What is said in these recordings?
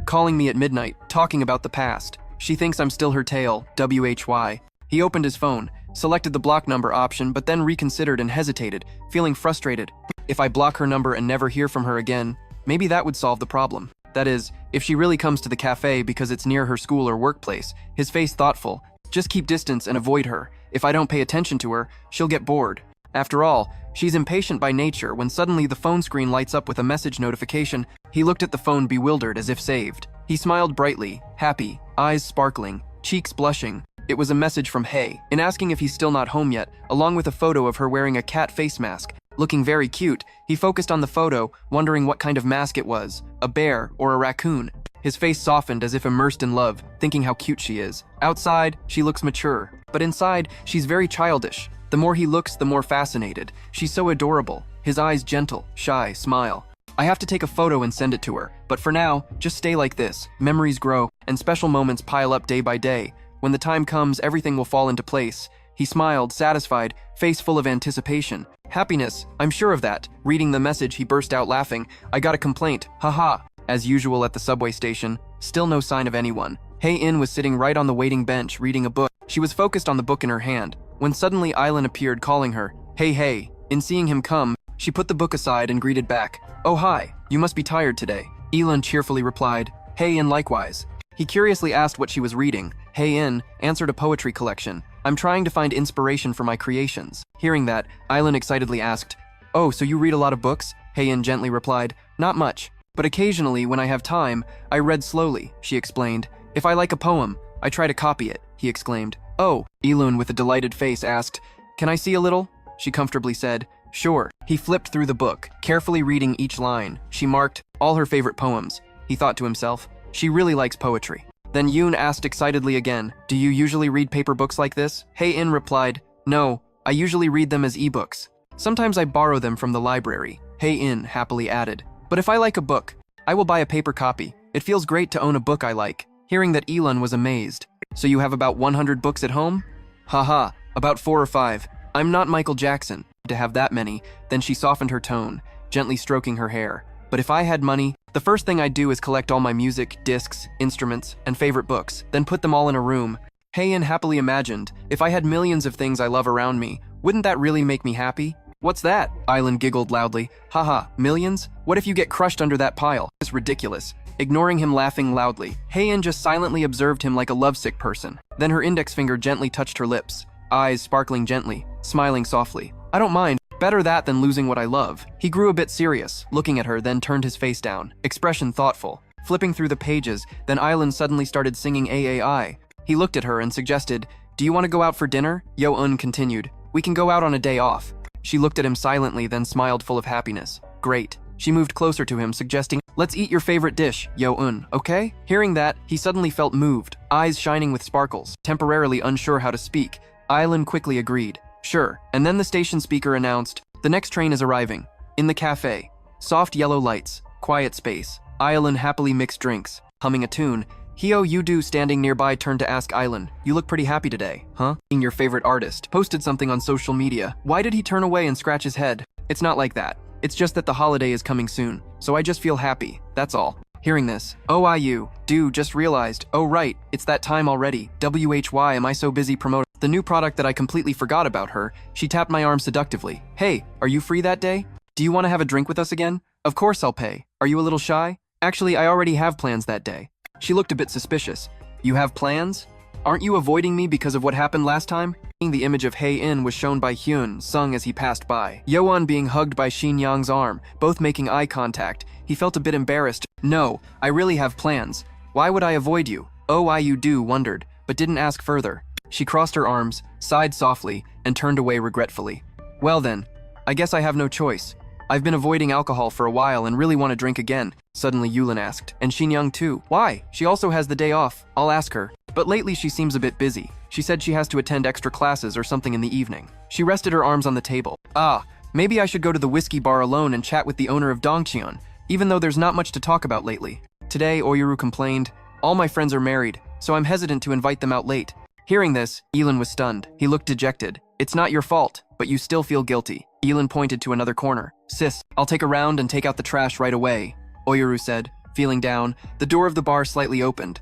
calling me at midnight, talking about the past. She thinks I'm still her tail, WHY. He opened his phone, selected the block number option, but then reconsidered and hesitated, feeling frustrated. If I block her number and never hear from her again, maybe that would solve the problem. That is, if she really comes to the cafe because it's near her school or workplace. His face thoughtful. Just keep distance and avoid her. If I don't pay attention to her, she'll get bored. After all, she's impatient by nature. When suddenly the phone screen lights up with a message notification, he looked at the phone bewildered as if saved. He smiled brightly, happy, eyes sparkling, cheeks blushing. It was a message from Hey, in asking if he's still not home yet, along with a photo of her wearing a cat face mask. Looking very cute, he focused on the photo, wondering what kind of mask it was, a bear or a raccoon. His face softened as if immersed in love, thinking how cute she is. Outside, she looks mature, but inside, she's very childish. The more he looks, the more fascinated. She's so adorable. His eyes gentle, shy, smile. I have to take a photo and send it to her, but for now, just stay like this. Memories grow, and special moments pile up day by day. When the time comes, everything will fall into place. He smiled, satisfied, face full of anticipation. Happiness, I'm sure of that. Reading the message, he burst out laughing. I got a complaint, haha. As usual at the subway station, still no sign of anyone. Hey In was sitting right on the waiting bench, reading a book. She was focused on the book in her hand, when suddenly Island appeared calling her, hey hey. In seeing him come, she put the book aside and greeted back. Oh hi, you must be tired today. Elon cheerfully replied, hey In likewise. He curiously asked what she was reading. Hey In answered a poetry collection. I'm trying to find inspiration for my creations. Hearing that, Island excitedly asked, oh, so you read a lot of books? Hey In gently replied, not much, but occasionally when I have time, I read slowly, she explained. If I like a poem, I try to copy it, he exclaimed. Oh, Elun with a delighted face asked, can I see a little? She comfortably said, sure. He flipped through the book, carefully reading each line. She marked all her favorite poems. He thought to himself, she really likes poetry. Then Yoon asked excitedly again, do you usually read paper books like this? Hey In replied, no, I usually read them as ebooks. Sometimes I borrow them from the library. Hey In happily added, but if I like a book, I will buy a paper copy. It feels great to own a book I like. Hearing that, Elon was amazed. So you have about 100 books at home? Haha, about 4 or 5. I'm not Michael Jackson to have that many. Then she softened her tone, gently stroking her hair. But if I had money, the first thing I'd do is collect all my music, discs, instruments, and favorite books, then put them all in a room. Hey In happily imagined, if I had millions of things I love around me, wouldn't that really make me happy? What's that? Island giggled loudly. Haha, millions? What if you get crushed under that pile? It's ridiculous. Ignoring him laughing loudly, Hey In just silently observed him like a lovesick person. Then her index finger gently touched her lips, eyes sparkling gently, smiling softly. I don't mind. Better that than losing what I love. He grew a bit serious, looking at her, then turned his face down, expression thoughtful. Flipping through the pages, then Island suddenly started singing AAI. He looked at her and suggested, do you want to go out for dinner? Yeo Un continued, we can go out on a day off. She looked at him silently, then smiled full of happiness. Great. She moved closer to him, suggesting, let's eat your favorite dish, Yeo Un, okay? Hearing that, he suddenly felt moved, eyes shining with sparkles, temporarily unsure how to speak. Island quickly agreed. Sure, and then the station speaker announced, the next train is arriving. In the cafe. Soft yellow lights, quiet space. Island happily mixed drinks, humming a tune. Heo Yudu standing nearby turned to ask Island, you look pretty happy today, huh? Being your favorite artist, posted something on social media. Why did he turn away and scratch his head? It's not like that. It's just that the holiday is coming soon, so I just feel happy, that's all. Hearing this, just realized, oh right, it's that time already. WHY am I so busy promoting the new product that I completely forgot about her? She tapped my arm seductively. Hey, are you free that day? Do you want to have a drink with us again? Of course I'll pay. Are you a little shy? Actually, I already have plans that day. She looked a bit suspicious. You have plans? Aren't you avoiding me because of what happened last time? The image of Hey In was shown by Hyun, sung as he passed by. Yeo Un being hugged by Shin Yang's arm, both making eye contact. He felt a bit embarrassed. No, I really have plans. Why would I avoid you? You do wondered, but didn't ask further. She crossed her arms, sighed softly, and turned away regretfully. Well then, I guess I have no choice. I've been avoiding alcohol for a while and really want to drink again, suddenly Yulin asked. And Shin Young too. Why? She also has the day off. I'll ask her. But lately she seems a bit busy. She said she has to attend extra classes or something in the evening. She rested her arms on the table. Maybe I should go to the whiskey bar alone and chat with the owner of Dongcheon, even though there's not much to talk about lately. Today, Oyuru complained, all my friends are married, so I'm hesitant to invite them out late. Hearing this, Elin was stunned. He looked dejected. It's not your fault, but you still feel guilty. Elin pointed to another corner. Sis, I'll take a round and take out the trash right away, Oyuru said, Feeling down, the door of the bar slightly opened.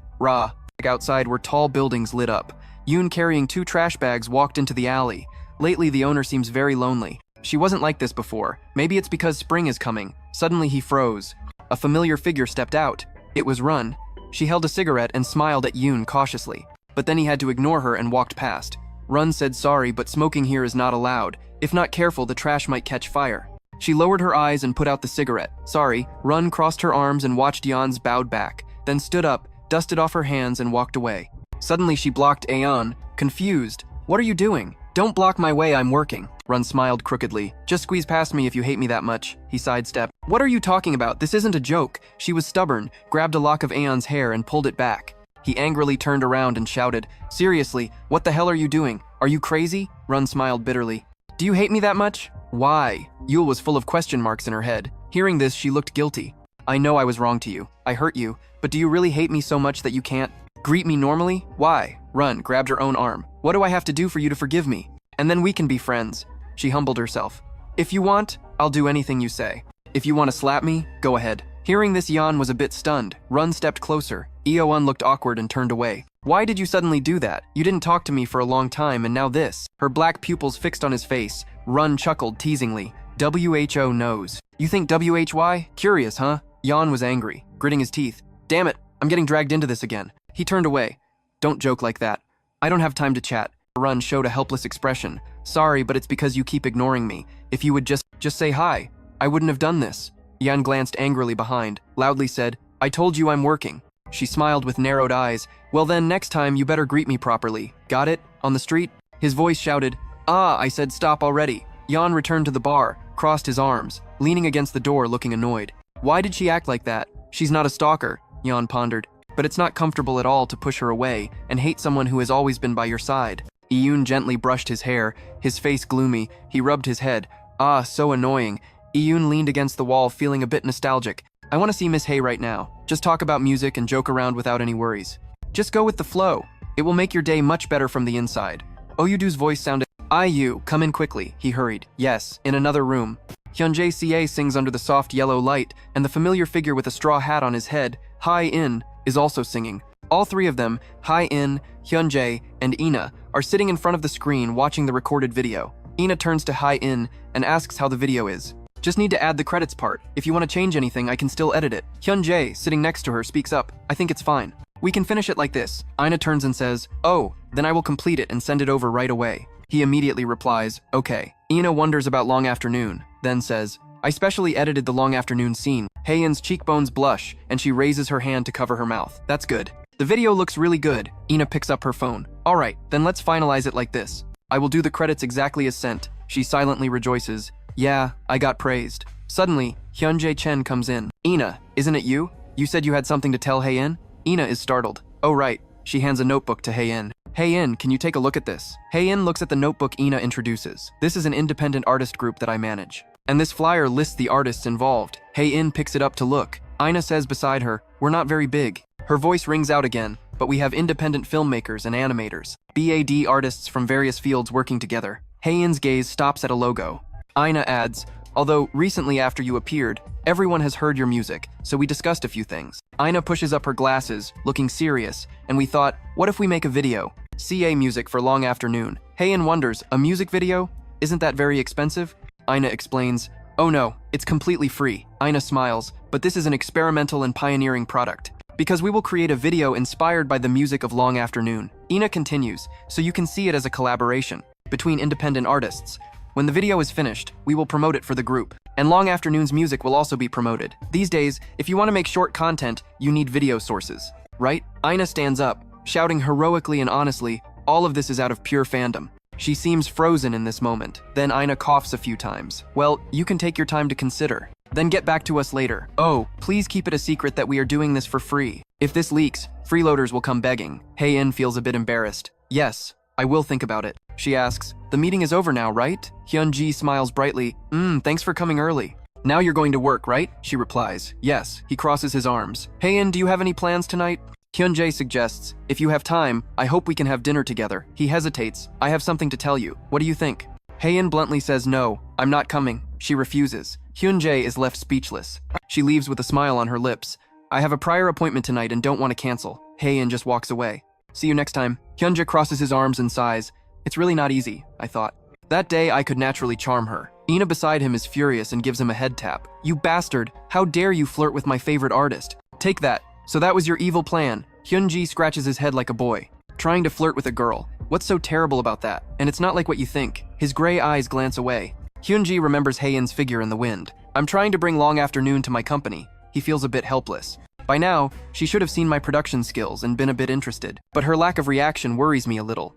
Outside were tall buildings lit up. Yoon, carrying 2 trash bags, walked into the alley. Lately, the owner seems very lonely. She wasn't like this before. Maybe it's because spring is coming. Suddenly, he froze. A familiar figure stepped out. It was Run. She held a cigarette and smiled at Yoon cautiously. But then he had to ignore her and walked past. Run said, "Sorry, but smoking here is not allowed. If not careful, the trash might catch fire." She lowered her eyes and put out the cigarette. "Sorry." Run crossed her arms and watched Yeon's bowed back, then stood up, dusted off her hands, and walked away. Suddenly, she blocked Yeo Un, confused. "What are you doing? Don't block my way, I'm working." Run smiled crookedly. "Just squeeze past me if you hate me that much." He sidestepped. "What are you talking about? This isn't a joke." She was stubborn, grabbed a lock of Aeon's hair and pulled it back. He angrily turned around and shouted, "Seriously, what the hell are you doing? Are you crazy?" Run smiled bitterly. "Do you hate me that much?" "Why?" Yul was full of question marks in her head. Hearing this, she looked guilty. "I know I was wrong to you. I hurt you. But do you really hate me so much that you can't greet me normally? Why?" Run grabbed her own arm. "What do I have to do for you to forgive me? And then we can be friends." She humbled herself. "If you want, I'll do anything you say. If you want to slap me, go ahead." Hearing this, Yeon was a bit stunned. Run stepped closer. Yeo Un looked awkward and turned away. "Why did you suddenly do that? You didn't talk to me for a long time, and now this." Her black pupils fixed on his face. Run chuckled teasingly. "WHO knows. You think WHY? Curious, huh?" Yeon was angry, gritting his teeth. "Damn it, I'm getting dragged into this again." He turned away. "Don't joke like that. I don't have time to chat." Run showed a helpless expression. "Sorry, but it's because you keep ignoring me. If you would just say hi, I wouldn't have done this." Yan glanced angrily behind, loudly said, "I told you I'm working." She smiled with narrowed eyes. "Well then, next time you better greet me properly. Got it? On the street?" His voice shouted, "Ah, I said stop already." Yan returned to the bar, crossed his arms, leaning against the door looking annoyed. Why did she act like that? She's not a stalker, Yan pondered. But it's not comfortable at all to push her away and hate someone who has always been by your side. Yoon gently brushed his hair, his face gloomy. He rubbed his head. Ah, so annoying. Yoon leaned against the wall, feeling a bit nostalgic. "I want to see Miss Hay right now. Just talk about music and joke around without any worries. Just go with the flow. It will make your day much better from the inside." Oyudu's voice sounded. "IU, come in quickly," he hurried. "Yes, in another room." Hyunjae CA sings under the soft yellow light, and the familiar figure with a straw hat on his head, Hai-in, is also singing. All three of them, Hai-in, Hyunjae, and Ina, are sitting in front of the screen watching the recorded video. Ina turns to Hai-in and asks how the video is. "Just need to add the credits part. If you want to change anything, I can still edit it." Hyunjae, sitting next to her, speaks up. "I think it's fine. We can finish it like this." Ina turns and says, "Oh, then I will complete it and send it over right away." He immediately replies, "Okay." Ina wonders about Long Afternoon, then says, "I specially edited the Long Afternoon scene." Haeyeon's cheekbones blush, and she raises her hand to cover her mouth. "That's good. The video looks really good." Ina picks up her phone. "Alright, then let's finalize it like this. I will do the credits exactly as sent." She silently rejoices. "Yeah, I got praised." Suddenly, Hyunjae Chen comes in. "Ina, isn't it you? You said you had something to tell Haeyeon?" Ina is startled. "Oh right." She hands a notebook to Haeyeon. "Haeyeon, can you take a look at this?" Haeyeon looks at the notebook Ina introduces. "This is an independent artist group that I manage. And this flyer lists the artists involved." Haeyeon picks it up to look. Ina says beside her, "We're not very big." Her voice rings out again, "But we have independent filmmakers and animators, BAD artists from various fields working together." Haeyeon's gaze stops at a logo. Ina adds, "Although recently after you appeared, everyone has heard your music, so we discussed a few things." Ina pushes up her glasses, looking serious, and we thought, what if we make a video? CA music for Long Afternoon. Haeyeon wonders, a music video? Isn't that very expensive? Ina explains, "Oh no, it's completely free." Ina smiles, "But this is an experimental and pioneering product. Because we will create a video inspired by the music of Long Afternoon." Ina continues, "So you can see it as a collaboration between independent artists. When the video is finished, we will promote it for the group. And Long Afternoon's music will also be promoted. These days, if you want to make short content, you need video sources, right?" Ina stands up, shouting heroically and honestly, "All of this is out of pure fandom." She seems frozen in this moment. Then Ina coughs a few times. "Well, you can take your time to consider. Then get back to us later. Oh, please keep it a secret that we are doing this for free. If this leaks, freeloaders will come begging." Haeyeon feels a bit embarrassed. "Yes, I will think about it." She asks, "The meeting is over now, right?" Hyunji smiles brightly. Thanks for coming early." "Now you're going to work, right?" She replies. "Yes." He crosses his arms. "Haeyeon, do you have any plans tonight?" Hyunjae suggests, "If you have time, I hope we can have dinner together." He hesitates. "I have something to tell you. What do you think?" Haeyeon bluntly says, "No, I'm not coming." She refuses. Hyunjae is left speechless. She leaves with a smile on her lips. I have a prior appointment tonight and don't want to cancel. Hae-in just walks away. See you next time. Hyunja crosses his arms and sighs. It's really not easy, I thought. That day, I could naturally charm her. Ina beside him is furious and gives him a head tap. You bastard! How dare you flirt with my favorite artist? Take that. So that was your evil plan. Hyunji scratches his head like a boy. Trying to flirt with a girl. What's so terrible about that? And it's not like what you think. His gray eyes glance away. Hyunji remembers Hae-in's figure in the wind. I'm trying to bring Long Afternoon to my company. He feels a bit helpless. By now, she should have seen my production skills and been a bit interested. But her lack of reaction worries me a little.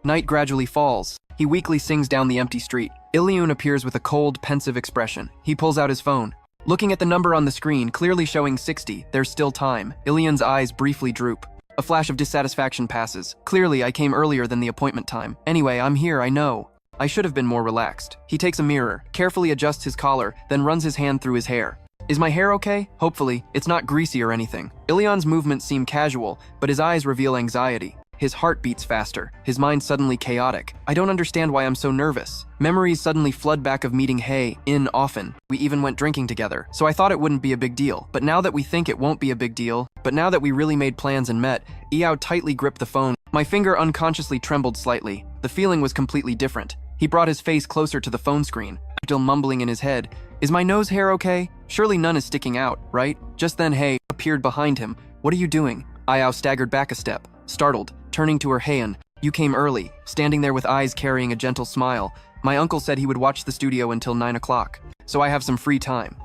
Night gradually falls. He weakly sings down the empty street. Yeo Un appears with a cold, pensive expression. He pulls out his phone. Looking at the number on the screen, clearly showing 60, there's still time. Yeo Un's eyes briefly droop. A flash of dissatisfaction passes. Clearly, I came earlier than the appointment time. Anyway, I'm here, I know. I should have been more relaxed. He takes a mirror, carefully adjusts his collar, then runs his hand through his hair. Is my hair okay? Hopefully, it's not greasy or anything. Ilion's movements seem casual, but his eyes reveal anxiety. His heart beats faster, his mind suddenly chaotic. I don't understand why I'm so nervous. Memories suddenly flood back of meeting Hae-in often. We even went drinking together, so I thought it wouldn't be a big deal. But now that we think it won't be a big deal, but now that we really made plans and met, Yeo tightly gripped the phone. My finger unconsciously trembled slightly. The feeling was completely different. He brought his face closer to the phone screen, still mumbling in his head. Is my nose hair okay? Surely none is sticking out, right? Just then Hae appeared behind him. What are you doing? Yeo staggered back a step, startled, turning to her. Hae-in, you came early, standing there with eyes carrying a gentle smile. My uncle said he would watch the studio until 9 o'clock, so I have some free time.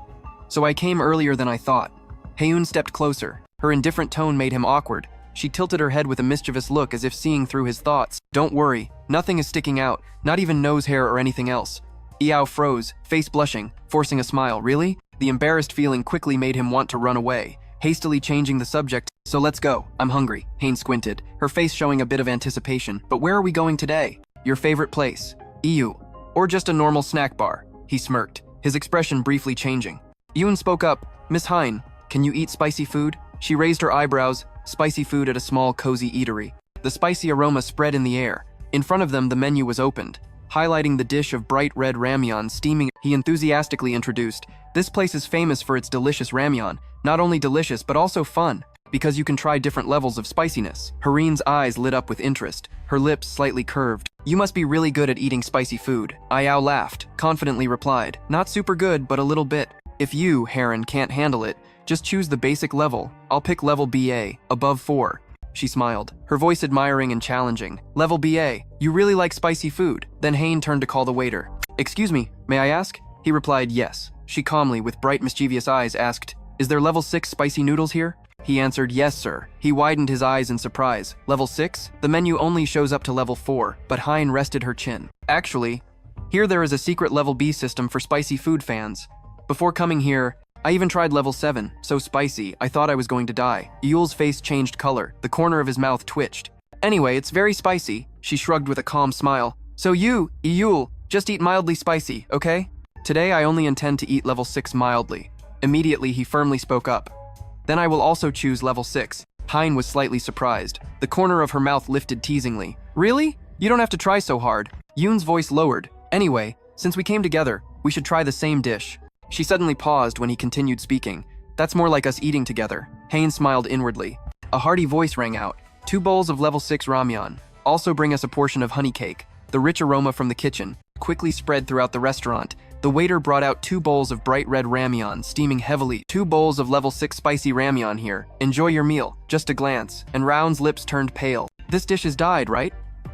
So I came earlier than I thought. Hae-un stepped closer. Her indifferent tone made him awkward. She tilted her head with a mischievous look as if seeing through his thoughts. Don't worry, nothing is sticking out, not even nose hair or anything else. Yeo froze, face blushing, forcing a smile. Really? The embarrassed feeling quickly made him want to run away, hastily changing the subject. So let's go. I'm hungry. Hae squinted, her face showing a bit of anticipation. But where are we going today? Your favorite place. Yeo. Or just a normal snack bar. He smirked, his expression briefly changing. Yoon spoke up. Miss Hein, can you eat spicy food? She raised her eyebrows. Spicy food at a small, cozy eatery. The spicy aroma spread in the air. In front of them, the menu was opened, highlighting the dish of bright red ramyeon steaming. He enthusiastically introduced, this place is famous for its delicious ramyeon. Not only delicious, but also fun, because you can try different levels of spiciness. Hareen's eyes lit up with interest, her lips slightly curved. You must be really good at eating spicy food. Yeo laughed, confidently replied, not super good, but a little bit. If you, Heron, can't handle it, just choose the basic level. I'll pick level BA, above 4. She smiled, her voice admiring and challenging. Level BA, you really like spicy food? Then Hae turned to call the waiter. Excuse me, may I ask? He replied yes. She calmly, with bright mischievous eyes, asked, is there level 6 spicy noodles here? He answered, yes sir. He widened his eyes in surprise. Level 6? The menu only shows up to level 4, but Hein rested her chin. Actually, here there is a secret level B system for spicy food fans. Before coming here, I even tried level 7, so spicy, I thought I was going to die. Yule's face changed color, the corner of his mouth twitched. Anyway, it's very spicy, she shrugged with a calm smile. So you, Yule, just eat mildly spicy, okay? Today I only intend to eat level 6 mildly. Immediately he firmly spoke up. Then I will also choose level 6. Hein was slightly surprised. The corner of her mouth lifted teasingly. Really? You don't have to try so hard. Yoon's voice lowered. Anyway, since we came together, we should try the same dish. She suddenly paused when he continued speaking. That's more like us eating together. Hae smiled inwardly. A hearty voice rang out. 2 bowls of level 6 ramyeon. Also bring us a portion of honey cake. The rich aroma from the kitchen quickly spread throughout the restaurant. The waiter brought out 2 bowls of bright red ramyeon, steaming heavily. 2 bowls of level 6 spicy ramyeon here. Enjoy your meal. Just a glance, and Round's lips turned pale. This dish is dyed, right?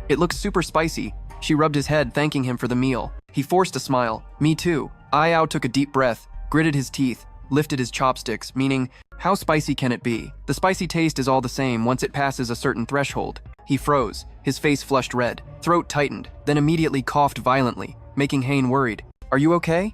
It looks super spicy. She rubbed his head, thanking him for the meal. He forced a smile. Me too. Yeo took a deep breath, gritted his teeth, lifted his chopsticks, meaning, how spicy can it be? The spicy taste is all the same once it passes a certain threshold. He froze, his face flushed red, throat tightened, then immediately coughed violently, making Hae worried. Are you okay?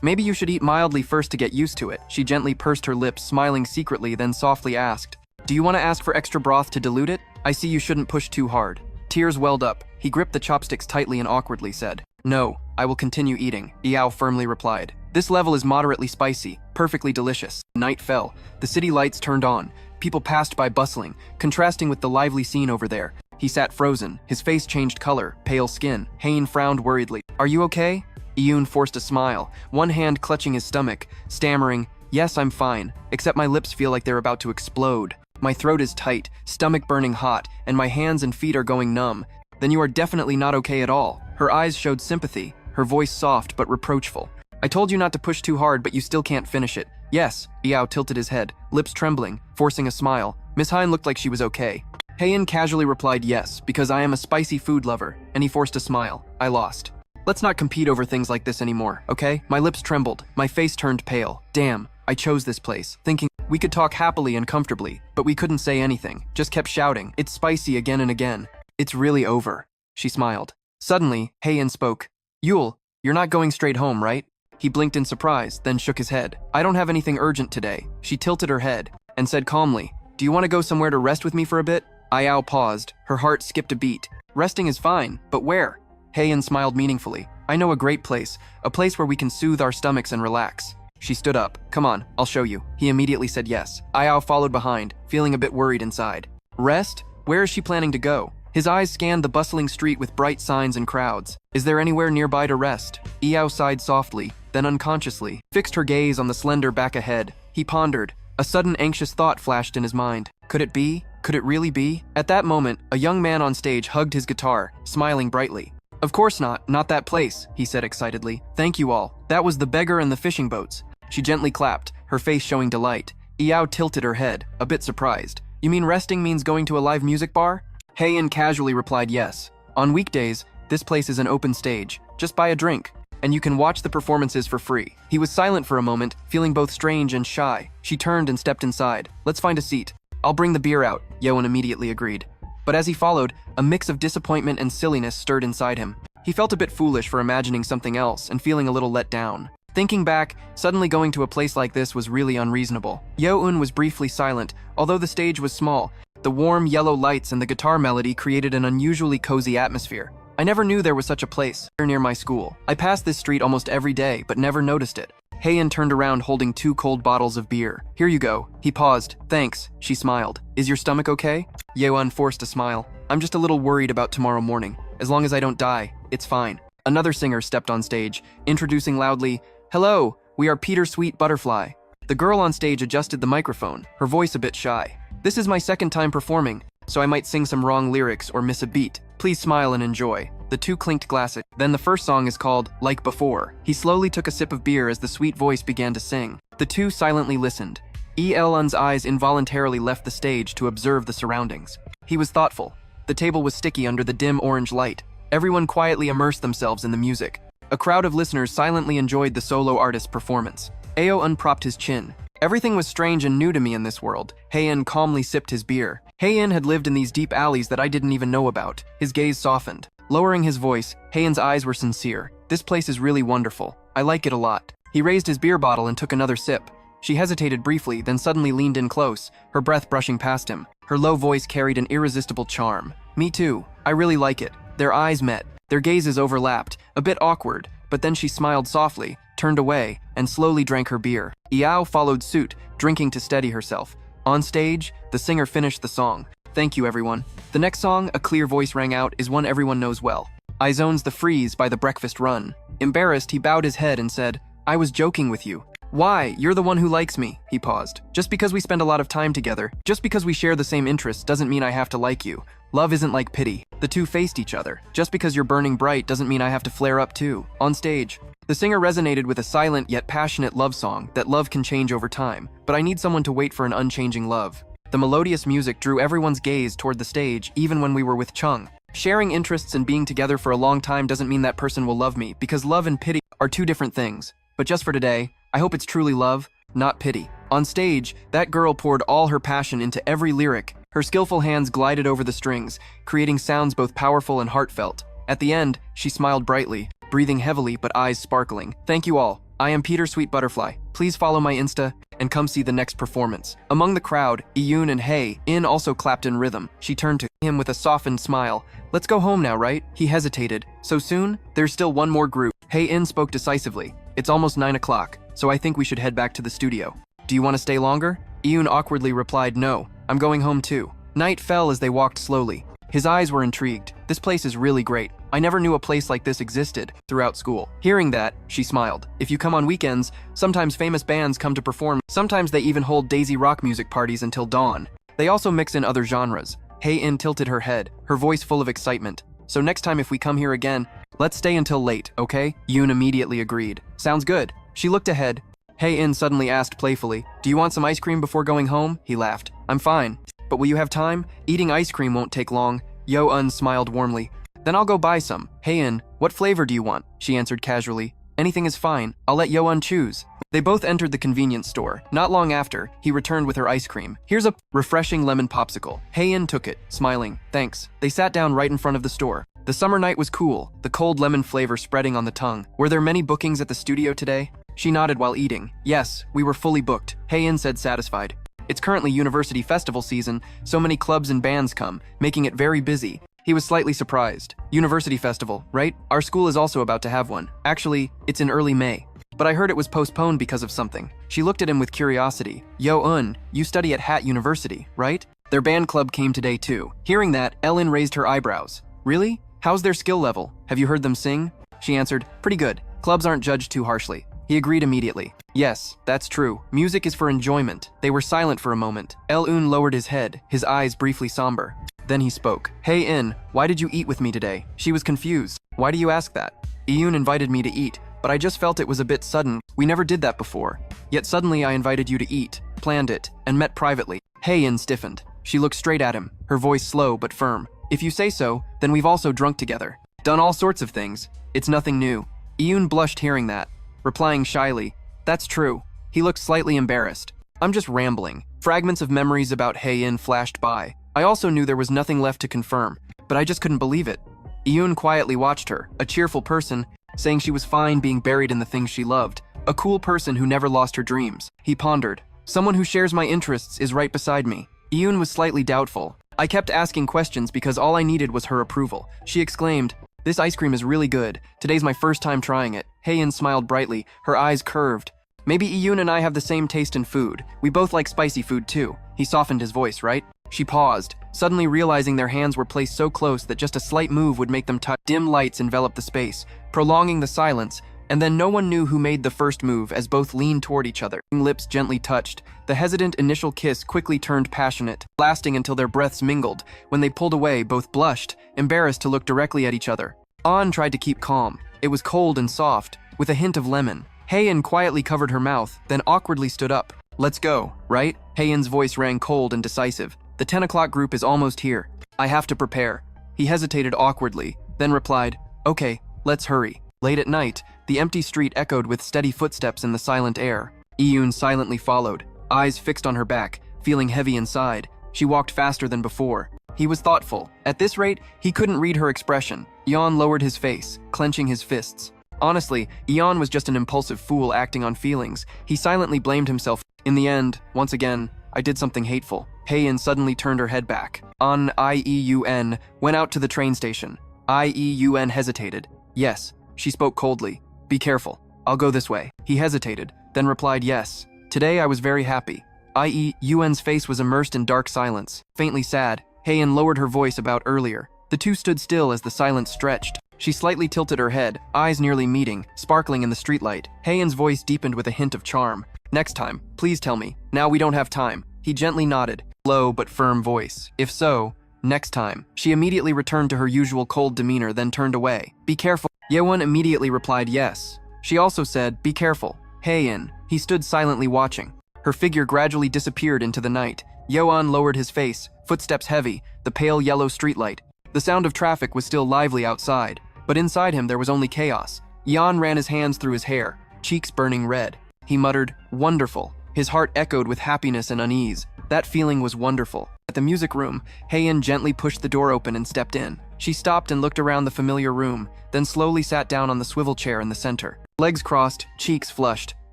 Maybe you should eat mildly first to get used to it. She gently pursed her lips, smiling secretly, then softly asked, do you want to ask for extra broth to dilute it? I see you shouldn't push too hard. Tears welled up. He gripped the chopsticks tightly and awkwardly said, no, I will continue eating, Yeo firmly replied. This level is moderately spicy, perfectly delicious. Night fell. The city lights turned on. People passed by bustling, contrasting with the lively scene over there. He sat frozen, his face changed color, pale skin. Hae frowned worriedly. Are you okay? Yoon forced a smile, one hand clutching his stomach, stammering, Yes, I'm fine, except my lips feel like they're about to explode. My throat is tight, stomach burning hot, and my hands and feet are going numb. Then you are definitely not okay at all. Her eyes showed sympathy, her voice soft but reproachful. I told you not to push too hard, but you still can't finish it. Yes, Yeo tilted his head, lips trembling, forcing a smile. Miss Hein looked like she was okay. Hae-in casually replied yes, because I am a spicy food lover, and he forced a smile. I lost. Let's not compete over things like this anymore, okay? My lips trembled, my face turned pale. Damn, I chose this place, thinking we could talk happily and comfortably, but we couldn't say anything, just kept shouting. It's spicy again and again. It's really over. She smiled. Suddenly, Hae-in spoke. Yul, you're not going straight home, right? He blinked in surprise, then shook his head. I don't have anything urgent today. She tilted her head and said calmly, do you want to go somewhere to rest with me for a bit? Yeo paused, her heart skipped a beat. Resting is fine, but where? Hae-in smiled meaningfully. I know a great place, a place where we can soothe our stomachs and relax. She stood up. Come on, I'll show you. He immediately said yes. Yeo followed behind, feeling a bit worried inside. Rest? Where is she planning to go? His eyes scanned the bustling street with bright signs and crowds. Is there anywhere nearby to rest? Yeo sighed softly, then unconsciously fixed her gaze on the slender back ahead. He pondered. A sudden anxious thought flashed in his mind. Could it be? Could it really be? At that moment, a young man on stage hugged his guitar, smiling brightly. Of course not that place, he said excitedly. Thank you all. That was the beggar and the fishing boats. She gently clapped, her face showing delight. Yeo tilted her head, a bit surprised. You mean resting means going to a live music bar? Hae-in casually replied yes. On weekdays, this place is an open stage. Just buy a drink, and you can watch the performances for free. He was silent for a moment, feeling both strange and shy. She turned and stepped inside. Let's find a seat. I'll bring the beer out, Yeo Un immediately agreed. But as he followed, a mix of disappointment and silliness stirred inside him. He felt a bit foolish for imagining something else and feeling a little let down. Thinking back, suddenly going to a place like this was really unreasonable. Yeo Un was briefly silent, although the stage was small. The warm yellow lights and the guitar melody created an unusually cozy atmosphere. I never knew there was such a place near my school. I passed this street almost every day, but never noticed it. Hae-in turned around holding 2 cold bottles of beer. Here you go. He paused. Thanks, she smiled. Is your stomach okay? Yeo Un forced a smile. I'm just a little worried about tomorrow morning. As long as I don't die, it's fine. Another singer stepped on stage, introducing loudly, Hello, we are Peter Sweet Butterfly. The girl on stage adjusted the microphone, her voice a bit shy. This is my second time performing, so I might sing some wrong lyrics or miss a beat. Please smile and enjoy. The two clinked glasses. Then the first song is called Like Before. He slowly took a sip of beer as the sweet voice began to sing. The two silently listened. Yeo Un's eyes involuntarily left the stage to observe the surroundings. He was thoughtful. The table was sticky under the dim orange light. Everyone quietly immersed themselves in the music. A crowd of listeners silently enjoyed the solo artist's performance. Yeo Un propped his chin. Everything was strange and new to me in this world. Hae-in calmly sipped his beer. Hae-in had lived in these deep alleys that I didn't even know about. His gaze softened. Lowering his voice, Hae-in's eyes were sincere. This place is really wonderful. I like it a lot. He raised his beer bottle and took another sip. She hesitated briefly, then suddenly leaned in close, her breath brushing past him. Her low voice carried an irresistible charm. Me too. I really like it. Their eyes met. Their gazes overlapped, a bit awkward, but then she smiled softly, turned away, and slowly drank her beer. Yeo followed suit, drinking to steady herself. On stage, the singer finished the song. Thank you, everyone. The next song, a clear voice rang out, is one everyone knows well. Izone's The Freeze by The Breakfast Run. Embarrassed, he bowed his head and said, I was joking with you. Why? You're the one who likes me. He paused. Just because we spend a lot of time together, just because we share the same interests doesn't mean I have to like you. Love isn't like pity. The two faced each other. Just because you're burning bright doesn't mean I have to flare up too. On stage, the singer resonated with a silent yet passionate love song that love can change over time, but I need someone to wait for an unchanging love. The melodious music drew everyone's gaze toward the stage even when we were with Chung. Sharing interests and being together for a long time doesn't mean that person will love me, because love and pity are two different things. But just for today, I hope it's truly love, not pity. On stage, that girl poured all her passion into every lyric. Her skillful hands glided over the strings, creating sounds both powerful and heartfelt. At the end, she smiled brightly, breathing heavily but eyes sparkling. Thank you all. I am Peter Sweet Butterfly. Please follow my Insta and come see the next performance. Among the crowd, Yeo Un and Hae-in also clapped in rhythm. She turned to him with a softened smile. Let's go home now, right? He hesitated. So soon? There's still one more group. Hae-in spoke decisively. It's almost 9 o'clock, so I think we should head back to the studio. Do you want to stay longer? Yeo Un awkwardly replied, no, I'm going home too. Night fell as they walked slowly. His eyes were intrigued. This place is really great. I never knew a place like this existed throughout school. Hearing that, she smiled. If you come on weekends, sometimes famous bands come to perform. Sometimes they even hold Daisy rock music parties until dawn. They also mix in other genres. Yeo Un tilted her head, her voice full of excitement. So next time if we come here again, let's stay until late, okay? Yoon immediately agreed. Sounds good. She looked ahead. Yeo Un suddenly asked playfully, do you want some ice cream before going home? He laughed. I'm fine. But will you have time? Eating ice cream won't take long. Yeo Un smiled warmly. Then I'll go buy some. Yeo Un, what flavor do you want? She answered casually. Anything is fine. I'll let Yeo Un choose. They both entered the convenience store. Not long after, he returned with her ice cream. Here's a refreshing lemon popsicle. Yeo Un took it, smiling. Thanks. They sat down right in front of the store. The summer night was cool, the cold lemon flavor spreading on the tongue. Were there many bookings at the studio today? She nodded while eating. Yes, we were fully booked. Yeo Un said satisfied. It's currently university festival season, so many clubs and bands come, making it very busy. He was slightly surprised. University festival, right? Our school is also about to have one. Actually, it's in early May. But I heard it was postponed because of something. She looked at him with curiosity. Yeo Un, you study at Hat University, right? Their band club came today too. Hearing that, Ellen raised her eyebrows. Really? How's their skill level? Have you heard them sing? She answered, pretty good. Clubs aren't judged too harshly. He agreed immediately. Yes, that's true. Music is for enjoyment. They were silent for a moment. Yeo Un lowered his head, his eyes briefly somber. Then he spoke. Yeo Un, why did you eat with me today? She was confused. Why do you ask that? Yeo Un invited me to eat, but I just felt it was a bit sudden. We never did that before. Yet suddenly I invited you to eat, planned it, and met privately. Yeo Un stiffened. She looked straight at him, her voice slow but firm. If you say so, then we've also drunk together. Done all sorts of things. It's nothing new. Yeo Un blushed hearing that, replying shyly, that's true. He looked slightly embarrassed. I'm just rambling. Fragments of memories about Yeo Un flashed by. I also knew there was nothing left to confirm, but I just couldn't believe it. Yeo Un quietly watched her, a cheerful person, saying she was fine being buried in the things she loved. A cool person who never lost her dreams. He pondered. Someone who shares my interests is right beside me. Yeo Un was slightly doubtful. I kept asking questions because all I needed was her approval. She exclaimed, this ice cream is really good. Today's my first time trying it. Yeo Un smiled brightly, her eyes curved. Maybe Yeo Un and I have the same taste in food. We both like spicy food too. He softened his voice, right? She paused, suddenly realizing their hands were placed so close that just a slight move would make them touch. Dim lights enveloped the space, prolonging the silence, and then no one knew who made the first move as both leaned toward each other. Lips gently touched. The hesitant initial kiss quickly turned passionate, lasting until their breaths mingled. When they pulled away, both blushed, embarrassed to look directly at each other. An tried to keep calm. It was cold and soft, with a hint of lemon. Yeo Un quietly covered her mouth, then awkwardly stood up. Let's go, right? Yeo Un's voice rang cold and decisive. The 10 o'clock group is almost here. I have to prepare. He hesitated awkwardly, then replied, okay, let's hurry. Late at night, the empty street echoed with steady footsteps in the silent air. Yeo Un silently followed, eyes fixed on her back, feeling heavy inside. She walked faster than before. He was thoughtful. At this rate, he couldn't read her expression. Yeo Un lowered his face, clenching his fists. Honestly, Yeo Un was just an impulsive fool acting on feelings. He silently blamed himself. In the end, once again, I did something hateful. Yeo Un suddenly turned her head back. Yeo Un went out to the train station. Yeo Un hesitated. Yes, she spoke coldly. Be careful. I'll go this way. He hesitated, then replied yes. Today I was very happy. Yeo Un's face was immersed in dark silence, faintly sad. Yeo Un lowered her voice about earlier. The two stood still as the silence stretched. She slightly tilted her head, eyes nearly meeting, sparkling in the streetlight. Yeo Un's voice deepened with a hint of charm. Next time, please tell me. Now we don't have time. He gently nodded, low but firm voice. If so, next time. She immediately returned to her usual cold demeanor, then turned away. Be careful. Yeo Un immediately replied yes. She also said, be careful. Yeo Un. He stood silently watching. Her figure gradually disappeared into the night. Yeo Un lowered his face, footsteps heavy, the pale yellow streetlight. The sound of traffic was still lively outside, but inside him there was only chaos. Yeo Un ran his hands through his hair, cheeks burning red. He muttered, wonderful. His heart echoed with happiness and unease. That feeling was wonderful. At the music room, Yeo Un gently pushed the door open and stepped in. She stopped and looked around the familiar room, then slowly sat down on the swivel chair in the center. Legs crossed, cheeks flushed.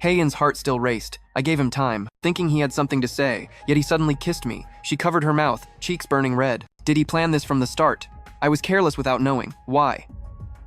Yeo Un's heart still raced. I gave him time, thinking he had something to say, yet he suddenly kissed me. She covered her mouth, cheeks burning red. Did he plan this from the start? I was careless without knowing. Why?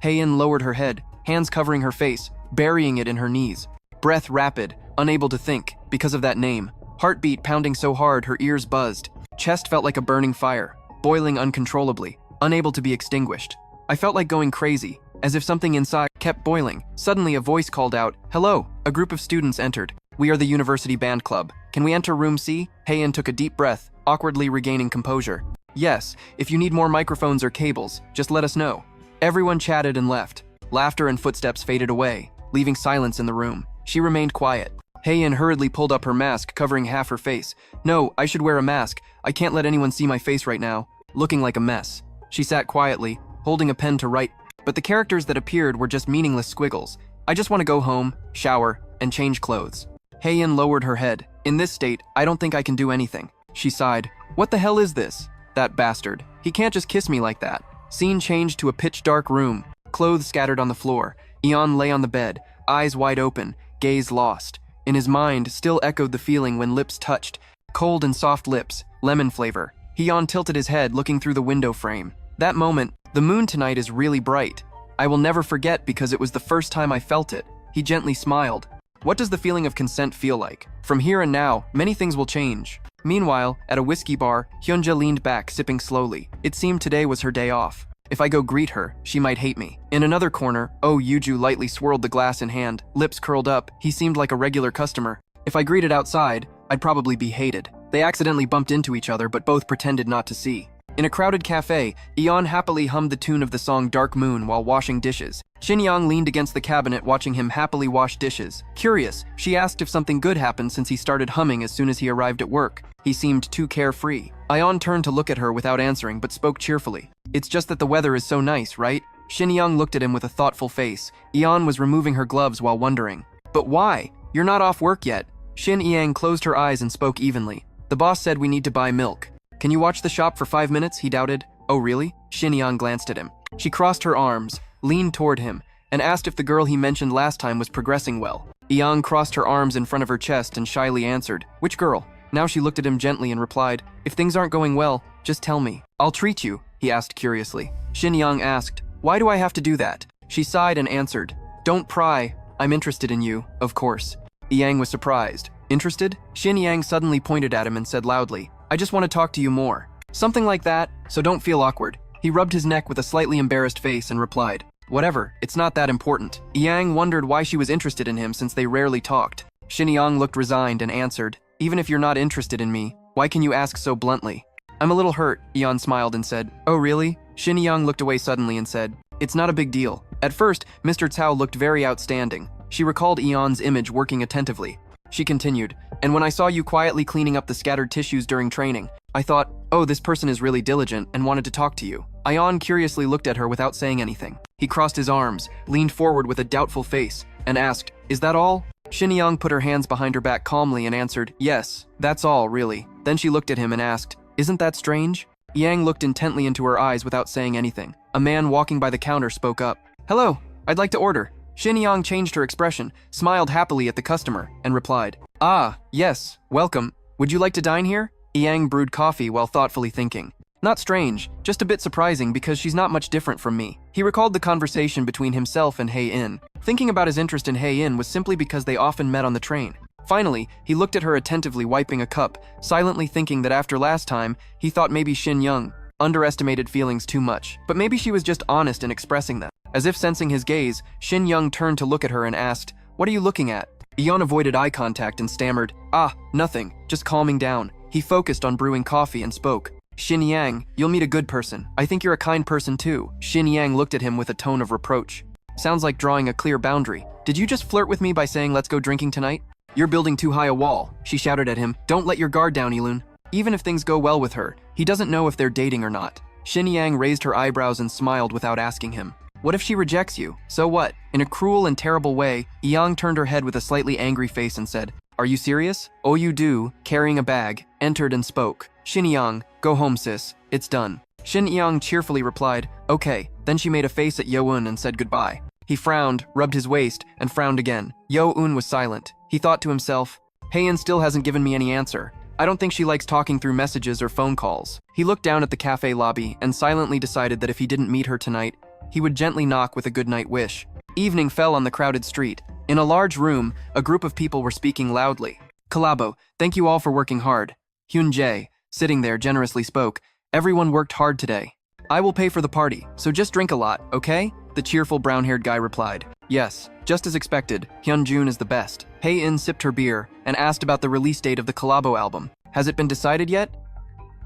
Yeo Un lowered her head, hands covering her face, burying it in her knees. Breath rapid, unable to think, because of that name. Heartbeat pounding so hard her ears buzzed. Chest felt like a burning fire, boiling uncontrollably, unable to be extinguished. I felt like going crazy, as if something inside kept boiling. Suddenly a voice called out, "Hello!" A group of students entered. "We are the University Band Club. Can we enter room C?" Hae-in took a deep breath, awkwardly regaining composure. "Yes, if you need more microphones or cables, just let us know." Everyone chatted and left. Laughter and footsteps faded away, leaving silence in the room. She remained quiet. Hae-in hurriedly pulled up her mask, covering half her face. "No, I should wear a mask. I can't let anyone see my face right now." Looking like a mess. She sat quietly, holding a pen to write, but the characters that appeared were just meaningless squiggles. "I just want to go home, shower, and change clothes." Hae-in lowered her head. "In this state, I don't think I can do anything." She sighed. "What the hell is this? That bastard. He can't just kiss me like that." Scene changed to a pitch-dark room. Clothes scattered on the floor. Eon lay on the bed, eyes wide open, gaze lost. In his mind, still echoed the feeling when lips touched. Cold and soft lips, lemon flavor. Eon tilted his head, looking through the window frame. That moment, "The moon tonight is really bright. I will never forget because it was the first time I felt it." He gently smiled. What does the feeling of consent feel like? From here and now, many things will change. Meanwhile, at a whiskey bar, Hyunja leaned back, sipping slowly. It seemed today was her day off. If I go greet her, she might hate me. In another corner, Yuju lightly swirled the glass in hand, lips curled up. He seemed like a regular customer. If I greeted outside, I'd probably be hated. They accidentally bumped into each other, but both pretended not to see. In a crowded cafe, Eon happily hummed the tune of the song Dark Moon while washing dishes. Shin-young leaned against the cabinet, watching him happily wash dishes. Curious, she asked if something good happened since he started humming as soon as he arrived at work. He seemed too carefree. Eon turned to look at her without answering, but spoke cheerfully. "It's just that the weather is so nice, right?" Shin-young looked at him with a thoughtful face. Eon was removing her gloves while wondering. "But why? You're not off work yet." Shin-yang closed her eyes and spoke evenly. "The boss said we need to buy milk." "Can you watch the shop for 5 minutes?" he doubted. "Oh, really?" Shin-young glanced at him. She crossed her arms, leaned toward him, and asked if the girl he mentioned last time was progressing well. Eon crossed her arms in front of her chest and shyly answered, "Which girl?" Now she looked at him gently and replied, "If things aren't going well, just tell me." "I'll treat you," he asked curiously. Shin-young asked, "Why do I have to do that?" She sighed and answered, "Don't pry. I'm interested in you, of course." Yang was surprised. "Interested?" Shin-yang suddenly pointed at him and said loudly, "I just want to talk to you more." Something like that, so don't feel awkward. He rubbed his neck with a slightly embarrassed face and replied, "Whatever, it's not that important." Yang wondered why she was interested in him since they rarely talked. Shin-young looked resigned and answered, "Even if you're not interested in me, why can you ask so bluntly?" "I'm a little hurt," Eon smiled and said, "Oh really?" Shin-young looked away suddenly and said, "It's not a big deal." At first, Mr. Cao looked very outstanding. She recalled Eon's image working attentively. She continued, "And when I saw you quietly cleaning up the scattered tissues during training, I thought, oh, this person is really diligent and wanted to talk to you." Eon curiously looked at her without saying anything. He crossed his arms, leaned forward with a doubtful face, and asked, "Is that all?" Shin-young put her hands behind her back calmly and answered, "Yes, that's all, really." Then she looked at him and asked, "Isn't that strange?" Yang looked intently into her eyes without saying anything. A man walking by the counter spoke up. "Hello, I'd like to order." Shin-young changed her expression, smiled happily at the customer, and replied, "Ah, yes, welcome. Would you like to dine here?" Yang brewed coffee while thoughtfully thinking. "Not strange, just a bit surprising because she's not much different from me." He recalled the conversation between himself and Hae-in. Thinking about his interest in Hae-in was simply because they often met on the train. Finally, he looked at her attentively wiping a cup, silently thinking that after last time, he thought maybe Shin-young underestimated feelings too much. But maybe she was just honest in expressing them. As if sensing his gaze, Shin-young turned to look at her and asked, "What are you looking at?" Eon avoided eye contact and stammered, "Ah, nothing, just calming down." He focused on brewing coffee and spoke, "Shin-yang, you'll meet a good person. I think you're a kind person too." Shin-yang looked at him with a tone of reproach. "Sounds like drawing a clear boundary. Did you just flirt with me by saying let's go drinking tonight?" "You're building too high a wall," she shouted at him. "Don't let your guard down, Elun." Even if things go well with her, he doesn't know if they're dating or not. Shin-yang raised her eyebrows and smiled without asking him. "What if she rejects you? So what?" In a cruel and terrible way, Yang turned her head with a slightly angry face and said, "Are you serious?"Yu, carrying a bag, entered and spoke. "Shin-yang, go home sis, it's done." Shin-yang cheerfully replied, "Okay." Then she made a face at Yeo Un and said goodbye. He frowned, rubbed his waist, and frowned again. Yeo Un was silent. He thought to himself, Hae-in still hasn't given me any answer. I don't think she likes talking through messages or phone calls. He looked down at the cafe lobby and silently decided that if he didn't meet her tonight, he would gently knock with a goodnight wish. Evening fell on the crowded street. In a large room, a group of people were speaking loudly. "Collabo, thank you all for working hard." Hyun-jae, sitting there, generously spoke, "Everyone worked hard today." I will pay for the party, so just drink a lot, okay? The cheerful brown-haired guy replied. Yes, just as expected, Hyunjun is the best. Hae In sipped her beer and asked about the release date of the Collabo album. Has it been decided yet?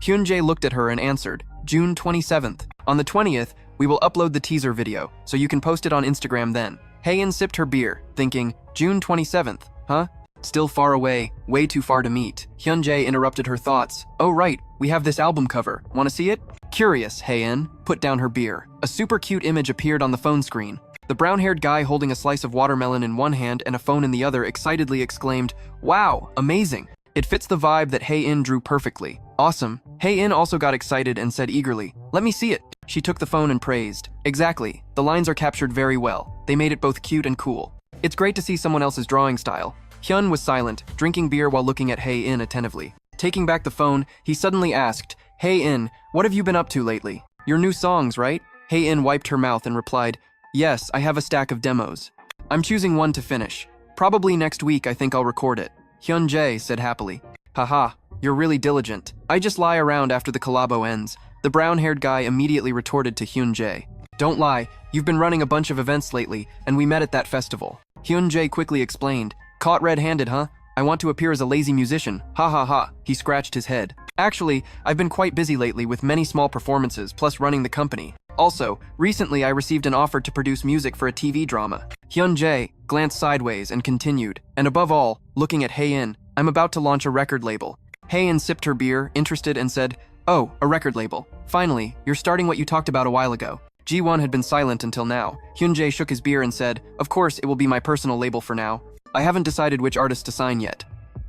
Hyunjae looked at her and answered, June 27th. On the 20th, we will upload the teaser video, so you can post it on Instagram then. Hae In sipped her beer, thinking, June 27th, huh? Still far away, way too far to meet. Hyunjae interrupted her thoughts. Oh right, we have this album cover. Wanna see it? Curious, Hae In put down her beer. A super cute image appeared on the phone screen. The brown-haired guy holding a slice of watermelon in one hand and a phone in the other excitedly exclaimed, Wow, amazing! It fits the vibe that Hae In drew perfectly. Awesome. Hae In also got excited and said eagerly, Let me see it. She took the phone and praised. Exactly. The lines are captured very well. They made it both cute and cool. It's great to see someone else's drawing style. Hyun was silent, drinking beer while looking at Hae In attentively. Taking back the phone, he suddenly asked, Hae In, what have you been up to lately? Your new songs, right? Hae In wiped her mouth and replied, Yes, I have a stack of demos. I'm choosing one to finish. Probably next week I think I'll record it. Hyunjae said happily. Haha, you're really diligent. I just lie around after the collabo ends. The brown-haired guy immediately retorted to Hyunjae. Don't lie, you've been running a bunch of events lately, and we met at that festival. Hyunjae quickly explained. Caught red-handed, huh? I want to appear as a lazy musician. Ha ha ha. He scratched his head. Actually, I've been quite busy lately with many small performances, plus running the company. Also, recently I received an offer to produce music for a TV drama. Hyunjae glanced sideways and continued, and above all, looking at Hae In, I'm about to launch a record label. Hae In sipped her beer, interested, and said, Oh, a record label. Finally, you're starting what you talked about a while ago. Ji-won had been silent until now. Hyunjae shook his beer and said, Of course, it will be my personal label for now. I haven't decided which artist to sign yet.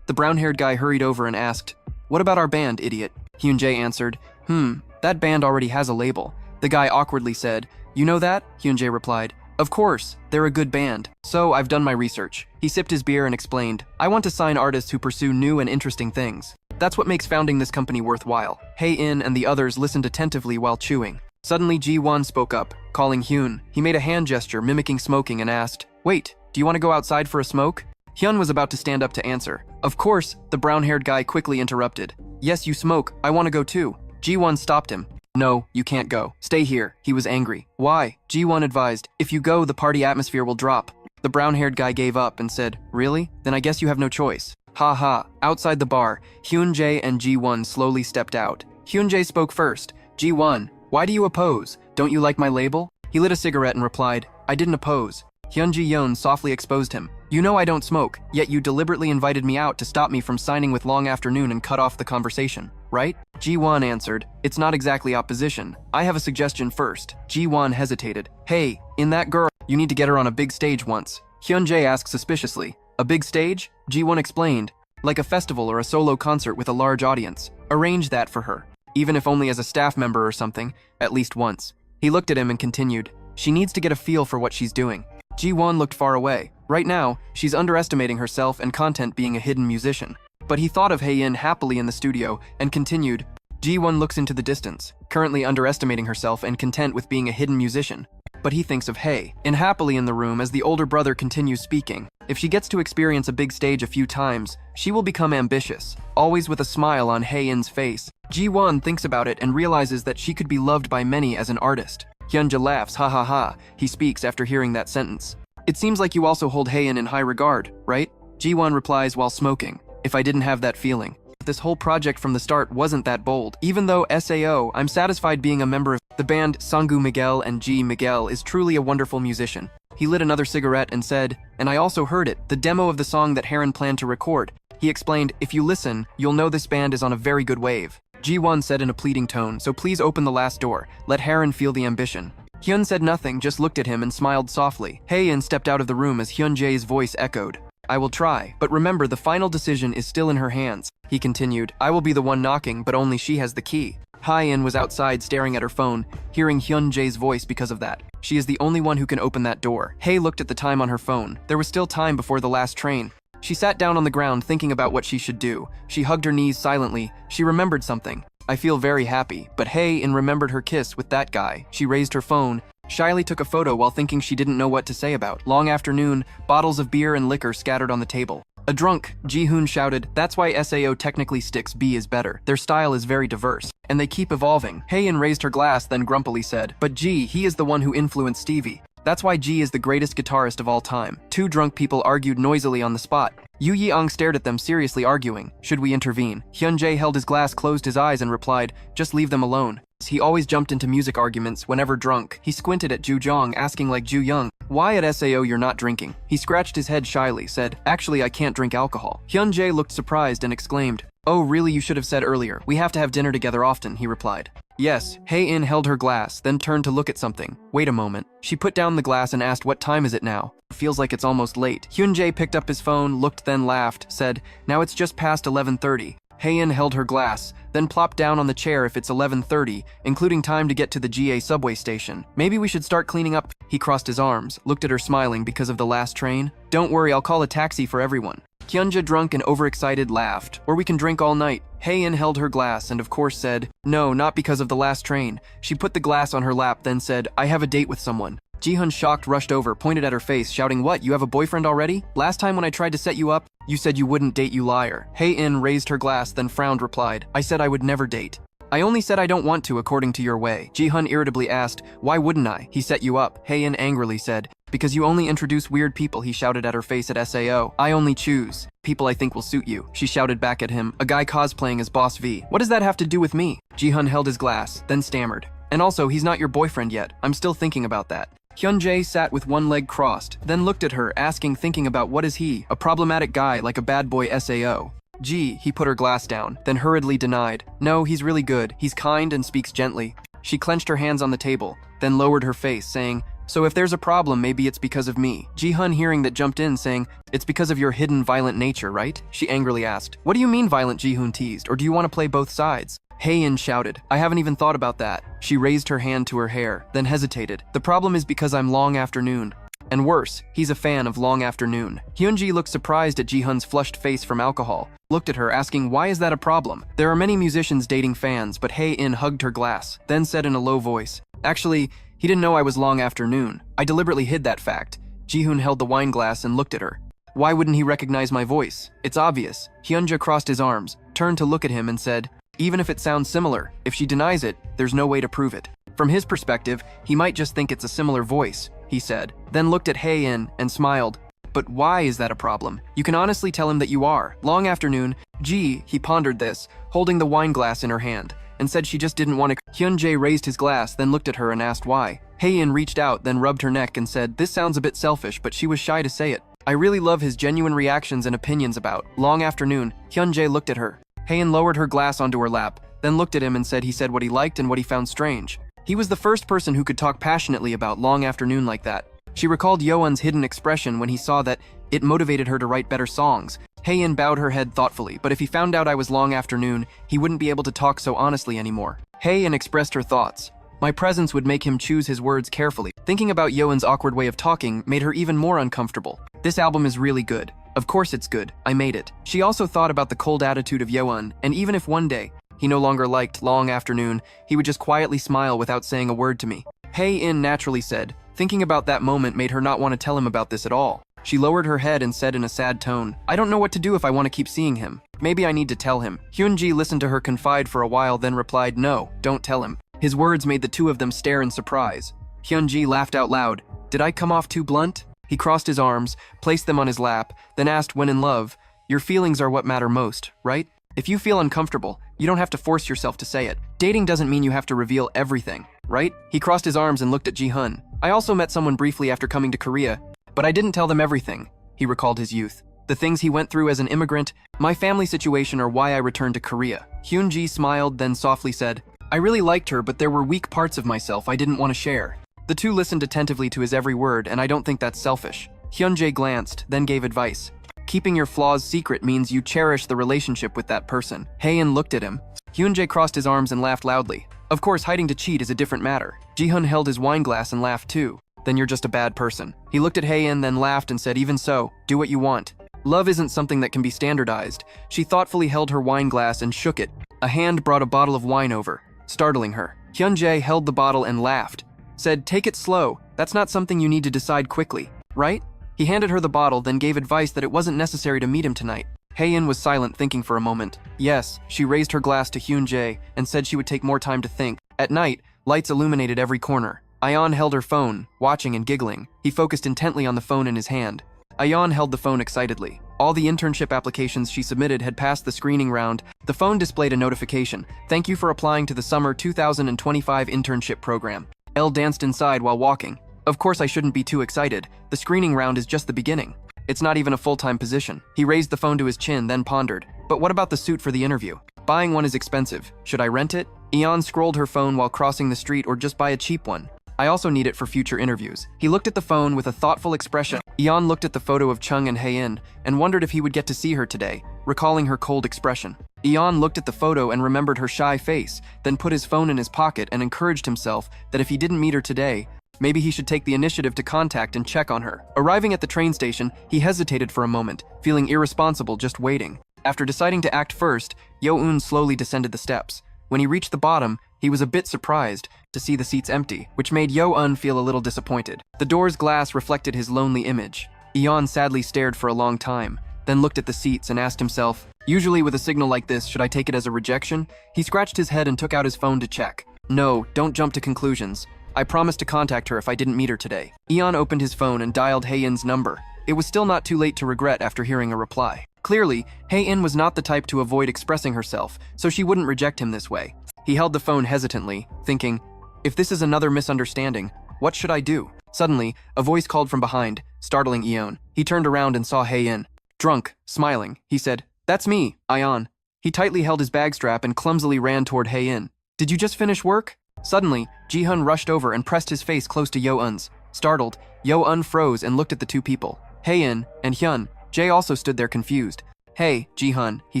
The brown-haired guy hurried over and asked, What about our band, idiot? Hyunjae answered, That band already has a label. The guy awkwardly said, You know that? Hyunjae replied, Of course, they're a good band. So I've done my research. He sipped his beer and explained, I want to sign artists who pursue new and interesting things. That's what makes founding this company worthwhile. Hae In and the others listened attentively while chewing. Suddenly Ji-won spoke up, calling Hyun. He made a hand gesture mimicking smoking and asked, Wait, do you want to go outside for a smoke? Hyun was about to stand up to answer. Of course, the brown-haired guy quickly interrupted. Yes, you smoke. I want to go too. Ji-won stopped him. No, you can't go. Stay here. He was angry. Why? Ji-won advised. If you go, the party atmosphere will drop. The brown-haired guy gave up and said, Really? Then I guess you have no choice. Ha ha. Outside the bar, Hyunjae and Ji-won slowly stepped out. Hyunjae spoke first. Ji-won, why do you oppose? Don't you like my label? He lit a cigarette and replied, I didn't oppose. Hyunji-yeon softly exposed him. You know I don't smoke, yet you deliberately invited me out to stop me from signing with Long Afternoon and cut off the conversation, right? Ji-won answered, It's not exactly opposition. I have a suggestion first. Ji-won hesitated. Hey, in that girl, you need to get her on a big stage once. Hyunjae asked suspiciously. A big stage? Ji-won explained. Like a festival or a solo concert with a large audience. Arrange that for her. Even if only as a staff member or something, at least once. He looked at him and continued. She needs to get a feel for what she's doing. Ji-won looked far away. Right now, she's underestimating herself and content being a hidden musician. But he thought of Hae In happily in the studio and continued. Ji-won looks into the distance, currently underestimating herself and content with being a hidden musician. But he thinks of Hae In happily in the room as the older brother continues speaking. If she gets to experience a big stage a few times, she will become ambitious, always with a smile on Hae In's face. Ji-won thinks about it and realizes that she could be loved by many as an artist. Hyunja laughs, ha ha ha. He speaks after hearing that sentence. It seems like you also hold Hae In high regard, right? Ji-won replies while smoking. If I didn't have that feeling. This whole project from the start wasn't that bold. Even though SAO, I'm satisfied being a member of the band. Sanggu Miguel and G. Miguel is truly a wonderful musician. He lit another cigarette and said, and I also heard it, the demo of the song that Heron planned to record. He explained, if you listen, you'll know this band is on a very good wave. Ji-won said in a pleading tone, so please open the last door. Let Heron feel the ambition. Hyun said nothing, just looked at him and smiled softly. Hae In stepped out of the room as Hyunjae's voice echoed. I will try, but remember the final decision is still in her hands. He continued, I will be the one knocking, but only she has the key. Hae In was outside staring at her phone, hearing Hyunjae's voice because of that. She is the only one who can open that door. Hae looked at the time on her phone. There was still time before the last train. She sat down on the ground thinking about what she should do. She hugged her knees silently. She remembered something. I feel very happy, but Hae In remembered her kiss with that guy. She raised her phone, shyly took a photo while thinking she didn't know what to say about. Long afternoon, bottles of beer and liquor scattered on the table. A drunk, Ji-hoon shouted, that's why SAO technically sticks B is better. Their style is very diverse, and they keep evolving. Hae-in raised her glass, then grumpily said, but G, he is the one who influenced Stevie. That's why G is the greatest guitarist of all time. Two drunk people argued noisily on the spot. Yu Yi-ung stared at them, seriously arguing. Should we intervene? Hyun-jae held his glass, closed his eyes, and replied, just leave them alone. He always jumped into music arguments whenever drunk. He squinted at Ju Jong, asking like Ju Young, why at SAO you're not drinking? He scratched his head shyly, said, actually I can't drink alcohol. Hyun-jae looked surprised and exclaimed, oh really, you should have said earlier. We have to have dinner together often, he replied. Yes. Hae-in held her glass, then turned to look at something. Wait a moment. She put down the glass and asked, what time is it now? Feels like it's almost late. Hyun-jae picked up his phone, looked, then laughed, said, now it's just past 11:30. Hae-in held her glass, then plopped down on the chair. If it's 11:30, including time to get to the GA subway station. Maybe we should start cleaning up. He crossed his arms, looked at her smiling because of the last train. Don't worry, I'll call a taxi for everyone. Hyunja, drunk and overexcited, laughed. Or we can drink all night. Hae-in held her glass and of course said, no, not because of the last train. She put the glass on her lap, then said, I have a date with someone. Ji-hun, shocked, rushed over, pointed at her face, shouting, what, you have a boyfriend already? Last time when I tried to set you up, you said you wouldn't date, you liar. Hae-in raised her glass, then frowned, replied, I said I would never date. I only said I don't want to according to your way. Ji-hun irritably asked, why wouldn't I? He set you up. Hae-in angrily said, because you only introduce weird people. He shouted at her face at SAO. I only choose people I think will suit you. She shouted back at him, a guy cosplaying as Boss V. What does that have to do with me? Ji-hun held his glass, then stammered. And also, he's not your boyfriend yet. I'm still thinking about that. Hyun-jae sat with one leg crossed, then looked at her, asking, thinking about what is he? A problematic guy like a bad boy SAO. Gee, he put her glass down, then hurriedly denied. No, he's really good. He's kind and speaks gently. She clenched her hands on the table, then lowered her face, saying, so if there's a problem, maybe it's because of me. Ji-hun, hearing that, jumped in, saying, it's because of your hidden violent nature, right? She angrily asked. What do you mean violent? Ji-hun teased, or do you want to play both sides? Hae-in shouted, I haven't even thought about that. She raised her hand to her hair, then hesitated. The problem is because I'm long afternoon. And worse, he's a fan of long afternoon. Hyunji looked surprised at Ji-hun's flushed face from alcohol, looked at her, asking, why is that a problem? There are many musicians dating fans, but Hae-in hugged her glass, then said in a low voice, actually, he didn't know I was long afternoon. I deliberately hid that fact. Ji-hun held the wine glass and looked at her. Why wouldn't he recognize my voice? It's obvious. Hyunja crossed his arms, turned to look at him and said, even if it sounds similar, if she denies it, there's no way to prove it. From his perspective, he might just think it's a similar voice, he said, then looked at Hae-in and smiled. But why is that a problem? You can honestly tell him that you are. Long afternoon, he pondered this, holding the wine glass in her hand, and said she just didn't want to. Hyun-jae raised his glass, then looked at her and asked why. Hae-in reached out, then rubbed her neck and said, this sounds a bit selfish, but she was shy to say it. I really love his genuine reactions and opinions about long afternoon. Hyun-jae looked at her. Hae-in lowered her glass onto her lap, then looked at him and said he said what he liked and what he found strange. He was the first person who could talk passionately about long afternoon like that. She recalled Yeo Un's hidden expression when he saw that it motivated her to write better songs. Hae-in bowed her head thoughtfully, but if he found out I was long afternoon, he wouldn't be able to talk so honestly anymore. Hae-in expressed her thoughts. My presence would make him choose his words carefully. Thinking about Yeo Un's awkward way of talking made her even more uncomfortable. This album is really good. Of course it's good. I made it. She also thought about the cold attitude of Yeo Un, and even if one day he no longer liked long afternoon, he would just quietly smile without saying a word to me. Hae-in naturally said. Thinking about that moment made her not want to tell him about this at all. She lowered her head and said in a sad tone, I don't know what to do if I want to keep seeing him. Maybe I need to tell him. Hyunji listened to her confide for a while, then replied, no, don't tell him. His words made the two of them stare in surprise. Hyunji laughed out loud. Did I come off too blunt? He crossed his arms, placed them on his lap, then asked, when in love, your feelings are what matter most, right? If you feel uncomfortable, you don't have to force yourself to say it. Dating doesn't mean you have to reveal everything, right? He crossed his arms and looked at Ji-hun. I also met someone briefly after coming to Korea, but I didn't tell them everything. He recalled his youth. The things he went through as an immigrant, my family situation, or why I returned to Korea. Hyunji smiled, then softly said, I really liked her, but there were weak parts of myself I didn't want to share. The two listened attentively to his every word, and I don't think that's selfish. Hyunjae glanced, then gave advice. Keeping your flaws secret means you cherish the relationship with that person. Hae-in looked at him. Hyunjae crossed his arms and laughed loudly. Of course, hiding to cheat is a different matter. Ji-hun held his wine glass and laughed too. Then you're just a bad person. He looked at Hae-in, then laughed and said, even so, do what you want. Love isn't something that can be standardized. She thoughtfully held her wine glass and shook it. A hand brought a bottle of wine over, startling her. Hyunjae held the bottle and laughed. Said, take it slow. That's not something you need to decide quickly, right? He handed her the bottle, then gave advice that it wasn't necessary to meet him tonight. Hae-in was silent, thinking for a moment. Yes, she raised her glass to Hyun-jae and said she would take more time to think. At night, lights illuminated every corner. Ayeon held her phone, watching and giggling. He focused intently on the phone in his hand. Ayeon held the phone excitedly. All the internship applications she submitted had passed the screening round. The phone displayed a notification. Thank you for applying to the summer 2025 internship program. Elle danced inside while walking. Of course I shouldn't be too excited. The screening round is just the beginning. It's not even a full-time position. He raised the phone to his chin, then pondered. But what about the suit for the interview? Buying one is expensive. Should I rent it? Ayeon scrolled her phone while crossing the street, or just buy a cheap one. I also need it for future interviews. He looked at the phone with a thoughtful expression. Ayeon looked at the photo of Chung and Hae-in and wondered if he would get to see her today, recalling her cold expression. Ayeon looked at the photo and remembered her shy face, then put his phone in his pocket and encouraged himself that if he didn't meet her today, maybe he should take the initiative to contact and check on her. Arriving at the train station, he hesitated for a moment, feeling irresponsible just waiting. After deciding to act first, Yeo Un slowly descended the steps. When he reached the bottom, he was a bit surprised to see the seats empty, which made Yeo Un feel a little disappointed. The door's glass reflected his lonely image. Ayeon sadly stared for a long time, then looked at the seats and asked himself, usually with a signal like this, should I take it as a rejection? He scratched his head and took out his phone to check. No, don't jump to conclusions. I promised to contact her if I didn't meet her today. Ayeon opened his phone and dialed Hae-in's number. It was still not too late to regret after hearing a reply. Clearly, Hae-in was not the type to avoid expressing herself, so she wouldn't reject him this way. He held the phone hesitantly, thinking, if this is another misunderstanding, what should I do? Suddenly, a voice called from behind, startling Ayeon. He turned around and saw Hae-in. Drunk, smiling, he said, "That's me, Ayeon." He tightly held his bag strap and clumsily ran toward Hae-in. "Did you just finish work?" Suddenly, Ji-hun rushed over and pressed his face close to Yeo Un's. Startled, Yeo Un froze and looked at the two people. Hae-in and Hyun-jae also stood there confused. "Hey, Ji-hun," he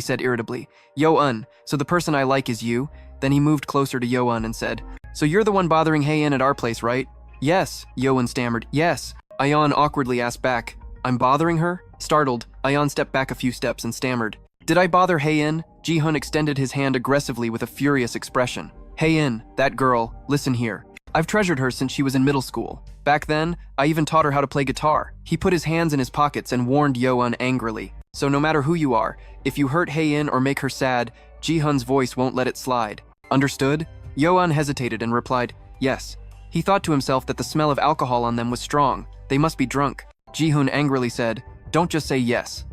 said irritably. "Yeo Un, so the person I like is you?" Then he moved closer to Yeo Un and said, "So you're the one bothering Hae-in at our place, right?" "Yes," Yeo Un stammered. "Yes." Ayeon awkwardly asked back, "I'm bothering her?" Startled, Ayeon stepped back a few steps and stammered, "Did I bother Hae-in?" Ji-hun extended his hand aggressively with a furious expression. "Hae-in, that girl, listen here. I've treasured her since she was in middle school. Back then, I even taught her how to play guitar." He put his hands in his pockets and warned Yeo Un angrily. "So no matter who you are, if you hurt Hae-in or make her sad, Ji-hun's voice won't let it slide. Understood?" Yeo Un hesitated and replied, "Yes." He thought to himself that the smell of alcohol on them was strong. They must be drunk. Ji-hun angrily said, "Don't just say yes."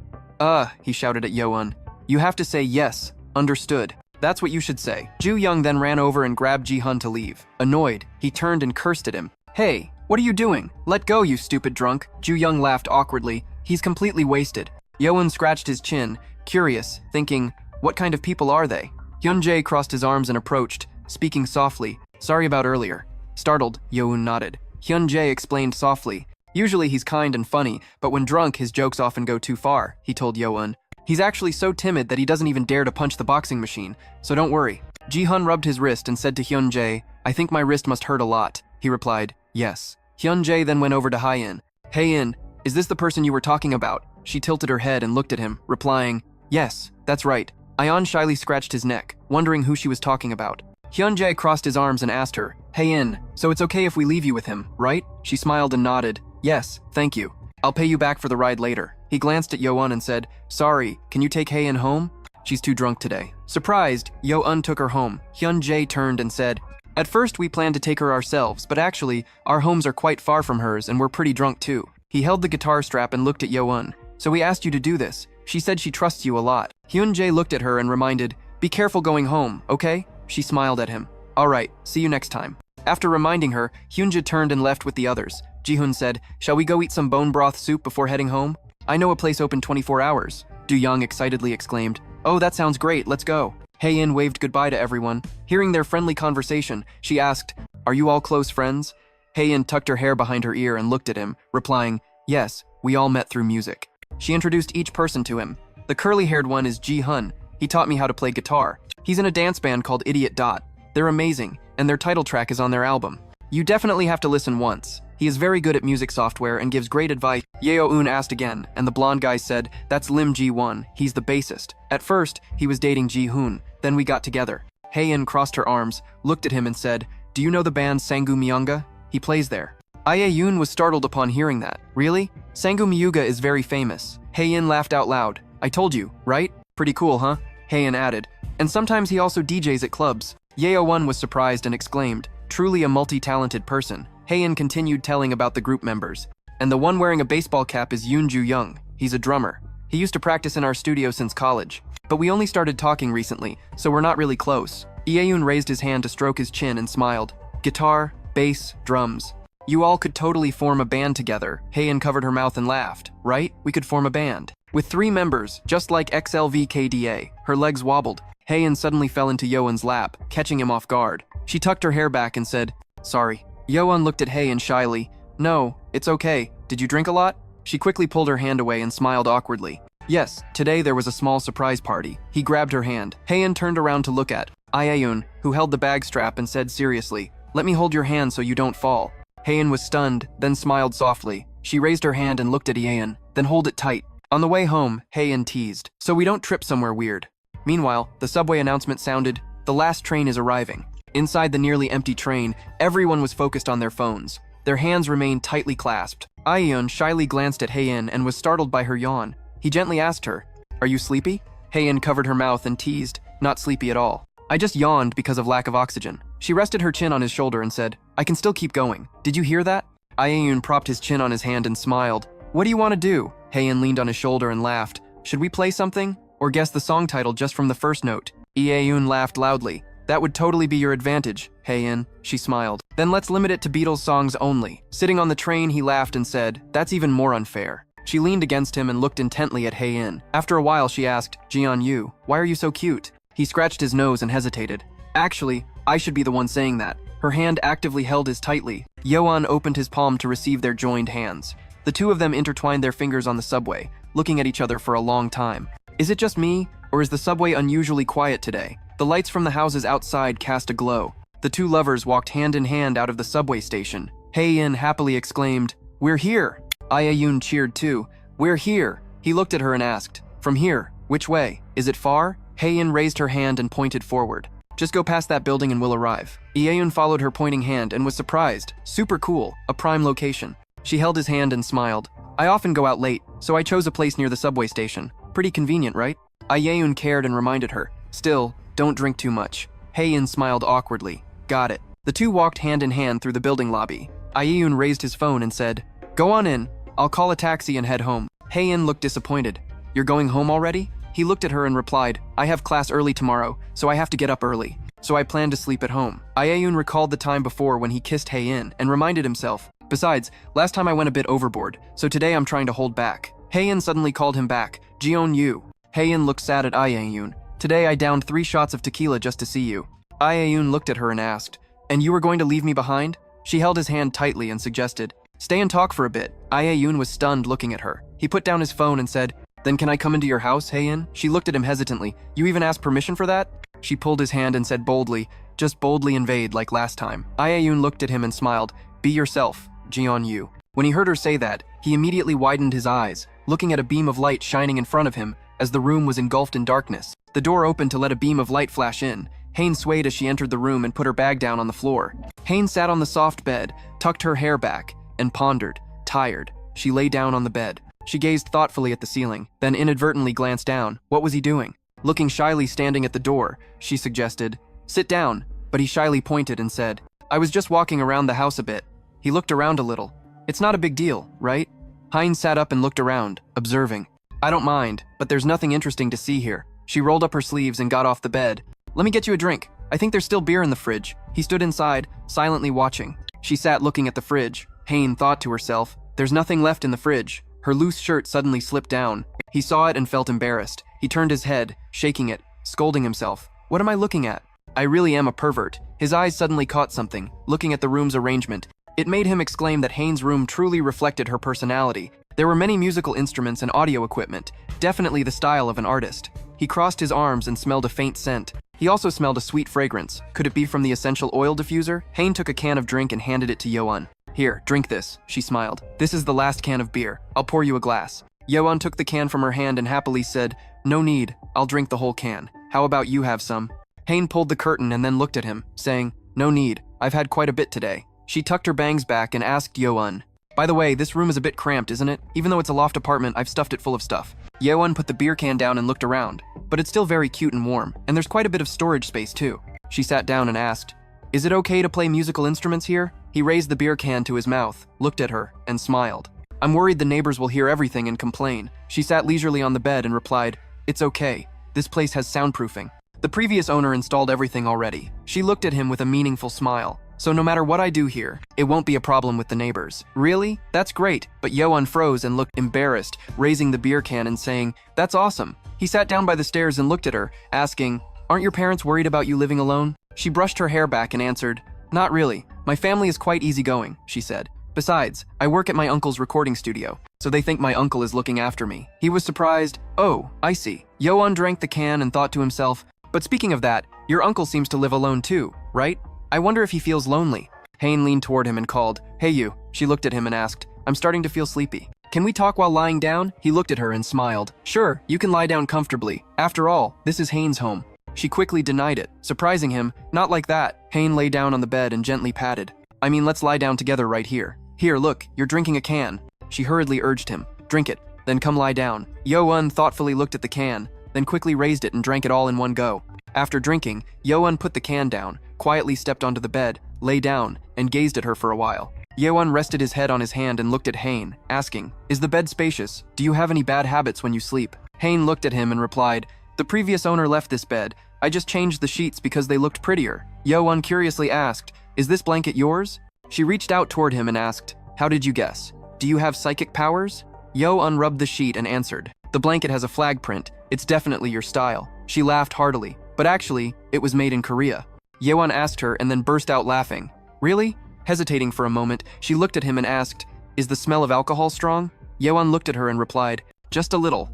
He shouted at Yeo Un. "You have to say yes. Understood. That's what you should say." Ju-young then ran over and grabbed Ji-hun to leave. Annoyed, he turned and cursed at him. "Hey, what are you doing? Let go, you stupid drunk." Ju-young laughed awkwardly. "He's completely wasted." Yeo Un scratched his chin, curious, thinking, what kind of people are they? Hyun-jae crossed his arms and approached, speaking softly. "Sorry about earlier." Startled, Yeo Un nodded. Hyun-jae explained softly. "Usually he's kind and funny, but when drunk, his jokes often go too far," he told Yeo Un. "He's actually so timid that he doesn't even dare to punch the boxing machine, so don't worry." Ji-hun rubbed his wrist and said to Hyun-jae, "I think my wrist must hurt a lot." He replied, "Yes." Hyun-jae then went over to Hae-in. "Hae-in, is this the person you were talking about?" She tilted her head and looked at him, replying, "Yes, that's right." Ayeon shyly scratched his neck, wondering who she was talking about. Hyun-jae crossed his arms and asked her, "Hae-in, so it's okay if we leave you with him, right?" She smiled and nodded. "Yes, thank you. I'll pay you back for the ride later." He glanced at Yeo Un and said, "Sorry, can you take Hae-in home? She's too drunk today." Surprised, Yeo Un took her home. Hyun-jae turned and said, "At first we planned to take her ourselves, but actually, our homes are quite far from hers and we're pretty drunk too." He held the guitar strap and looked at Yeo Un. "So we asked you to do this. She said she trusts you a lot." Hyun-jae looked at her and reminded, "Be careful going home, okay?" She smiled at him. "All right, see you next time." After reminding her, Hyun-jae turned and left with the others. Ji-hun said, "Shall we go eat some bone broth soup before heading home? I know a place open 24 hours. Du-young excitedly exclaimed, "Oh, that sounds great, let's go." Hae-in waved goodbye to everyone. Hearing their friendly conversation, she asked, "Are you all close friends?" Hae-in tucked her hair behind her ear and looked at him, replying, "Yes, we all met through music." She introduced each person to him. "The curly-haired one is Ji-hun. He taught me how to play guitar. He's in a dance band called Idiot Dot. They're amazing, and their title track is on their album. You definitely have to listen once. He is very good at music software and gives great advice." Yeo Un asked again, and the blonde guy said, "That's Lim Ji-won. He's the bassist. At first, he was dating Ji-hun, then we got together." Hae-in crossed her arms, looked at him and said, "Do you know the band Sangu Myanga? He plays there." Yeo Un was startled upon hearing that. Really? Sangumyuga is very famous. Hae-in laughed out loud. I told you, right? Pretty cool, huh? Hae-in added. And sometimes he also DJs at clubs. Yeo Un was surprised and exclaimed, truly a multi-talented person. Hae-in continued telling about the group members. And the one wearing a baseball cap is Yoon Ju-young. He's a drummer. He used to practice in our studio since college. But we only started talking recently, so we're not really close. Yeo Un raised his hand to stroke his chin and smiled. Guitar, bass, drums. You all could totally form a band together. Hae-in covered her mouth and laughed. Right? We could form a band. With 3 members, just like XLVKDA. Her legs wobbled. Hae-in suddenly fell into Yeo Un's lap, catching him off guard. She tucked her hair back and said, sorry. Yeo Un looked at Hae-in shyly. No, it's okay. Did you drink a lot? She quickly pulled her hand away and smiled awkwardly. Yes, today there was a small surprise party. He grabbed her hand. Hae-in turned around to look at Yeo Un, who held the bag strap and said seriously, let me hold your hand so you don't fall. Hae-in was stunned, then smiled softly. She raised her hand and looked at Yeo Un, then hold it tight. On the way home, Hae-in teased, so we don't trip somewhere weird. Meanwhile, the subway announcement sounded, the last train is arriving. Inside the nearly empty train, everyone was focused on their phones. Their hands remained tightly clasped. Yeo Un shyly glanced at Hae-in and was startled by her yawn. He gently asked her, are you sleepy? Hae-in covered her mouth and teased, not sleepy at all. I just yawned because of lack of oxygen. She rested her chin on his shoulder and said, I can still keep going. Did you hear that? Yeo Un propped his chin on his hand and smiled. What do you want to do? Hae-in leaned on his shoulder and laughed. Should we play something? Or guess the song title just from the first note? Yeo Un laughed loudly. That would totally be your advantage, Hae-in, she smiled. Then let's limit it to Beatles songs only. Sitting on the train, he laughed and said, that's even more unfair. She leaned against him and looked intently at Hae-in. After a while, she asked, Jeon-yu, why are you so cute? He scratched his nose and hesitated. Actually, I should be the one saying that. Her hand actively held his tightly. Yeo Un opened his palm to receive their joined hands. The two of them intertwined their fingers on the subway, looking at each other for a long time. Is it just me, or is the subway unusually quiet today? The lights from the houses outside cast a glow. The two lovers walked hand in hand out of the subway station. Hae-in happily exclaimed, we're here! Yeo Un cheered too. We're here! He looked at her and asked, from here, which way? Is it far? Hae-in raised her hand and pointed forward. Just go past that building and we'll arrive. Yeo Un followed her pointing hand and was surprised. Super cool, a prime location. She held his hand and smiled. I often go out late, so I chose a place near the subway station. Pretty convenient, right? Yeo Un cared and reminded her. Still, don't drink too much. Hae-in smiled awkwardly. Got it. The two walked hand in hand through the building lobby. Yeo Un raised his phone and said, go on in. I'll call a taxi and head home. Hae-in looked disappointed. You're going home already? He looked at her and replied, I have class early tomorrow, so I have to get up early. So I plan to sleep at home. Yeo Un recalled the time before when he kissed Hae-in and reminded himself, besides, last time I went a bit overboard, so today I'm trying to hold back. Hae-in suddenly called him back, Jeon-yu. Hae-in looked sad at Yeo Un. Today I downed 3 shots of tequila just to see you. Yeo Un looked at her and asked, and you were going to leave me behind? She held his hand tightly and suggested, stay and talk for a bit. Yeo Un was stunned looking at her. He put down his phone and said, then can I come into your house, Hae-in? She looked at him hesitantly. You even asked permission for that? She pulled his hand and said boldly, just boldly invade like last time. Yeo Un looked at him and smiled. Be yourself, Jeon-yu. When he heard her say that, he immediately widened his eyes, looking at a beam of light shining in front of him as the room was engulfed in darkness. The door opened to let a beam of light flash in. Hae-in swayed as she entered the room and put her bag down on the floor. Hae-in sat on the soft bed, tucked her hair back, and pondered. Tired, she lay down on the bed. She gazed thoughtfully at the ceiling, then inadvertently glanced down. What was he doing? Looking shyly standing at the door, she suggested, sit down, but he shyly pointed and said, I was just walking around the house a bit. He looked around a little. It's not a big deal, right? Hae-in sat up and looked around, observing. I don't mind, but there's nothing interesting to see here. She rolled up her sleeves and got off the bed. Let me get you a drink. I think there's still beer in the fridge. He stood inside, silently watching. She sat looking at the fridge. Hae-in thought to herself, there's nothing left in the fridge. Her loose shirt suddenly slipped down. He saw it and felt embarrassed. He turned his head, shaking it, scolding himself. What am I looking at? I really am a pervert. His eyes suddenly caught something, looking at the room's arrangement. It made him exclaim that Hae-in's room truly reflected her personality. There were many musical instruments and audio equipment, definitely the style of an artist. He crossed his arms and smelled a faint scent. He also smelled a sweet fragrance. Could it be from the essential oil diffuser? Hae-in took a can of drink and handed it to Yeo Un. Here, drink this, she smiled. This is the last can of beer. I'll pour you a glass. Yeo Un took the can from her hand and happily said, no need, I'll drink the whole can. How about you have some? Hae-in pulled the curtain and then looked at him, saying, no need, I've had quite a bit today. She tucked her bangs back and asked Yeo Un, "By the way, this room is a bit cramped, isn't it? Even though it's a loft apartment, I've stuffed it full of stuff." Yeo Un put the beer can down and looked around, but it's still very cute and warm, and there's quite a bit of storage space too. She sat down and asked, "Is it okay to play musical instruments here?" He raised the beer can to his mouth, looked at her, and smiled. "I'm worried the neighbors will hear everything and complain." She sat leisurely on the bed and replied, "It's okay. This place has soundproofing. The previous owner installed everything already." She looked at him with a meaningful smile. "So no matter what I do here, it won't be a problem with the neighbors." "Really? That's great." But Yeo Un froze and looked embarrassed, raising the beer can and saying, "That's awesome." He sat down by the stairs and looked at her, asking, "Aren't your parents worried about you living alone?" She brushed her hair back and answered, "Not really. My family is quite easygoing," she said. "Besides, I work at my uncle's recording studio, so they think my uncle is looking after me." He was surprised. "Oh, I see." Yeo Un drank the can and thought to himself, "But speaking of that, your uncle seems to live alone too, right? I wonder if he feels lonely." Hain leaned toward him and called, "Hey you." She looked at him and asked, "I'm starting to feel sleepy. Can we talk while lying down?" He looked at her and smiled. "Sure, you can lie down comfortably. After all, this is Hain's home." She quickly denied it, surprising him. "Not like that." Hain lay down on the bed and gently patted. "I mean, let's lie down together right here. Here, look, you're drinking a can." She hurriedly urged him, "Drink it, then come lie down." Yeo Un thoughtfully looked at the can, then quickly raised it and drank it all in one go. After drinking, Yeo Un put the can down, quietly stepped onto the bed, lay down, and gazed at her for a while. Yeo Un rested his head on his hand and looked at Hain, asking, "Is the bed spacious? Do you have any bad habits when you sleep?" Hain looked at him and replied, "The previous owner left this bed. I just changed the sheets because they looked prettier." Yeo Un curiously asked, "Is this blanket yours?" She reached out toward him and asked, "How did you guess? Do you have psychic powers?" Yeo Un rubbed the sheet and answered, "The blanket has a flag print. It's definitely your style." She laughed heartily, but actually, it was made in Korea. Yeo Un asked her and then burst out laughing. "Really?" Hesitating for a moment, she looked at him and asked, "Is the smell of alcohol strong?" Yeo Un looked at her and replied, "Just a little."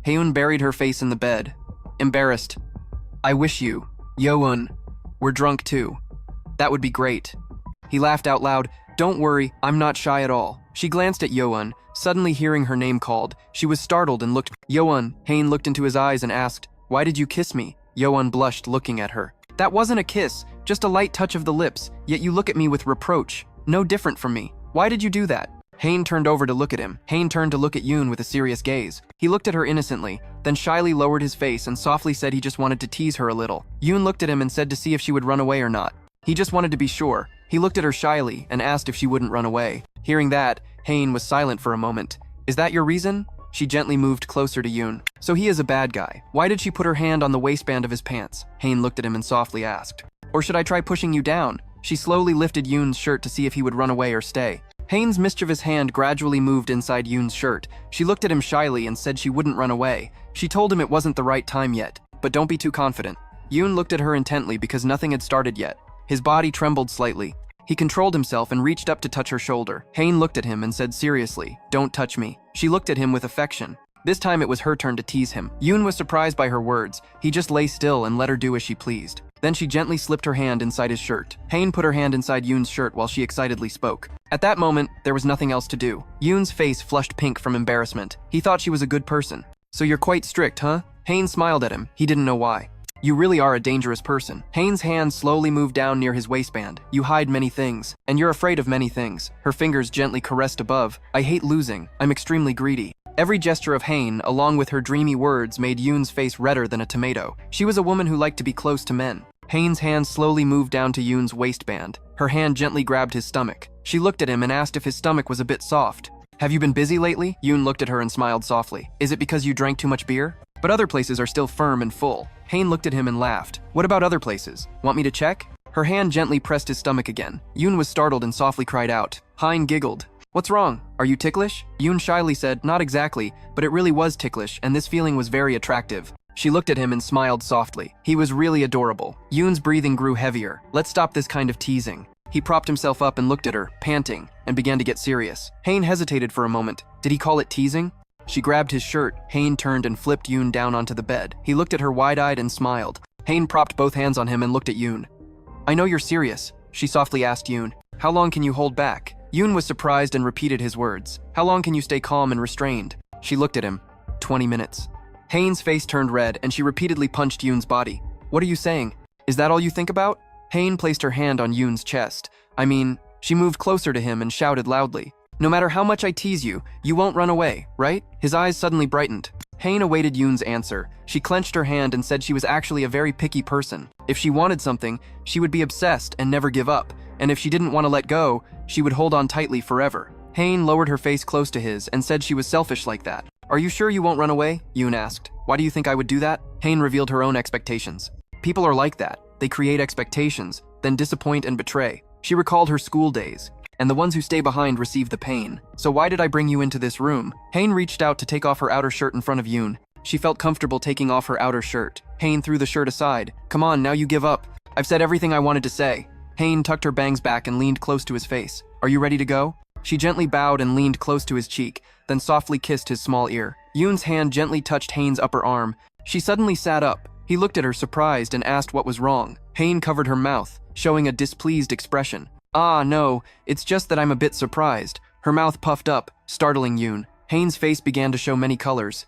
Hae-un buried her face in the bed, embarrassed. "I wish you, Yeo Un, were drunk too. That would be great." He laughed out loud. "Don't worry, I'm not shy at all." She glanced at Yeo Un, suddenly hearing her name called. She was startled and looked. "Yeo Un." Hain looked into his eyes and asked, "Why did you kiss me?" Yeo Un blushed, looking at her. "That wasn't a kiss, just a light touch of the lips, yet you look at me with reproach. No different from me. Why did you do that?" Hain turned over to look at him. Hain turned to look at Yoon with a serious gaze. He looked at her innocently, then shyly lowered his face and softly said he just wanted to tease her a little. Yoon looked at him and said to see if she would run away or not. He just wanted to be sure. He looked at her shyly and asked if she wouldn't run away. Hearing that, Hain was silent for a moment. "Is that your reason?" She gently moved closer to Yoon. "So he is a bad guy. Why did she put her hand on the waistband of his pants?" Hain looked at him and softly asked. "Or should I try pushing you down?" She slowly lifted Yoon's shirt to see if he would run away or stay. Hain's mischievous hand gradually moved inside Yoon's shirt. She looked at him shyly and said she wouldn't run away. She told him it wasn't the right time yet, but don't be too confident. Yoon looked at her intently because nothing had started yet. His body trembled slightly. He controlled himself and reached up to touch her shoulder. Hain looked at him and said seriously, "Don't touch me." She looked at him with affection. This time it was her turn to tease him. Yoon was surprised by her words. He just lay still and let her do as she pleased. Then she gently slipped her hand inside his shirt. Hain put her hand inside Yoon's shirt while she excitedly spoke. At that moment, there was nothing else to do. Yoon's face flushed pink from embarrassment. He thought she was a good person. "So you're quite strict, huh?" Hain smiled at him. He didn't know why. "You really are a dangerous person." Hain's hand slowly moved down near his waistband. "You hide many things, and you're afraid of many things." Her fingers gently caressed above. "I hate losing. I'm extremely greedy." Every gesture of Hain, along with her dreamy words, made Yoon's face redder than a tomato. She was a woman who liked to be close to men. Hain's hand slowly moved down to Yoon's waistband. Her hand gently grabbed his stomach. She looked at him and asked if his stomach was a bit soft. "Have you been busy lately?" Yoon looked at her and smiled softly. "Is it because you drank too much beer?" "But other places are still firm and full." Hain looked at him and laughed. "What about other places? Want me to check?" Her hand gently pressed his stomach again. Yoon was startled and softly cried out. Hain giggled. "What's wrong? Are you ticklish?" Yoon shyly said, "Not exactly, but it really was ticklish, and this feeling was very attractive." She looked at him and smiled softly. He was really adorable. Yoon's breathing grew heavier. "Let's stop this kind of teasing." He propped himself up and looked at her, panting, and began to get serious. Hain hesitated for a moment. Did he call it teasing? She grabbed his shirt. Hain turned and flipped Yoon down onto the bed. He looked at her wide-eyed and smiled. Hain propped both hands on him and looked at Yoon. "I know you're serious," she softly asked Yoon. "How long can you hold back?" Yoon was surprised and repeated his words. "How long can you stay calm and restrained?" She looked at him. 20 minutes. Hain's face turned red, and she repeatedly punched Yoon's body. "What are you saying? Is that all you think about?" Hain placed her hand on Yoon's chest. "I mean, She moved closer to him and shouted loudly, "No matter how much I tease you, you won't run away, right?" His eyes suddenly brightened. Hain awaited Yoon's answer. She clenched her hand and said she was actually a very picky person. If she wanted something, she would be obsessed and never give up. And if she didn't want to let go, she would hold on tightly forever. Hain lowered her face close to his and said she was selfish like that. "Are you sure you won't run away?" Yoon asked. "Why do you think I would do that?" Hain revealed her own expectations. People are like that. They create expectations, then disappoint and betray. She recalled her school days. And the ones who stay behind receive the pain. "So why did I bring you into this room?" Hain reached out to take off her outer shirt in front of Yoon. She felt comfortable taking off her outer shirt. Hain threw the shirt aside. "Come on, now you give up. I've said everything I wanted to say." Hain tucked her bangs back and leaned close to his face. "Are you ready to go?" She gently bowed and leaned close to his cheek, then softly kissed his small ear. Yoon's hand gently touched Hain's upper arm. She suddenly sat up. He looked at her surprised and asked what was wrong. Hain covered her mouth, showing a displeased expression. "Ah, no, it's just that I'm a bit surprised." Her mouth puffed up, startling Yoon. Hain's face began to show many colors.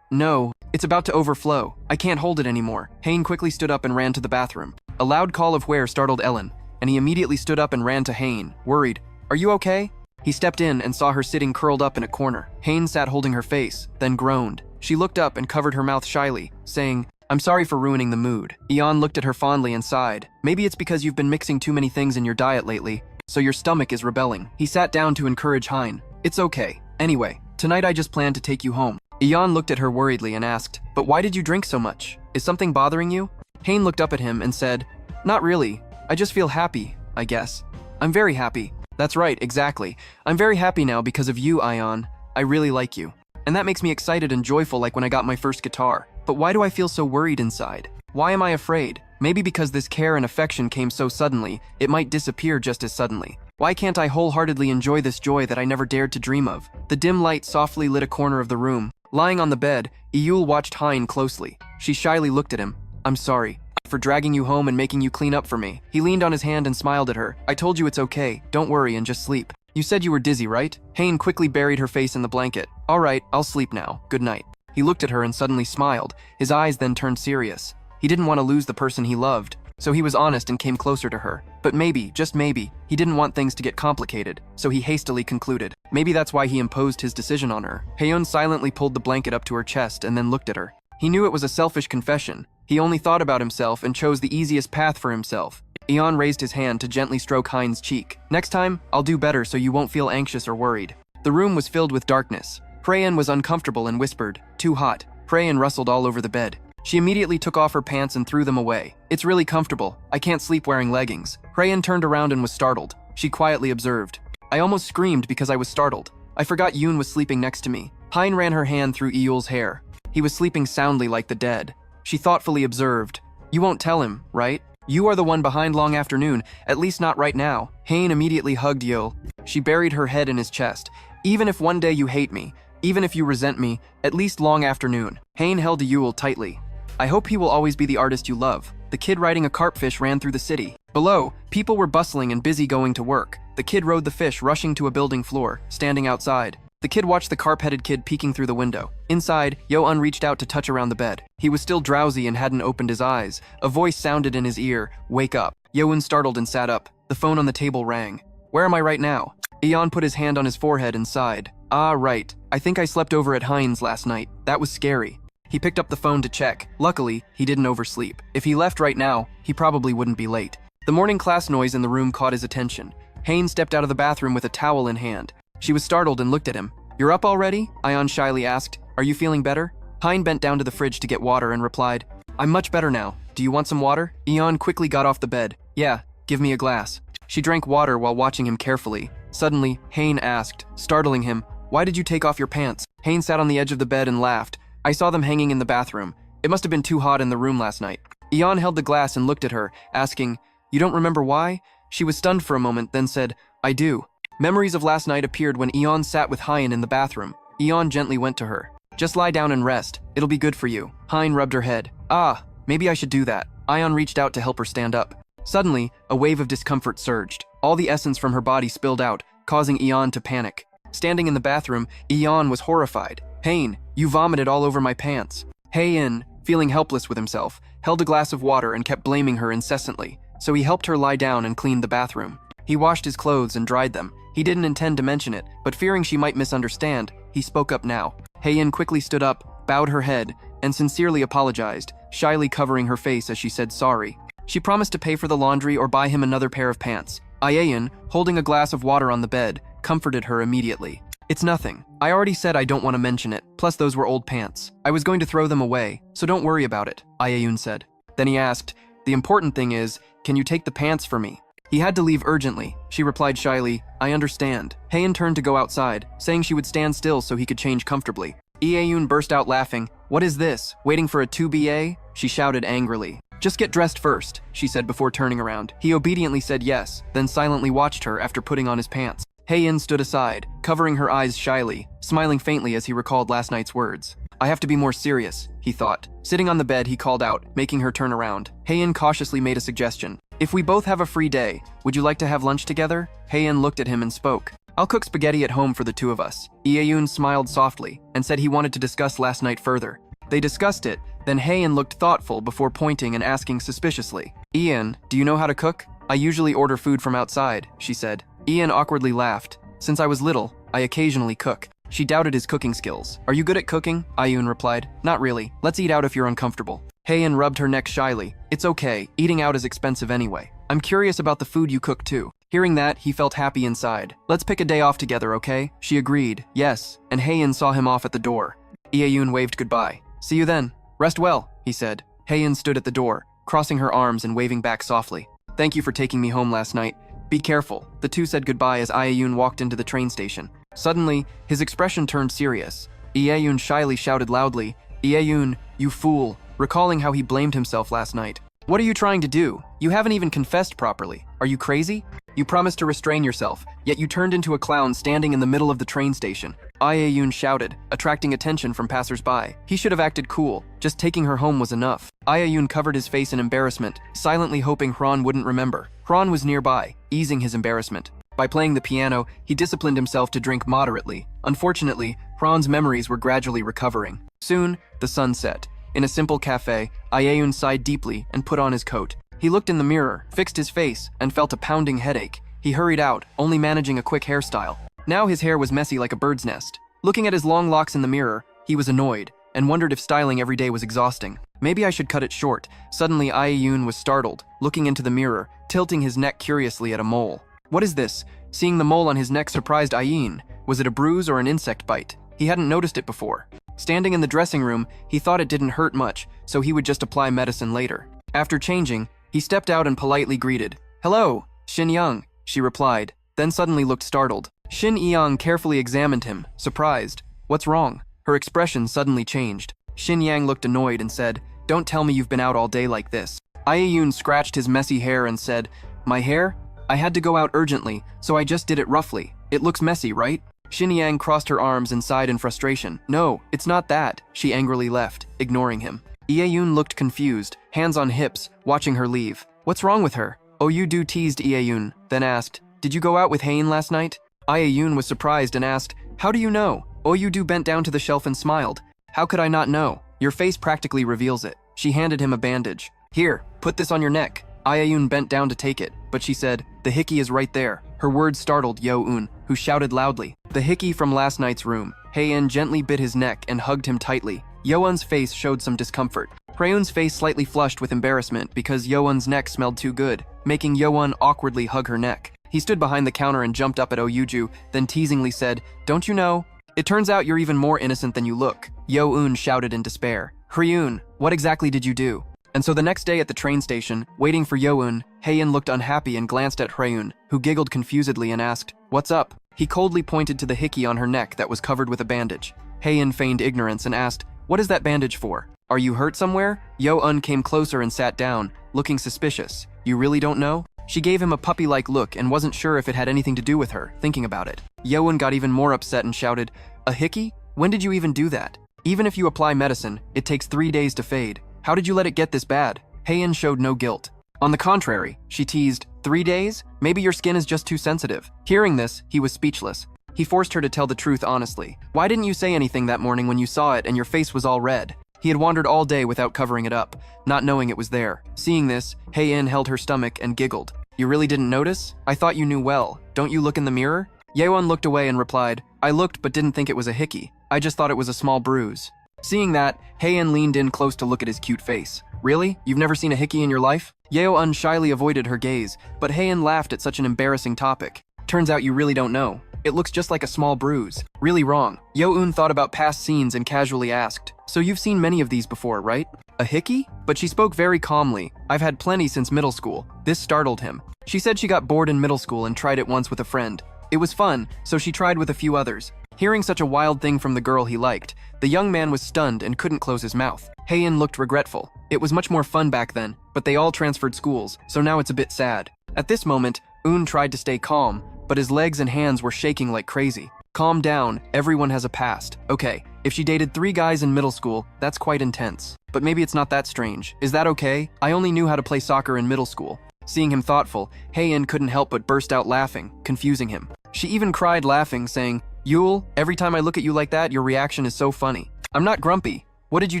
No, it's about to overflow. I can't hold it anymore." Hain quickly stood up and ran to the bathroom. A loud call of "where" startled Ellen, and he immediately stood up and ran to Hain, worried. "Are you okay?" He stepped in and saw her sitting curled up in a corner. Hain sat holding her face, then groaned. She looked up and covered her mouth shyly, saying, "I'm sorry for ruining the mood." Eon looked at her fondly and sighed. "Maybe it's because you've been mixing too many things in your diet lately, so your stomach is rebelling." He sat down to encourage Hain. "It's okay. Anyway, tonight I just planned to take you home." Eon looked at her worriedly and asked, "But why did you drink so much? Is something bothering you?" Hain looked up at him and said, "Not really. I just feel happy, I guess. I'm very happy." "That's right, exactly. I'm very happy now because of you, Ion. I really like you. And that makes me excited and joyful like when I got my first guitar. But why do I feel so worried inside? Why am I afraid? Maybe because this care and affection came so suddenly, it might disappear just as suddenly. Why can't I wholeheartedly enjoy this joy that I never dared to dream of?" The dim light softly lit a corner of the room. Lying on the bed, Eul watched Hain closely. She shyly looked at him. "I'm sorry for dragging you home and making you clean up for me." He leaned on his hand and smiled at her. "I told you it's okay. Don't worry and just sleep." "You said you were dizzy, right?" Hain quickly buried her face in the blanket. "All right, I'll sleep now. Good night." He looked at her and suddenly smiled. His eyes then turned serious. He didn't want to lose the person he loved, so he was honest and came closer to her. But maybe, just maybe, he didn't want things to get complicated, so he hastily concluded. Maybe that's why he imposed his decision on her. Haeun silently pulled the blanket up to her chest and then looked at her. He knew it was a selfish confession. He only thought about himself and chose the easiest path for himself. Eon raised his hand to gently stroke Hain's cheek. "Next time, I'll do better so you won't feel anxious or worried." The room was filled with darkness. Hraeun was uncomfortable and whispered, "Too hot." Hraeun rustled all over the bed. She immediately took off her pants and threw them away. "It's really comfortable. I can't sleep wearing leggings." Hraeun turned around and was startled. She quietly observed, "I almost screamed because I was startled. I forgot Yoon was sleeping next to me." Hain ran her hand through Eul's hair. He was sleeping soundly like the dead. She thoughtfully observed, "You won't tell him, right? You are the one behind long afternoon, at least not right now." Hain immediately hugged Eul. She buried her head in his chest. "Even if one day you hate me, even if you resent me, at least long afternoon." Hain held Eul tightly. "I hope he will always be the artist you love." The kid riding a carpfish ran through the city. Below, people were bustling and busy going to work. The kid rode the fish, rushing to a building floor, standing outside. The kid watched the carp-headed kid peeking through the window. Inside, Yeo Un reached out to touch around the bed. He was still drowsy and hadn't opened his eyes. A voice sounded in his ear, "Wake up." Yeo Un startled and sat up. The phone on the table rang. "Where am I right now?" Eon put his hand on his forehead and sighed. "Ah, right. I think I slept over at Hain's last night. That was scary." He picked up the phone to check. Luckily, he didn't oversleep. If he left right now, he probably wouldn't be late. The morning class noise in the room caught his attention. Hain stepped out of the bathroom with a towel in hand. She was startled and looked at him. "You're up already?" Ion shyly asked. "Are you feeling better?" Hain bent down to the fridge to get water and replied, "I'm much better now. Do you want some water?" Eon quickly got off the bed. "Yeah, give me a glass." She drank water while watching him carefully. Suddenly, Hain asked, startling him, "Why did you take off your pants?" Hain sat on the edge of the bed and laughed. "I saw them hanging in the bathroom. It must have been too hot in the room last night." Eon held the glass and looked at her, asking, "You don't remember why?" She was stunned for a moment, then said, "I do." Memories of last night appeared when Eon sat with Hain in the bathroom. Eon gently went to her. "Just lie down and rest. It'll be good for you." Hain rubbed her head. "Ah, maybe I should do that." Ion reached out to help her stand up. Suddenly, a wave of discomfort surged. All the essence from her body spilled out, causing Eon to panic. Standing in the bathroom, Eon was horrified. "Hain, you vomited all over my pants." Hain, feeling helpless with himself, held a glass of water and kept blaming her incessantly, so he helped her lie down and cleaned the bathroom. He washed his clothes and dried them. He didn't intend to mention it, but fearing she might misunderstand, he spoke up now. Hae-in quickly stood up, bowed her head, and sincerely apologized, shyly covering her face as she said sorry. She promised to pay for the laundry or buy him another pair of pants. Aeon, holding a glass of water on the bed, comforted her immediately. It's nothing. I already said I don't want to mention it, plus those were old pants. I was going to throw them away, so don't worry about it, Aeon said. Then he asked, the important thing is, can you take the pants for me? He had to leave urgently. She replied shyly, I understand. Hae-in turned to go outside, saying she would stand still so he could change comfortably. Yeo Un burst out laughing. What is this? Waiting for a 2BA? She shouted angrily. Just get dressed first, she said before turning around. He obediently said yes, then silently watched her after putting on his pants. Hae-in stood aside, covering her eyes shyly, smiling faintly as he recalled last night's words. I have to be more serious, he thought. Sitting on the bed, he called out, making her turn around. Hae-in cautiously made a suggestion. If we both have a free day, would you like to have lunch together? Hae-in looked at him and spoke. I'll cook spaghetti at home for the two of us. Yeo Un smiled softly and said he wanted to discuss last night further. They discussed it, then Hae-in looked thoughtful before pointing and asking suspiciously. Ian, do you know how to cook? I usually order food from outside, she said. Ian awkwardly laughed. Since I was little, I occasionally cook. She doubted his cooking skills. Are you good at cooking? Yeo Un replied. Not really. Let's eat out if you're uncomfortable. Hae-in rubbed her neck shyly. It's okay. Eating out is expensive anyway. I'm curious about the food you cook too. Hearing that, he felt happy inside. Let's pick a day off together, okay? She agreed. Yes. And Hae-in saw him off at the door. Yeo Un waved goodbye. See you then. Rest well, he said. Hae-in stood at the door, crossing her arms and waving back softly. Thank you for taking me home last night. Be careful. The two said goodbye as Yeo Un walked into the train station. Suddenly, his expression turned serious. Yeo Un shyly shouted loudly, Yeo Un, you fool, recalling how he blamed himself last night. What are you trying to do? You haven't even confessed properly. Are you crazy? You promised to restrain yourself, yet you turned into a clown standing in the middle of the train station. Yeo Un shouted, attracting attention from passers-by. He should have acted cool. Just taking her home was enough. Yeo Un covered his face in embarrassment, silently hoping Hran wouldn't remember. Hran was nearby, easing his embarrassment. By playing the piano, he disciplined himself to drink moderately. Unfortunately, Hran's memories were gradually recovering. Soon, the sun set. In a simple cafe, Yeo Un sighed deeply and put on his coat. He looked in the mirror, fixed his face, and felt a pounding headache. He hurried out, only managing a quick hairstyle. Now his hair was messy like a bird's nest. Looking at his long locks in the mirror, he was annoyed, and wondered if styling every day was exhausting. Maybe I should cut it short. Suddenly, Yeo Un was startled, looking into the mirror, tilting his neck curiously at a mole. What is this? Seeing the mole on his neck surprised Yeo. Was it a bruise or an insect bite? He hadn't noticed it before. Standing in the dressing room, he thought it didn't hurt much, so he would just apply medicine later. After changing, he stepped out and politely greeted. Hello, Shin Yang, she replied, then suddenly looked startled. Shin Yang carefully examined him, surprised. What's wrong? Her expression suddenly changed. Shin Yang looked annoyed and said, Don't tell me you've been out all day like this. Yeo Un scratched his messy hair and said, My hair? I had to go out urgently, so I just did it roughly. It looks messy, right? Shin Yang crossed her arms and sighed in frustration. No, it's not that. She angrily left, ignoring him. Yeo Un looked confused, hands on hips, watching her leave. What's wrong with her? You teased Yeo Un, then asked, Did you go out with Hae-in last night? Yeo Un was surprised and asked, How do you know? You bent down to the shelf and smiled. How could I not know? Your face practically reveals it. She handed him a bandage. Here, put this on your neck. Yeo Un bent down to take it, but she said, The hickey is right there. Her words startled Yeo Un, who shouted loudly. The hickey from last night's room. Hae-in gently bit his neck and hugged him tightly. Yeo Un's face showed some discomfort. Hreun's face slightly flushed with embarrassment because Yeo Un's neck smelled too good, making Yeo Un awkwardly hug her neck. He stood behind the counter and jumped up at Oyuju, then teasingly said, Don't you know? It turns out you're even more innocent than you look. Yeo Un shouted in despair. Hreun, what exactly did you do? And so the next day at the train station, waiting for Yeo Un, Hae-in looked unhappy and glanced at Hreun, who giggled confusedly and asked, What's up? He coldly pointed to the hickey on her neck that was covered with a bandage. Hae-in feigned ignorance and asked, What is that bandage for? Are you hurt somewhere? Yeo Un came closer and sat down, looking suspicious. You really don't know? She gave him a puppy-like look and wasn't sure if it had anything to do with her, thinking about it. Yeo Un got even more upset and shouted, A hickey? When did you even do that? Even if you apply medicine, it takes 3 days to fade. How did you let it get this bad? Hae-in showed no guilt. On the contrary, she teased, 3 days? Maybe your skin is just too sensitive. Hearing this, he was speechless. He forced her to tell the truth honestly. Why didn't you say anything that morning when you saw it and your face was all red? He had wandered all day without covering it up, not knowing it was there. Seeing this, Hae-in held her stomach and giggled. You really didn't notice? I thought you knew well. Don't you look in the mirror? Yeo Un looked away and replied, I looked but didn't think it was a hickey. I just thought it was a small bruise. Seeing that, Hae-in leaned in close to look at his cute face. Really? You've never seen a hickey in your life? Yeo Un shyly avoided her gaze, but Hae-in laughed at such an embarrassing topic. Turns out you really don't know. It looks just like a small bruise. Really wrong. Yeo Un thought about past scenes and casually asked, so you've seen many of these before, right? A hickey? But she spoke very calmly. I've had plenty since middle school. This startled him. She said she got bored in middle school and tried it once with a friend. It was fun, so she tried with a few others. Hearing such a wild thing from the girl he liked, the young man was stunned and couldn't close his mouth. Hae-in looked regretful. It was much more fun back then, but they all transferred schools, so now it's a bit sad. At this moment, Un tried to stay calm, but his legs and hands were shaking like crazy. Calm down, everyone has a past. Okay, if she dated 3 guys in middle school, that's quite intense. But maybe it's not that strange. Is that okay? I only knew how to play soccer in middle school. Seeing him thoughtful, Hae-in couldn't help but burst out laughing, confusing him. She even cried laughing, saying, Yul, every time I look at you like that, your reaction is so funny. I'm not grumpy. What did you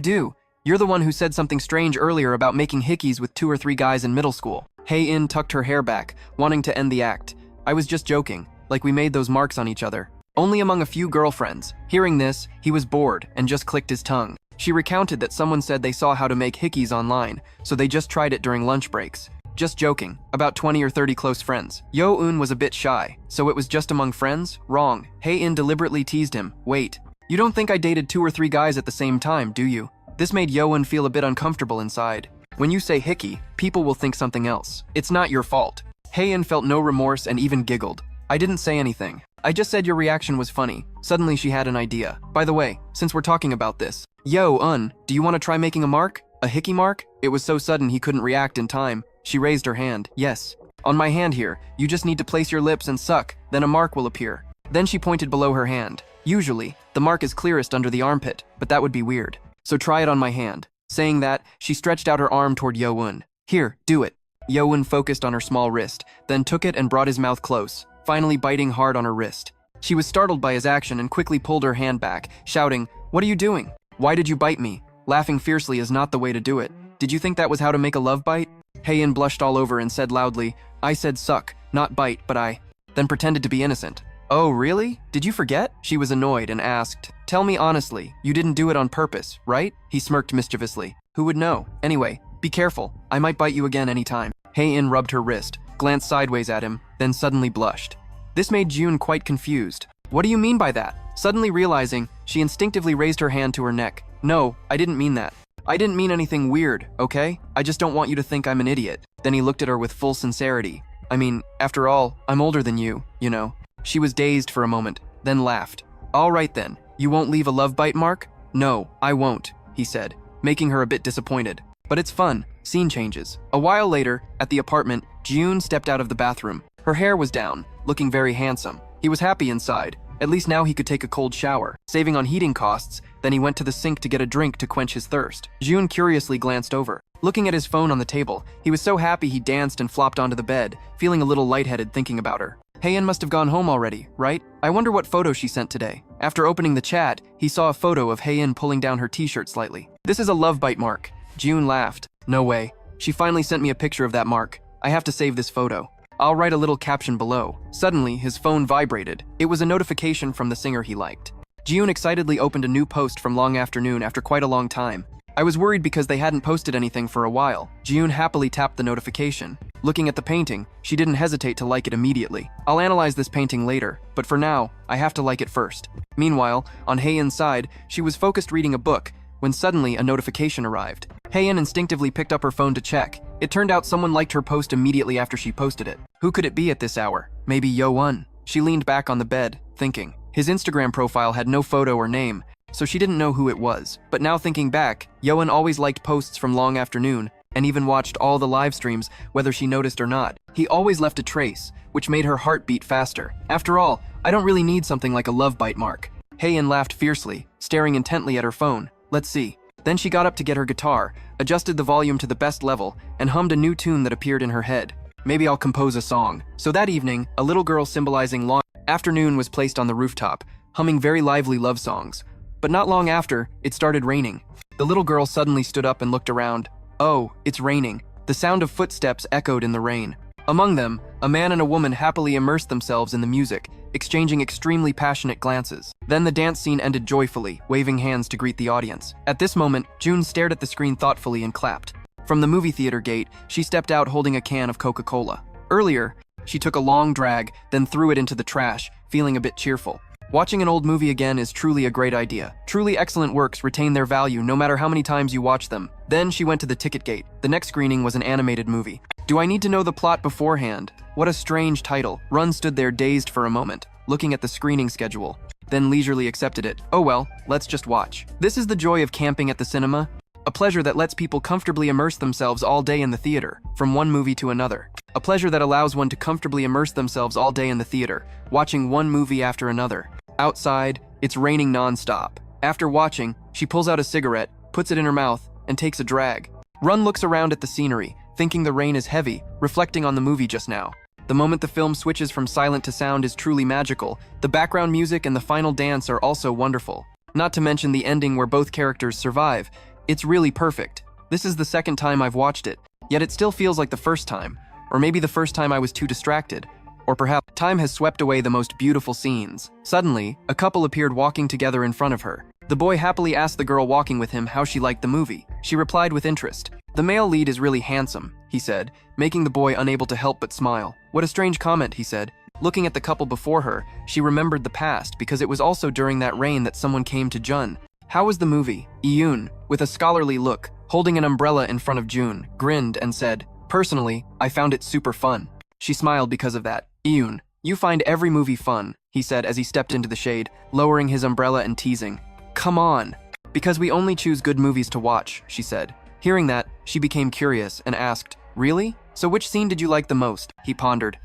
do? You're the one who said something strange earlier about making hickeys with 2 or 3 guys in middle school. Hae-in tucked her hair back, wanting to end the act. I was just joking, like we made those marks on each other. Only among a few girlfriends. Hearing this, he was bored and just clicked his tongue. She recounted that someone said they saw how to make hickeys online, so they just tried it during lunch breaks. Just joking, about 20 or 30 close friends. Yeo Un was a bit shy, so it was just among friends? Wrong. Hae-in deliberately teased him. Wait, you don't think I dated 2 or 3 guys at the same time, do you? This made Yeo Un feel a bit uncomfortable inside. When you say hickey, people will think something else. It's not your fault. Hae-in felt no remorse and even giggled. I didn't say anything. I just said your reaction was funny. Suddenly she had an idea. By the way, since we're talking about this, Yeo Un, do you want to try making a mark? A hickey mark? It was so sudden he couldn't react in time. She raised her hand. Yes. On my hand here, you just need to place your lips and suck, then a mark will appear. Then she pointed below her hand. Usually, the mark is clearest under the armpit, but that would be weird. So try it on my hand. Saying that, she stretched out her arm toward Yeo Un. Here, do it. Yeo Un focused on her small wrist, then took it and brought his mouth close, finally biting hard on her wrist. She was startled by his action and quickly pulled her hand back, shouting, What are you doing? Why did you bite me? Laughing fiercely is not the way to do it. Did you think that was how to make a love bite? Hae-in blushed all over and said loudly, I said suck, not bite, but I... Then pretended to be innocent. Oh, really? Did you forget? She was annoyed and asked, Tell me honestly, you didn't do it on purpose, right? He smirked mischievously. Who would know? Anyway, be careful. I might bite you again anytime. Hae-in rubbed her wrist, glanced sideways at him, then suddenly blushed. This made June quite confused. What do you mean by that? Suddenly realizing, she instinctively raised her hand to her neck. No, I didn't mean that. I didn't mean anything weird, okay? I just don't want you to think I'm an idiot. Then he looked at her with full sincerity. I mean, after all, I'm older than you know. She was dazed for a moment, then laughed. All right then, you won't leave a love bite mark? No, I won't, he said, making her a bit disappointed. But it's fun. Scene changes. A while later, at the apartment, June stepped out of the bathroom. Her hair was down, looking very handsome. He was happy inside. At least now he could take a cold shower, saving on heating costs. Then he went to the sink to get a drink to quench his thirst. June curiously glanced over. Looking at his phone on the table, he was so happy he danced and flopped onto the bed, feeling a little lightheaded thinking about her. Hae-in must have gone home already, right? I wonder what photo she sent today. After opening the chat, he saw a photo of Hae-in pulling down her t-shirt slightly. This is a love bite mark. June laughed. No way. She finally sent me a picture of that mark. I have to save this photo. I'll write a little caption below. Suddenly, his phone vibrated. It was a notification from the singer he liked. June excitedly opened a new post from Long Afternoon after quite a long time. I was worried because they hadn't posted anything for a while. June happily tapped the notification. Looking at the painting, she didn't hesitate to like it immediately. I'll analyze this painting later, but for now, I have to like it first. Meanwhile, on Hae-in's side, she was focused reading a book when suddenly a notification arrived. Hae-in instinctively picked up her phone to check. It turned out someone liked her post immediately after she posted it. Who could it be at this hour? Maybe Yeo Un. She leaned back on the bed, thinking. His Instagram profile had no photo or name, so she didn't know who it was. But now thinking back, Yeo Un always liked posts from Long Afternoon, and even watched all the live streams, whether she noticed or not. He always left a trace, which made her heart beat faster. After all, I don't really need something like a love bite mark. Hae-in laughed fiercely, staring intently at her phone. Let's see. Then she got up to get her guitar, adjusted the volume to the best level, and hummed a new tune that appeared in her head. Maybe I'll compose a song. So that evening, a little girl symbolizing Long Afternoon was placed on the rooftop, humming very lively love songs. But not long after, it started raining. The little girl suddenly stood up and looked around. Oh, it's raining. The sound of footsteps echoed in the rain. Among them, a man and a woman happily immersed themselves in the music, exchanging extremely passionate glances. Then the dance scene ended joyfully, waving hands to greet the audience. At this moment, June stared at the screen thoughtfully and clapped. From the movie theater gate, she stepped out holding a can of Coca-Cola. Earlier, she took a long drag, then threw it into the trash, feeling a bit cheerful. Watching an old movie again is truly a great idea. Truly excellent works retain their value no matter how many times you watch them. Then she went to the ticket gate. The next screening was an animated movie. Do I need to know the plot beforehand? What a strange title. Run stood there dazed for a moment, looking at the screening schedule, then leisurely accepted it. Oh well, let's just watch. This is the joy of camping at the cinema. A pleasure that lets people comfortably immerse themselves all day in the theater, from one movie to another. A pleasure that allows one to comfortably immerse themselves all day in the theater, watching one movie after another. Outside, it's raining non-stop. After watching, she pulls out a cigarette, puts it in her mouth, and takes a drag. Run looks around at the scenery, thinking the rain is heavy, reflecting on the movie just now. The moment the film switches from silent to sound is truly magical. The background music and the final dance are also wonderful. Not to mention the ending where both characters survive. It's really perfect. This is the second time I've watched it, yet it still feels like the first time. Or maybe the first time I was too distracted. Or perhaps time has swept away the most beautiful scenes. Suddenly, a couple appeared walking together in front of her. The boy happily asked the girl walking with him how she liked the movie. She replied with interest. The male lead is really handsome, he said, making the boy unable to help but smile. What a strange comment, he said. Looking at the couple before her, she remembered the past because it was also during that rain that someone came to Jun. How was the movie? Yeo Un, with a scholarly look, holding an umbrella in front of June, grinned and said, "Personally, I found it super fun." She smiled because of that. Yeo Un, you find every movie fun, he said as he stepped into the shade, lowering his umbrella and teasing. Come on. Because we only choose good movies to watch, she said. Hearing that, she became curious and asked, really? So which scene did you like the most? He pondered.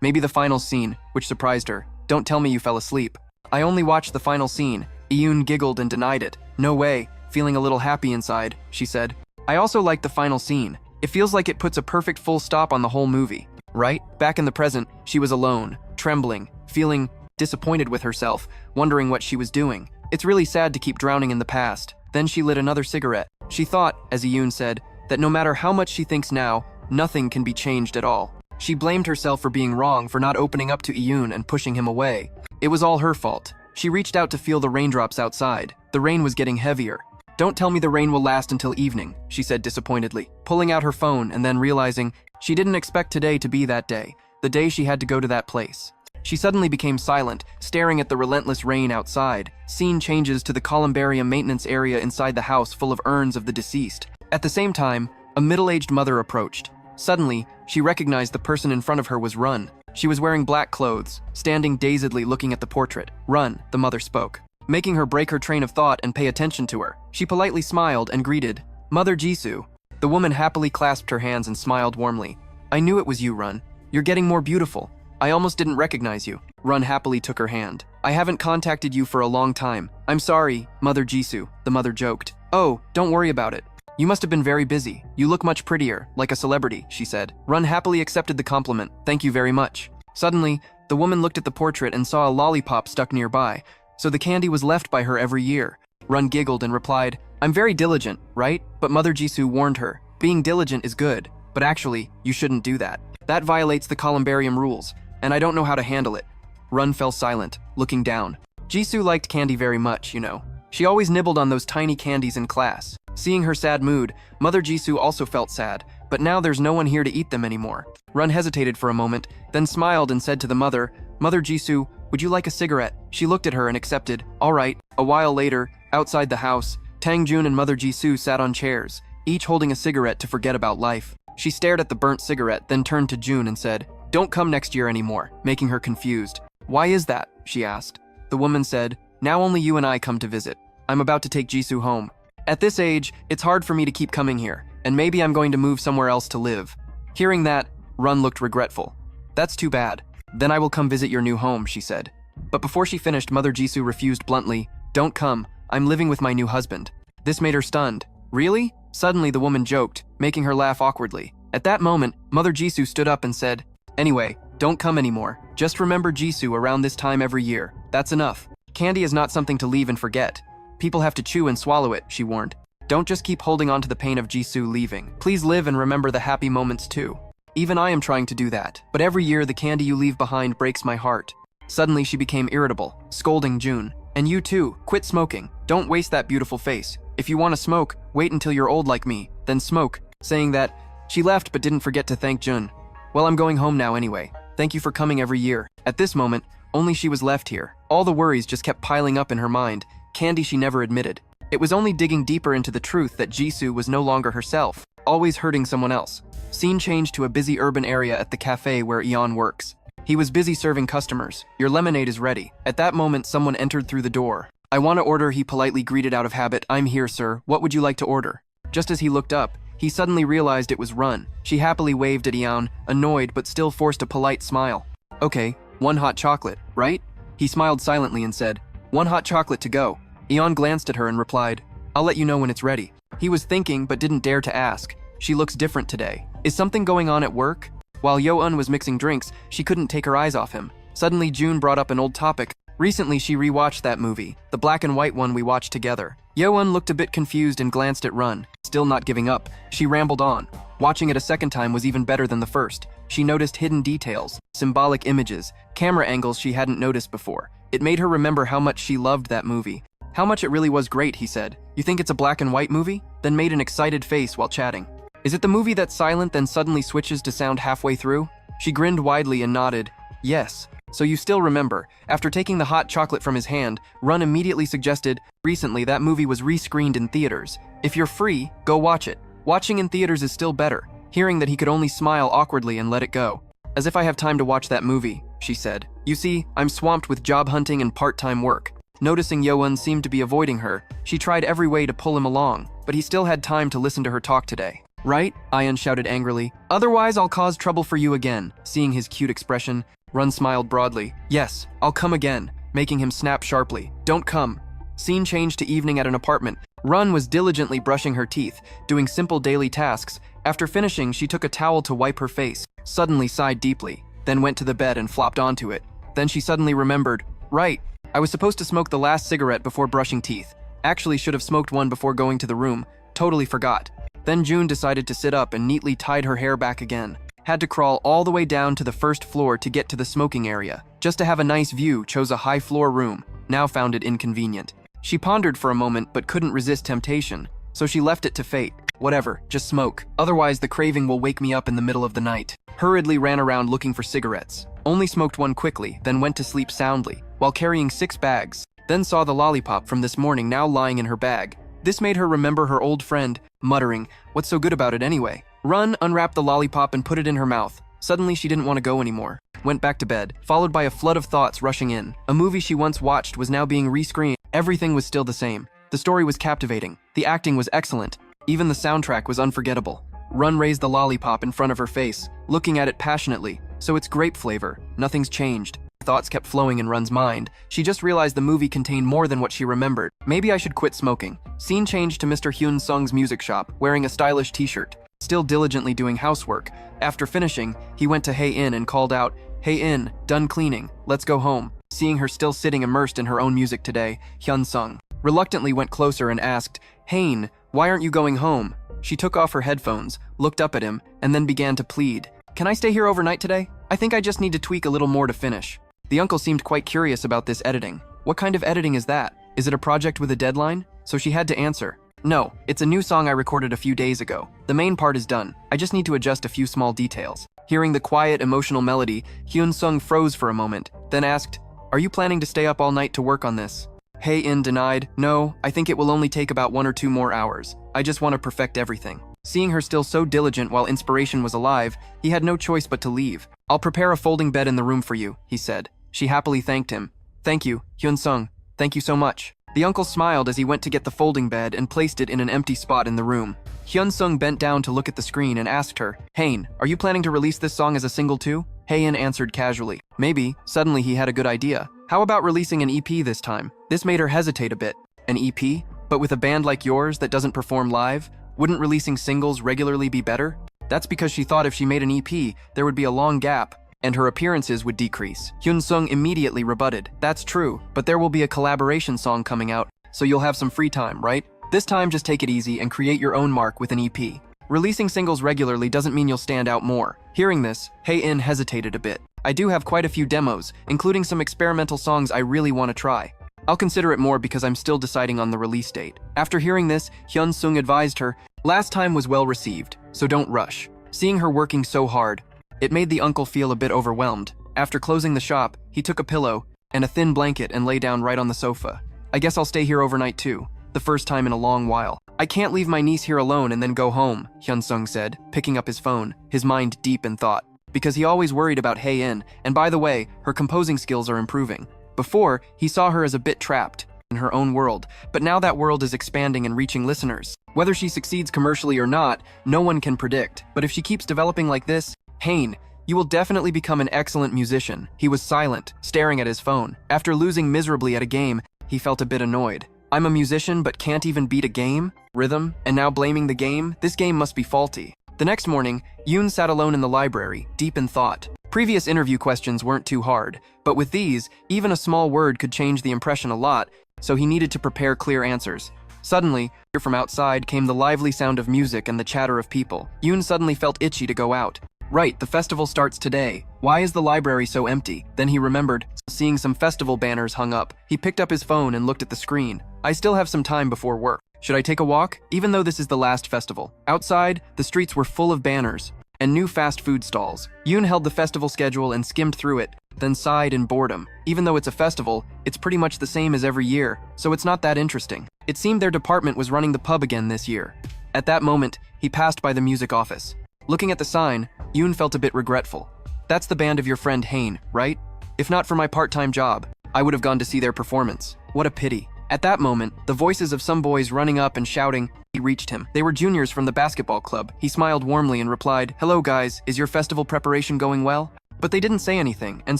Maybe the final scene, which surprised her. Don't tell me you fell asleep. I only watched the final scene. Yeo Un giggled and denied it. No way, feeling a little happy inside, she said. I also liked the final scene. It feels like it puts a perfect full stop on the whole movie. Right? Back in the present, she was alone, trembling, feeling disappointed with herself, wondering what she was doing. It's really sad to keep drowning in the past. Then she lit another cigarette. She thought, as Yeo Un said, that no matter how much she thinks now, nothing can be changed at all. She blamed herself for being wrong, for not opening up to Yeo Un and pushing him away. It was all her fault. She reached out to feel the raindrops outside. The rain was getting heavier. Don't tell me the rain will last until evening, she said disappointedly, pulling out her phone and then realizing she didn't expect today to be that day, the day she had to go to that place. She suddenly became silent, staring at the relentless rain outside. Scene changes to the columbarium maintenance area inside the house full of urns of the deceased. At the same time, a middle-aged mother approached. Suddenly, she recognized the person in front of her was Run. She was wearing black clothes, standing dazedly looking at the portrait. Run, the mother spoke, making her break her train of thought and pay attention to her. She politely smiled and greeted, Mother Jisoo. The woman happily clasped her hands and smiled warmly. I knew it was you, Run. You're getting more beautiful. I almost didn't recognize you. Run happily took her hand. I haven't contacted you for a long time. I'm sorry, Mother Jisoo, the mother joked. Oh, don't worry about it. You must have been very busy. You look much prettier, like a celebrity, she said. Run happily accepted the compliment. Thank you very much. Suddenly, the woman looked at the portrait and saw a lollipop stuck nearby, so the candy was left by her every year. Run giggled and replied, I'm very diligent, right? But Mother Jisoo warned her, being diligent is good, but actually, you shouldn't do that. That violates the columbarium rules, and I don't know how to handle it. Run fell silent, looking down. Jisoo liked candy very much, you know. She always nibbled on those tiny candies in class. Seeing her sad mood, Mother Jisoo also felt sad, but now there's no one here to eat them anymore. Run hesitated for a moment, then smiled and said to the mother, Mother Jisoo, would you like a cigarette? She looked at her and accepted. All right. A while later, outside the house, Tangjun and Mother Jisoo sat on chairs, each holding a cigarette to forget about life. She stared at the burnt cigarette, then turned to June and said, Don't come next year anymore, making her confused. Why is that? She asked. The woman said, Now only you and I come to visit. I'm about to take Jisoo home. At this age, it's hard for me to keep coming here, and maybe I'm going to move somewhere else to live. Hearing that, Run looked regretful. That's too bad. Then I will come visit your new home, she said. But before she finished, Mother Jisoo refused bluntly. Don't come. I'm living with my new husband. This made her stunned. Really? Suddenly the woman joked, making her laugh awkwardly. At that moment, Mother Jisoo stood up and said, Anyway, don't come anymore. Just remember Jisoo around this time every year. That's enough. Candy is not something to leave and forget. People have to chew and swallow it, she warned. Don't just keep holding on to the pain of Jisoo leaving. Please live and remember the happy moments too. Even I am trying to do that. But every year the candy you leave behind breaks my heart. Suddenly she became irritable, scolding June. And you too, quit smoking. Don't waste that beautiful face. If you want to smoke, wait until you're old like me, then smoke. Saying that, she left but didn't forget to thank Jun. Well, I'm going home now anyway. Thank you for coming every year. At this moment, only she was left here. All the worries just kept piling up in her mind, candy she never admitted. It was only digging deeper into the truth that Jisoo was no longer herself, always hurting someone else. Scene changed to a busy urban area at the cafe where Yeo Un works. He was busy serving customers. Your lemonade is ready. At that moment, someone entered through the door. I want to order, he politely greeted out of habit. I'm here, sir. What would you like to order? Just as he looked up, he suddenly realized it was Run. She happily waved at Yeo Un, annoyed but still forced a polite smile. Okay, 1 hot chocolate, right? He smiled silently and said, 1 hot chocolate to go. Yeo Un glanced at her and replied, I'll let you know when it's ready. He was thinking but didn't dare to ask. She looks different today. Is something going on at work? While Yeo Un was mixing drinks, she couldn't take her eyes off him. Suddenly June brought up an old topic. Recently she rewatched that movie, the black and white one we watched together. Yeo Un looked a bit confused and glanced at Run. Still not giving up, she rambled on. Watching it a second time was even better than the first. She noticed hidden details, symbolic images, camera angles she hadn't noticed before. It made her remember how much she loved that movie. How much it really was great, he said. You think it's a black and white movie? Then made an excited face while chatting. Is it the movie that's silent then suddenly switches to sound halfway through? She grinned widely and nodded. Yes. So you still remember. After taking the hot chocolate from his hand, Run immediately suggested, recently that movie was re-screened in theaters. If you're free, go watch it. Watching in theaters is still better. Hearing that he could only smile awkwardly and let it go. As if I have time to watch that movie, she said. You see, I'm swamped with job hunting and part-time work. Noticing Yeo Un seemed to be avoiding her, she tried every way to pull him along, but he still had time to listen to her talk today. Right? Ian shouted angrily. Otherwise, I'll cause trouble for you again. Seeing his cute expression, Run smiled broadly. Yes, I'll come again, making him snap sharply. Don't come. Scene changed to evening at an apartment. Run was diligently brushing her teeth, doing simple daily tasks. After finishing, she took a towel to wipe her face, suddenly sighed deeply, then went to the bed and flopped onto it. Then she suddenly remembered, right, I was supposed to smoke the last cigarette before brushing teeth. Actually should have smoked one before going to the room. Totally forgot. Then June decided to sit up and neatly tied her hair back again. Had to crawl all the way down to the first floor to get to the smoking area. Just to have a nice view, chose a high floor room, now found it inconvenient. She pondered for a moment but couldn't resist temptation, so she left it to fate. Whatever, just smoke. Otherwise the craving will wake me up in the middle of the night. Hurriedly ran around looking for cigarettes. Only smoked one quickly, then went to sleep soundly, while carrying 6 bags. Then saw the lollipop from this morning now lying in her bag. This made her remember her old friend, muttering, what's so good about it anyway? Run unwrapped the lollipop and put it in her mouth. Suddenly she didn't want to go anymore. Went back to bed, followed by a flood of thoughts rushing in. A movie she once watched was now being rescreened. Everything was still the same. The story was captivating. The acting was excellent. Even the soundtrack was unforgettable. Run raised the lollipop in front of her face, looking at it passionately. So it's grape flavor. Nothing's changed. Thoughts kept flowing in Run's mind. She just realized the movie contained more than what she remembered. Maybe I should quit smoking. Scene changed to Mr. Hyun Sung's music shop, wearing a stylish t-shirt, still diligently doing housework. After finishing, he went to Hae In and called out, Hey In, done cleaning, let's go home. Seeing her still sitting immersed in her own music today, Hyun Sung reluctantly went closer and asked, Hain, why aren't you going home? She took off her headphones, looked up at him, and then began to plead. Can I stay here overnight today? I think I just need to tweak a little more to finish. The uncle seemed quite curious about this editing. What kind of editing is that? Is it a project with a deadline? So she had to answer. No, it's a new song I recorded a few days ago. The main part is done. I just need to adjust a few small details. Hearing the quiet, emotional melody, Hyun Sung froze for a moment, then asked, Are you planning to stay up all night to work on this? Hae In denied, No, I think it will only take about 1 or 2 more hours. I just want to perfect everything. Seeing her still so diligent while inspiration was alive, he had no choice but to leave. I'll prepare a folding bed in the room for you, he said. She happily thanked him. Thank you, Hyun Sung. Thank you so much. The uncle smiled as he went to get the folding bed and placed it in an empty spot in the room. Hyun Sung bent down to look at the screen and asked her, Hain, are you planning to release this song as a single too? Hae In answered casually. Maybe. Suddenly he had a good idea. How about releasing an EP this time? This made her hesitate a bit. An EP? But with a band like yours that doesn't perform live? Wouldn't releasing singles regularly be better? That's because she thought if she made an EP, there would be a long gap, and her appearances would decrease. Hyun Sung immediately rebutted. That's true, but there will be a collaboration song coming out, so you'll have some free time, right? This time just take it easy and create your own mark with an EP. Releasing singles regularly doesn't mean you'll stand out more. Hearing this, Yeo Un hesitated a bit. I do have quite a few demos, including some experimental songs I really want to try. I'll consider it more because I'm still deciding on the release date. After hearing this, Hyun Sung advised her, last time was well received, so don't rush. Seeing her working so hard, it made the uncle feel a bit overwhelmed. After closing the shop, he took a pillow and a thin blanket and lay down right on the sofa. I guess I'll stay here overnight too, the first time in a long while. I can't leave my niece here alone and then go home, Hyun Sung said, picking up his phone, his mind deep in thought. Because he always worried about Yeo Un, and by the way, her composing skills are improving. Before, he saw her as a bit trapped in her own world, but now that world is expanding and reaching listeners. Whether she succeeds commercially or not, no one can predict, but if she keeps developing like this, Yeo, you will definitely become an excellent musician. He was silent, staring at his phone. After losing miserably at a game, he felt a bit annoyed. I'm a musician but can't even beat a game? Rhythm? And now blaming the game? This game must be faulty. The next morning, Yoon sat alone in the library, deep in thought. Previous interview questions weren't too hard, but with these, even a small word could change the impression a lot, so he needed to prepare clear answers. Suddenly, from outside came the lively sound of music and the chatter of people. Yoon suddenly felt itchy to go out. Right, the festival starts today. Why is the library so empty? Then he remembered, seeing some festival banners hung up. He picked up his phone and looked at the screen. I still have some time before work. Should I take a walk? Even though this is the last festival. Outside, the streets were full of banners and new fast food stalls. Yoon held the festival schedule and skimmed through it, then sighed in boredom. Even though it's a festival, it's pretty much the same as every year, so it's not that interesting. It seemed their department was running the pub again this year. At that moment, he passed by the music office. Looking at the sign, Yoon felt a bit regretful. That's the band of your friend Hain, right? If not for my part-time job, I would have gone to see their performance. What a pity. At that moment, the voices of some boys running up and shouting reached him. They were juniors from the basketball club. He smiled warmly and replied, "Hello guys, is your festival preparation going well?" But they didn't say anything and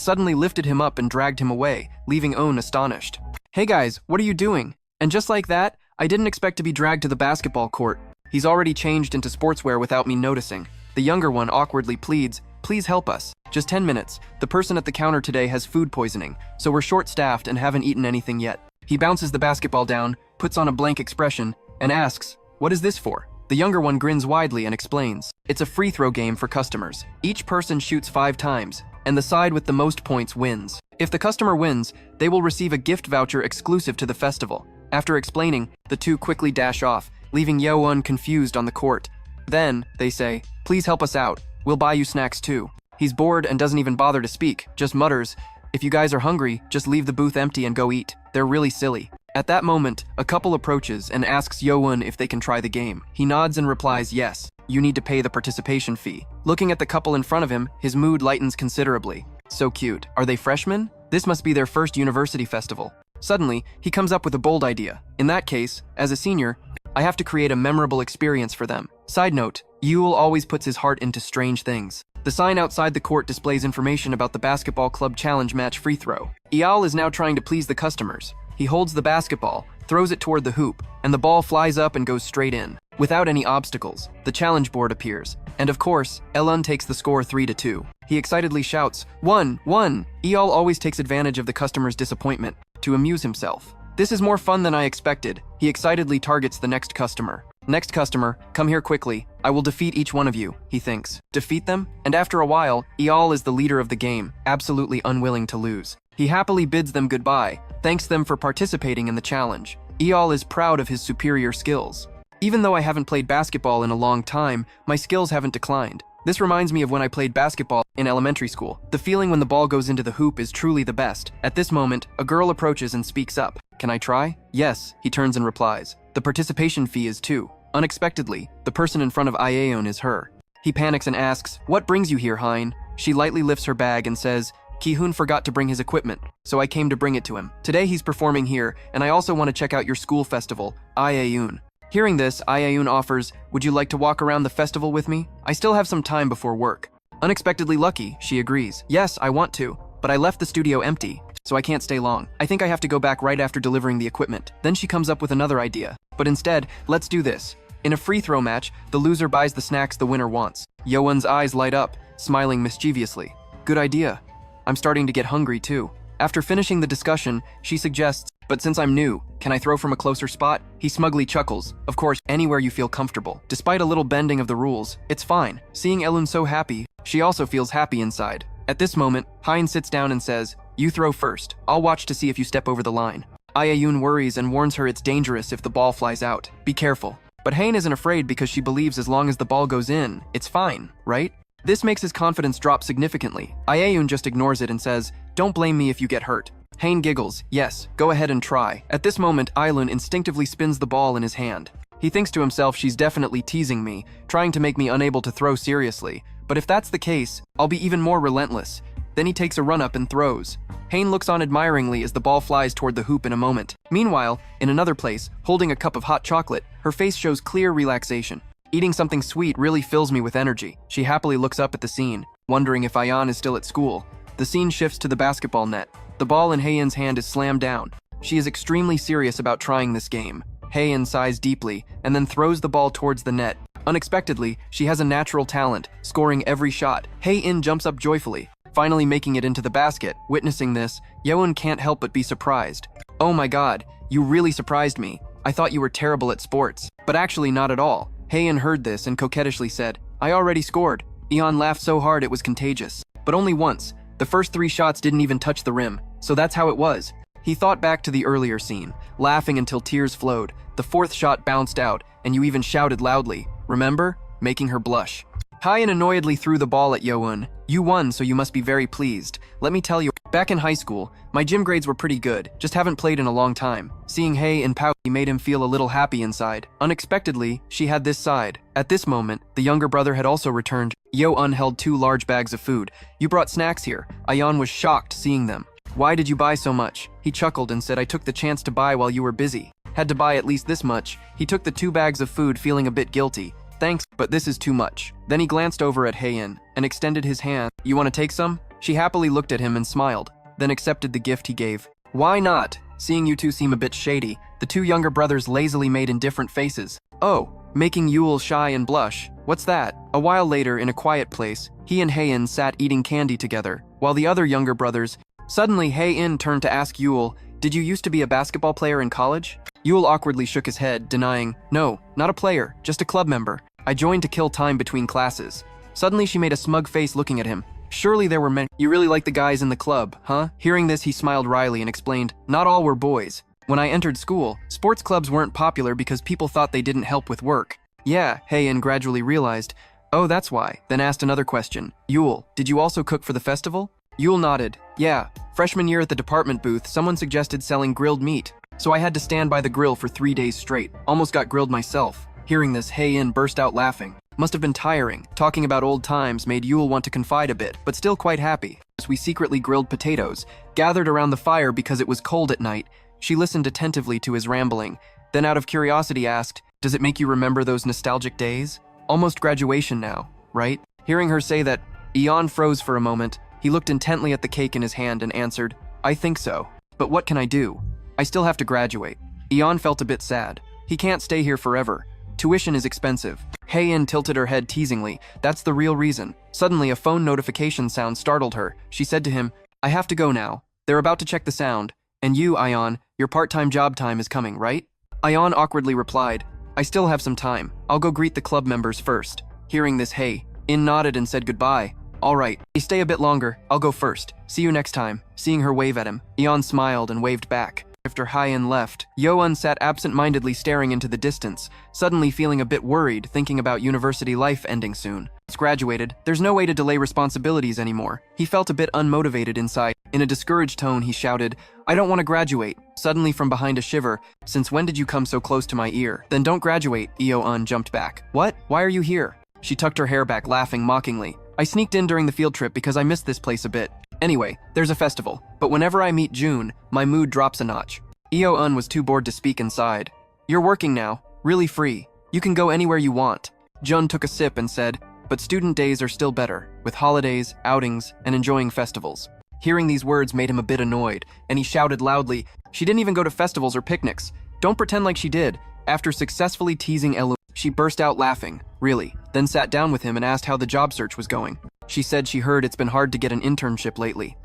suddenly lifted him up and dragged him away, leaving On astonished. "Hey guys, what are you doing?" And just like that, I didn't expect to be dragged to the basketball court. He's already changed into sportswear without me noticing. The younger one awkwardly pleads, "Please help us. Just 10 minutes. The person at the counter today has food poisoning, so we're short-staffed and haven't eaten anything yet." He bounces the basketball down, puts on a blank expression, and asks, "What is this for?" The younger one grins widely and explains, "It's a free throw game for customers. Each person shoots 5 times, and the side with the most points wins. If the customer wins, they will receive a gift voucher exclusive to the festival." After explaining, the two quickly dash off, leaving Yeo Un confused on the court. Then, they say, "Please help us out. We'll buy you snacks too." He's bored and doesn't even bother to speak, just mutters, "If you guys are hungry, just leave the booth empty and go eat. They're really silly." At that moment, a couple approaches and asks Yeo Un if they can try the game. He nods and replies, "Yes, you need to pay the participation fee." Looking at the couple in front of him, his mood lightens considerably. So cute. Are they freshmen? This must be their first university festival. Suddenly, he comes up with a bold idea. In that case, as a senior, I have to create a memorable experience for them. Side note, Yul always puts his heart into strange things. The sign outside the court displays information about the basketball club challenge match free throw. Eyal is now trying to please the customers. He holds the basketball, throws it toward the hoop, and the ball flies up and goes straight in. Without any obstacles, the challenge board appears. And of course, Elun takes the score 3-2. He excitedly shouts, "One! Eyal always takes advantage of the customer's disappointment to amuse himself. "This is more fun than I expected." He excitedly targets the next customer. "Next customer, come here quickly. I will defeat each one of you," he thinks. Defeat them? And after a while, Eyal is the leader of the game, absolutely unwilling to lose. He happily bids them goodbye, thanks them for participating in the challenge. Eyal is proud of his superior skills. "Even though I haven't played basketball in a long time, my skills haven't declined. This reminds me of when I played basketball in elementary school. The feeling when the ball goes into the hoop is truly the best." At this moment, a girl approaches and speaks up. "Can I try?" "Yes," he turns and replies. "The participation fee is 2. Unexpectedly, the person in front of Aeon is her. He panics and asks, "What brings you here, Hein?" She lightly lifts her bag and says, "Ki-hoon forgot to bring his equipment, so I came to bring it to him. Today he's performing here, and I also want to check out your school festival, Aeon." Hearing this, Aeon offers, "Would you like to walk around the festival with me? I still have some time before work." Unexpectedly lucky, she agrees. "Yes, I want to, but I left the studio empty, so I can't stay long. I think I have to go back right after delivering the equipment." Then she comes up with another idea. "But instead, let's do this. In a free throw match, the loser buys the snacks the winner wants." Yeo Un's eyes light up, smiling mischievously. "Good idea. I'm starting to get hungry too." After finishing the discussion, she suggests, But since I'm new, can I throw from a closer spot? He smugly chuckles. Of course, anywhere you feel comfortable. Despite a little bending of the rules, it's fine. Seeing Yeo Un so happy, she also feels happy inside. At this moment, Hein sits down and says, "You throw first. I'll watch to see if you step over the line." Yeo Un worries and warns her it's dangerous if the ball flies out. Be careful. But Hein isn't afraid because she believes as long as the ball goes in, it's fine, right? This makes his confidence drop significantly. Yeo Un just ignores it and says, "Don't blame me if you get hurt." Hein giggles. "Yes, go ahead and try." At this moment, Yeo Un instinctively spins the ball in his hand. He thinks to himself, she's definitely teasing me, trying to make me unable to throw seriously. But if that's the case, I'll be even more relentless. Then he takes a run-up and throws. Hein looks on admiringly as the ball flies toward the hoop in a moment. Meanwhile, in another place, holding a cup of hot chocolate, her face shows clear relaxation. "Eating something sweet really fills me with energy." She happily looks up at the scene, wondering if Ion is still at school. The scene shifts to the basketball net. The ball in Hae-in's hand is slammed down. She is extremely serious about trying this game. Hae-in sighs deeply and then throws the ball towards the net. Unexpectedly, she has a natural talent, scoring every shot. Hae-in jumps up joyfully, finally making it into the basket. Witnessing this, Yeo Un can't help but be surprised. "Oh my god, you really surprised me. I thought you were terrible at sports." But actually not at all. Hae-in heard this and coquettishly said, "I already scored." Eon laughed so hard it was contagious. But only once. The first 3 shots didn't even touch the rim, so that's how it was. He thought back to the earlier scene, laughing until tears flowed. The 4th shot bounced out, and you even shouted loudly. Remember? Making her blush. Hae-in annoyedly threw the ball at Yeo Un. "You won, so you must be very pleased. Let me tell you, back in high school, my gym grades were pretty good, just haven't played in a long time." Seeing Hae-in pout made him feel a little happy inside. Unexpectedly, she had this side. At this moment, the younger brother had also returned. Yeo Un held 2 large bags of food. "You brought snacks here." Ion was shocked seeing them. "Why did you buy so much?" He chuckled and said, "I took the chance to buy while you were busy. Had to buy at least this much." He took the 2 bags of food feeling a bit guilty. "Thanks, but this is too much." Then he glanced over at Hae-in and extended his hand. "You want to take some?" She happily looked at him and smiled, then accepted the gift he gave. "Why not?" Seeing you two seem a bit shady, the 2 younger brothers lazily made indifferent faces. "Oh," making Yule shy and blush. "What's that?" A while later, in a quiet place, he and Hae-in sat eating candy together, while the other younger brothers... Suddenly, Hae-in turned to ask Yule, "Did you used to be a basketball player in college?" Yule awkwardly shook his head, denying, "No, not a player, just a club member. I joined to kill time between classes." Suddenly, she made a smug face looking at him. "Surely there were men. You really like the guys in the club, huh?" Hearing this, he smiled wryly and explained, "Not all were boys. When I entered school, sports clubs weren't popular because people thought they didn't help with work." "Yeah," Hae-in gradually realized. "Oh, that's why." Then asked another question. "Yule, did you also cook for the festival?" Yule nodded. "Yeah. Freshman year at the department booth, someone suggested selling grilled meat. So I had to stand by the grill for 3 days straight. Almost got grilled myself." Hearing this, Hae-in burst out laughing. Must have been tiring. Talking about old times made Yule want to confide a bit, but still quite happy. As we secretly grilled potatoes, gathered around the fire because it was cold at night, she listened attentively to his rambling, then out of curiosity asked, "Does it make you remember those nostalgic days? Almost graduation now, right?" Hearing her say that, Eon froze for a moment. He looked intently at the cake in his hand and answered, "I think so. But what can I do? I still have to graduate." Eon felt a bit sad. He can't stay here forever. Tuition is expensive. Hae-in tilted her head teasingly. "That's the real reason." Suddenly, a phone notification sound startled her. She said to him, "I have to go now. They're about to check the sound. And you, Ion, your part-time job time is coming, right?" Ion awkwardly replied, "I still have some time. I'll go greet the club members first." Hearing this, Hae-in nodded and said goodbye. "All right, stay a bit longer. I'll go first. See you next time." Seeing her wave at him, Eon smiled and waved back. After Hae-in left, Yeo Un sat absent-mindedly staring into the distance, suddenly feeling a bit worried, thinking about university life ending soon. Once graduated, there's no way to delay responsibilities anymore. He felt a bit unmotivated inside. In a discouraged tone, he shouted, "I don't want to graduate." Suddenly from behind a shiver, "Since when did you come so close to my ear?" "Then don't graduate," Yeo Un jumped back. "What? Why are you here?" She tucked her hair back, laughing mockingly. "I sneaked in during the field trip because I missed this place a bit. Anyway, there's a festival, but whenever I meet June, my mood drops a notch." Yeo Un was too bored to speak inside. "You're working now, really free. You can go anywhere you want." Jun took a sip and said, "But student days are still better, with holidays, outings, and enjoying festivals." Hearing these words made him a bit annoyed, and he shouted loudly, "She didn't even go to festivals or picnics. Don't pretend like she did." After successfully teasing Elu, she burst out laughing, really, then sat down with him and asked how the job search was going. She said she heard it's been hard to get an internship lately.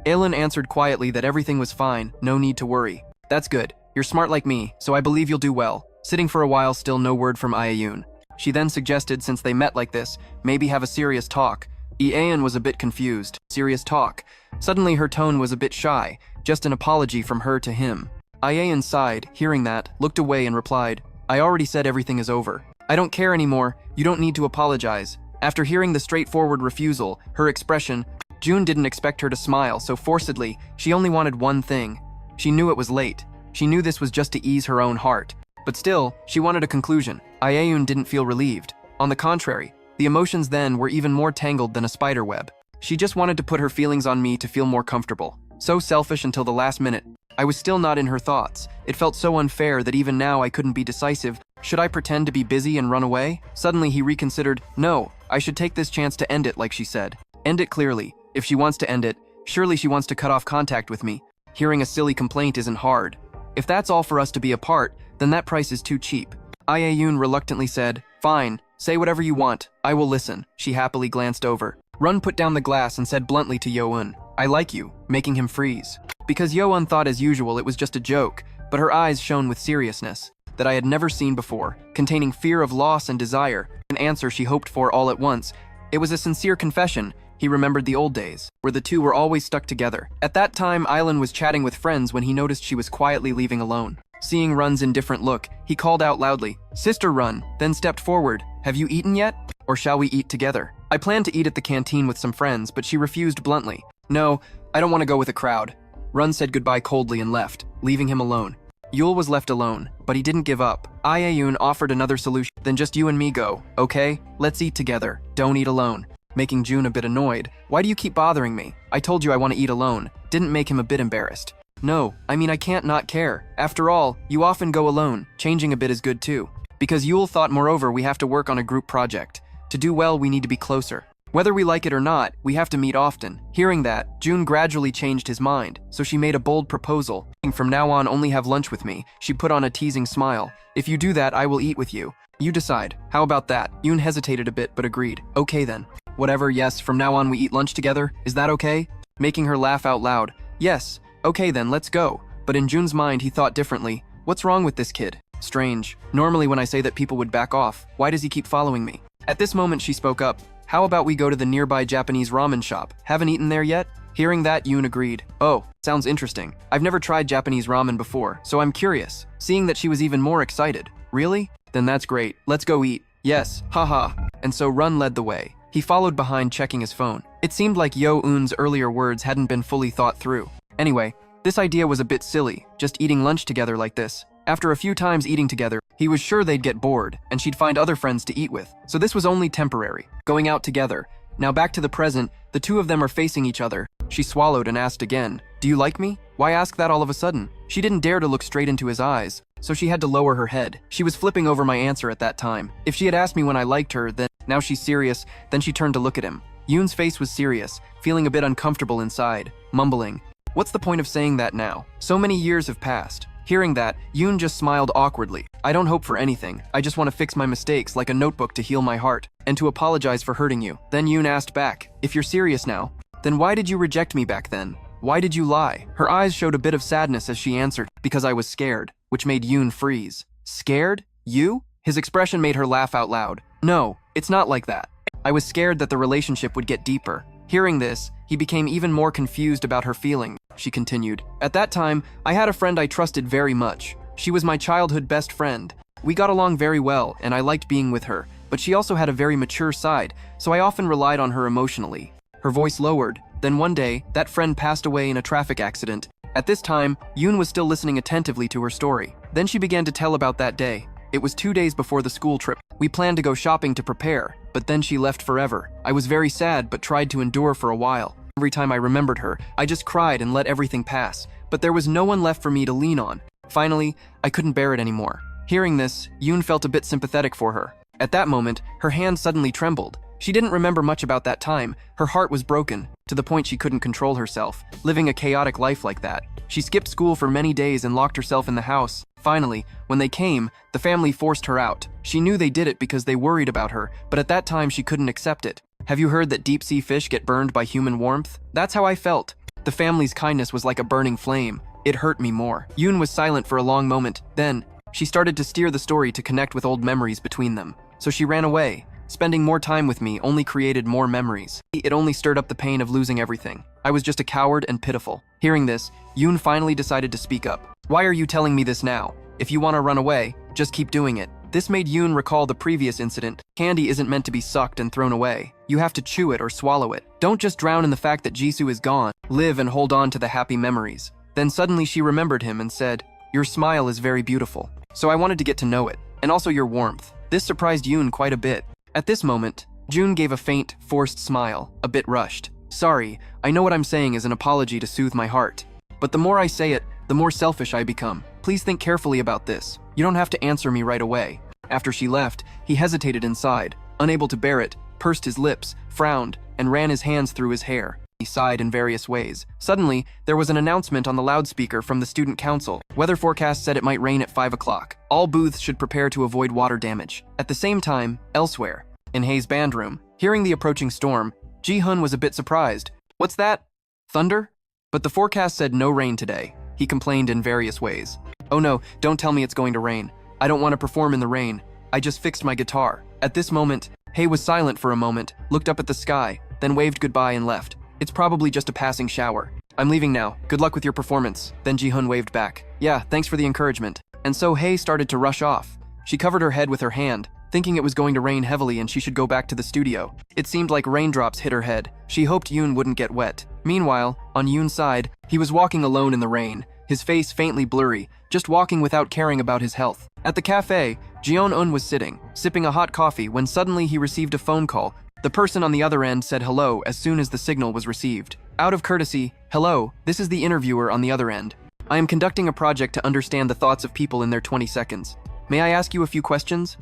Elin answered quietly that everything was fine, no need to worry. That's good. You're smart like me, so I believe you'll do well. Sitting for a while, still no word from Yeo Un. She then suggested, since they met like this, maybe have a serious talk. Yeo Un was a bit confused. Serious talk. Suddenly her tone was a bit shy, just an apology from her to him. Yeo Un sighed, hearing that, looked away and replied, I already said everything is over. I don't care anymore, you don't need to apologize. After hearing the straightforward refusal, her expression, June didn't expect her to smile so forcedly. She only wanted one thing. She knew it was late. She knew this was just to ease her own heart. But still, she wanted a conclusion. Yeo Un didn't feel relieved. On the contrary, the emotions then were even more tangled than a spider web. She just wanted to put her feelings on me to feel more comfortable. So selfish until the last minute. I was still not in her thoughts. It felt so unfair that even now I couldn't be decisive. Should I pretend to be busy and run away? Suddenly he reconsidered. No, I should take this chance to end it like she said. End it clearly. If she wants to end it, surely she wants to cut off contact with me. Hearing a silly complaint isn't hard. If that's all for us to be apart, then that price is too cheap. Yeo Un reluctantly said, Fine, say whatever you want. I will listen. She happily glanced over. Run put down the glass and said bluntly to Yeo Un, I like you, making him freeze. Because Yeo Un thought as usual it was just a joke, but her eyes shone with seriousness that I had never seen before, containing fear of loss and desire, an answer she hoped for all at once. It was a sincere confession. He remembered the old days, where the two were always stuck together. At that time, Island was chatting with friends when he noticed she was quietly leaving alone. Seeing Run's indifferent look, he called out loudly, Sister Run, then stepped forward. Have you eaten yet? Or shall we eat together? I planned to eat at the canteen with some friends, but she refused bluntly. No, I don't want to go with a crowd. Run said goodbye coldly and left, leaving him alone. Yul was left alone, but he didn't give up. Yeo Un offered another solution. Then just you and me go, okay? Let's eat together. Don't eat alone. Making June a bit annoyed. Why do you keep bothering me? I told you I want to eat alone. Didn't make him a bit embarrassed. No, I mean I can't not care. After all, you often go alone. Changing a bit is good too. Because Yul thought moreover we have to work on a group project. To do well we need to be closer. Whether we like it or not, we have to meet often. Hearing that, June gradually changed his mind, so she made a bold proposal. From now on only have lunch with me. She put on a teasing smile. If you do that, I will eat with you. You decide. How about that? Yoon hesitated a bit but agreed. Okay then. Whatever, yes, from now on we eat lunch together. Is that okay? Making her laugh out loud. Yes. Okay then, let's go. But in June's mind he thought differently. What's wrong with this kid? Strange. Normally when I say that people would back off, why does he keep following me? At this moment she spoke up. How about we go to the nearby Japanese ramen shop? Haven't eaten there yet? Hearing that, Yoon agreed. Oh, sounds interesting. I've never tried Japanese ramen before, so I'm curious. Seeing that she was even more excited. Really? Then that's great. Let's go eat. Yes, haha. And so Run led the way. He followed behind, checking his phone. It seemed like Yeo Un's earlier words hadn't been fully thought through. Anyway, this idea was a bit silly, just eating lunch together like this. After a few times eating together, he was sure they'd get bored, and she'd find other friends to eat with. So this was only temporary, going out together. Now back to the present, the two of them are facing each other. She swallowed and asked again, Do you like me? Why ask that all of a sudden? She didn't dare to look straight into his eyes, so she had to lower her head. She was flipping over my answer at that time. If she had asked me when I liked her, then now she's serious, then she turned to look at him. Yoon's face was serious, feeling a bit uncomfortable inside, mumbling, What's the point of saying that now? So many years have passed. Hearing that, Yoon just smiled awkwardly. I don't hope for anything. I just want to fix my mistakes like a notebook to heal my heart, and to apologize for hurting you. Then Yoon asked back, If you're serious now, then why did you reject me back then? Why did you lie? Her eyes showed a bit of sadness as she answered, Because I was scared, which made Yoon freeze. Scared? You? His expression made her laugh out loud. No, it's not like that. I was scared that the relationship would get deeper. Hearing this, he became even more confused about her feelings. She continued, At that time, I had a friend I trusted very much. She was my childhood best friend. We got along very well, and I liked being with her, but she also had a very mature side, so I often relied on her emotionally. Her voice lowered. Then one day, that friend passed away in a traffic accident. At this time, Yoon was still listening attentively to her story. Then she began to tell about that day. It was 2 days before the school trip. We planned to go shopping to prepare, but then she left forever. I was very sad, but tried to endure for a while. Every time I remembered her, I just cried and let everything pass. But there was no one left for me to lean on. Finally, I couldn't bear it anymore. Hearing this, Yoon felt a bit sympathetic for her. At that moment, her hand suddenly trembled. She didn't remember much about that time. Her heart was broken, to the point she couldn't control herself, living a chaotic life like that. She skipped school for many days and locked herself in the house. Finally, when they came, the family forced her out. She knew they did it because they worried about her, but at that time she couldn't accept it. Have you heard that deep-sea fish get burned by human warmth? That's how I felt. The family's kindness was like a burning flame. It hurt me more. Yoon was silent for a long moment. Then, she started to steer the story to connect with old memories between them. So she ran away. Spending more time with me only created more memories. It only stirred up the pain of losing everything. I was just a coward and pitiful. Hearing this, Yoon finally decided to speak up. Why are you telling me this now? If you want to run away, just keep doing it. This made Yoon recall the previous incident. Candy isn't meant to be sucked and thrown away. You have to chew it or swallow it. Don't just drown in the fact that Jisoo is gone. Live and hold on to the happy memories. Then suddenly she remembered him and said, "Your smile is very beautiful. So I wanted to get to know it, and also your warmth." This surprised Yoon quite a bit. At this moment, June gave a faint, forced smile, a bit rushed. "Sorry, I know what I'm saying is an apology to soothe my heart. But the more I say it, the more selfish I become. Please think carefully about this. You don't have to answer me right away." After she left, he hesitated inside, unable to bear it, pursed his lips, frowned, and ran his hands through his hair. He sighed in various ways. Suddenly, there was an announcement on the loudspeaker from the student council. Weather forecast said it might rain at 5 o'clock. All booths should prepare to avoid water damage. At the same time, elsewhere, in Hae's band room, hearing the approaching storm, Ji-hun was a bit surprised. "What's that? Thunder?" But the forecast said no rain today. He complained in various ways. "Oh no, don't tell me it's going to rain. I don't want to perform in the rain. I just fixed my guitar." At this moment, Hae was silent for a moment, looked up at the sky, then waved goodbye and left. "It's probably just a passing shower. I'm leaving now. Good luck with your performance." Then Ji-hun waved back. "Yeah, thanks for the encouragement." And so Hae started to rush off. She covered her head with her hand, thinking it was going to rain heavily and she should go back to the studio. It seemed like raindrops hit her head. She hoped Yoon wouldn't get wet. Meanwhile, on Yoon's side, he was walking alone in the rain, his face faintly blurry, just walking without caring about his health. At the cafe, Yeo Un was sitting, sipping a hot coffee when suddenly he received a phone call. The person on the other end said hello as soon as the signal was received. Out of courtesy, "Hello, this is the interviewer on the other end. I am conducting a project to understand the thoughts of people in their 20 seconds. May I ask you a few questions?"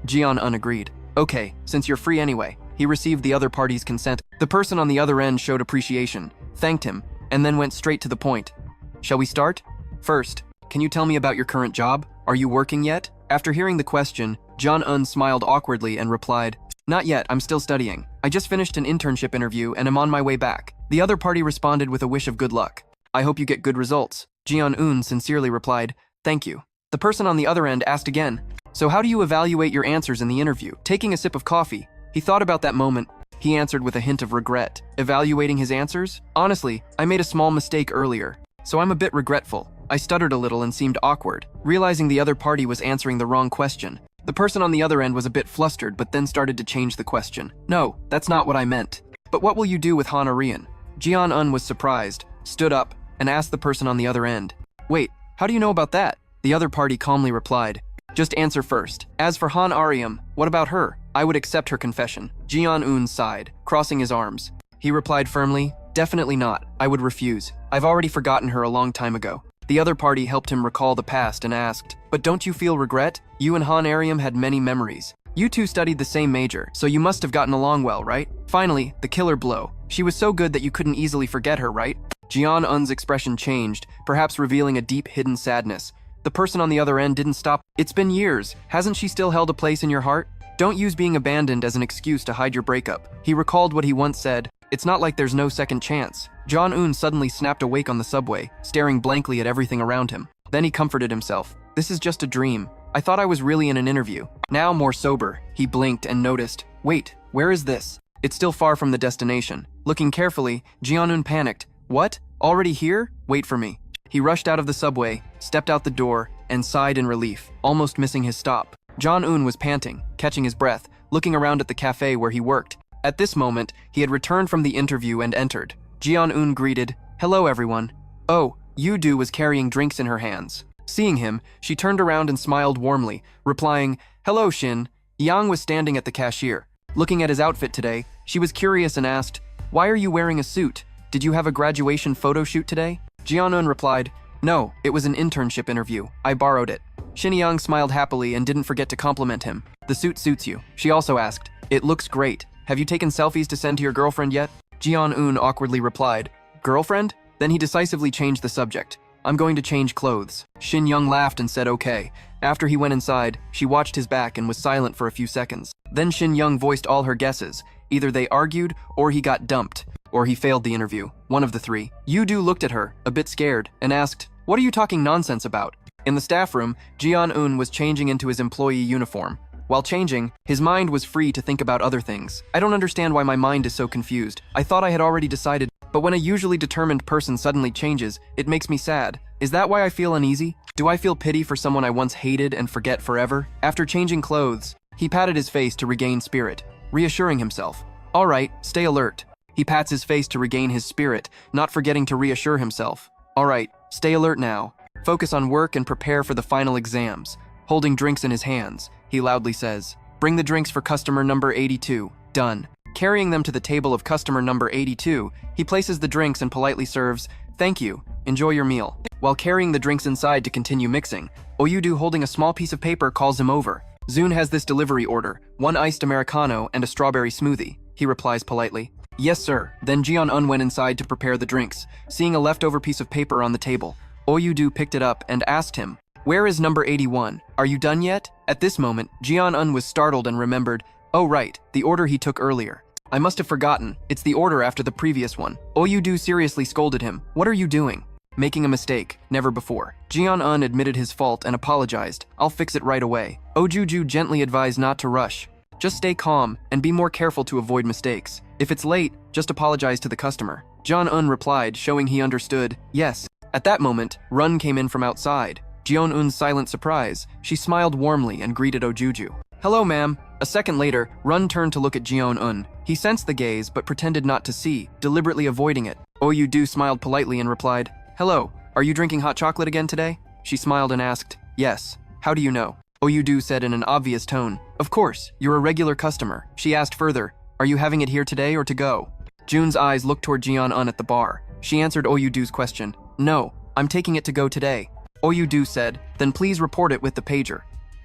Yeo Un agreed. "Okay, since you're free anyway." He received the other party's consent. The person on the other end showed appreciation, thanked him, and then went straight to the point. "Shall we start? First, can you tell me about your current job? Are you working yet?" After hearing the question, Yeo Un smiled awkwardly and replied, "Not yet, I'm still studying. I just finished an internship interview and am on my way back." The other party responded with a wish of good luck. "I hope you get good results." Yeo Un sincerely replied, "Thank you." The person on the other end asked again, "So how do you evaluate your answers in the interview?" Taking a sip of coffee, he thought about that moment. He answered with a hint of regret. Evaluating his answers? "Honestly, I made a small mistake earlier, so I'm a bit regretful." I stuttered a little and seemed awkward, realizing the other party was answering the wrong question. The person on the other end was a bit flustered but then started to change the question. "No, that's not what I meant. But what will you do with Han Arian?" Yeo Un was surprised, stood up, and asked the person on the other end, "Wait, how do you know about that?" The other party calmly replied, "Just answer first. As for Han Ariam, what about her? I would accept her confession." Yeo Un sighed, crossing his arms. He replied firmly, "Definitely not. I would refuse. I've already forgotten her a long time ago." The other party helped him recall the past and asked, "But don't you feel regret? You and Han Ariam had many memories. You two studied the same major, so you must have gotten along well, right?" Finally, the killer blow. "She was so good that you couldn't easily forget her, right?" Yeo Un's expression changed, perhaps revealing a deep hidden sadness. The person on the other end didn't stop. "It's been years. Hasn't she still held a place in your heart? Don't use being abandoned as an excuse to hide your breakup." He recalled what he once said, "It's not like there's no second chance." Yeo Un suddenly snapped awake on the subway, staring blankly at everything around him. Then he comforted himself. "This is just a dream. I thought I was really in an interview." Now more sober, he blinked and noticed, "Wait, where is this?" It's still far from the destination. Looking carefully, Yeo Un panicked. "What? Already here? Wait for me." He rushed out of the subway, stepped out the door, and sighed in relief, almost missing his stop. Yeo Un was panting, catching his breath, looking around at the cafe where he worked. At this moment, he had returned from the interview and entered. Yeo Un greeted, "Hello, everyone." Oh, Yoo-do was carrying drinks in her hands. Seeing him, she turned around and smiled warmly, replying, "Hello, Shin." Yang was standing at the cashier. Looking at his outfit today, she was curious and asked, "Why are you wearing a suit? Did you have a graduation photo shoot today?" Yeo Un replied, "No, it was an internship interview. I borrowed it." Shin Yang smiled happily and didn't forget to compliment him. "The suit suits you." She also asked, "It looks great. Have you taken selfies to send to your girlfriend yet?" Yeo Un awkwardly replied, "Girlfriend?" Then he decisively changed the subject. "I'm going to change clothes." Shin Young laughed and said okay. After he went inside, she watched his back and was silent for a few seconds. Then Shin Young voiced all her guesses. Either they argued, or he got dumped, or he failed the interview. One of the three. Yoo-do looked at her, a bit scared, and asked, What are you talking nonsense about? In the staff room, Yeo Un was changing into his employee uniform. While changing, his mind was free to think about other things. I don't understand why my mind is so confused. I thought I had already decided, but when a usually determined person suddenly changes, it makes me sad. Is that why I feel uneasy? Do I feel pity for someone I once hated and forget forever? After changing clothes, he patted his face to regain spirit, reassuring himself. All right, stay alert. He pats his face to regain his spirit, not forgetting to reassure himself. All right, stay alert now. Focus on work and prepare for the final exams. Holding drinks in his hands, he loudly says, "Bring the drinks for customer number 82. Done." Carrying them to the table of customer number 82, he places the drinks and politely serves, "Thank you. Enjoy your meal." While carrying the drinks inside to continue mixing, Oyudu, holding a small piece of paper, calls him over. "Zun has this delivery order, 1 iced Americano and a strawberry smoothie," he replies politely. "Yes, sir." Then Yeo Un went inside to prepare the drinks. Seeing a leftover piece of paper on the table, Oyudu picked it up and asked him, "Where is number 81? Are you done yet?" At this moment, Yeo Un was startled and remembered, "Oh right, the order he took earlier. I must have forgotten. It's the order after the previous one." Oyudu seriously scolded him. "What are you doing?" "Making a mistake. Never before." Yeo Un admitted his fault and apologized. "I'll fix it right away." Ojuju gently advised not to rush. "Just stay calm and be more careful to avoid mistakes. If it's late, just apologize to the customer." Yeo Un replied, showing he understood. "Yes." At that moment, Run came in from outside. Yeo Un's silent surprise, she smiled warmly and greeted Ojuju. "Hello, ma'am." A second later, Run turned to look at Yeo Un. He sensed the gaze but pretended not to see, deliberately avoiding it. Oyudu smiled politely and replied, "Hello, are you drinking hot chocolate again today?" She smiled and asked, "Yes. How do you know?" Oyudu said in an obvious tone, "Of course, you're a regular customer." She asked further, "Are you having it here today or to go?" Jun's eyes looked toward Yeo Un at the bar. She answered Oyudu's question, "No, I'm taking it to go today." Oyudu said, "Then please report it with the pager."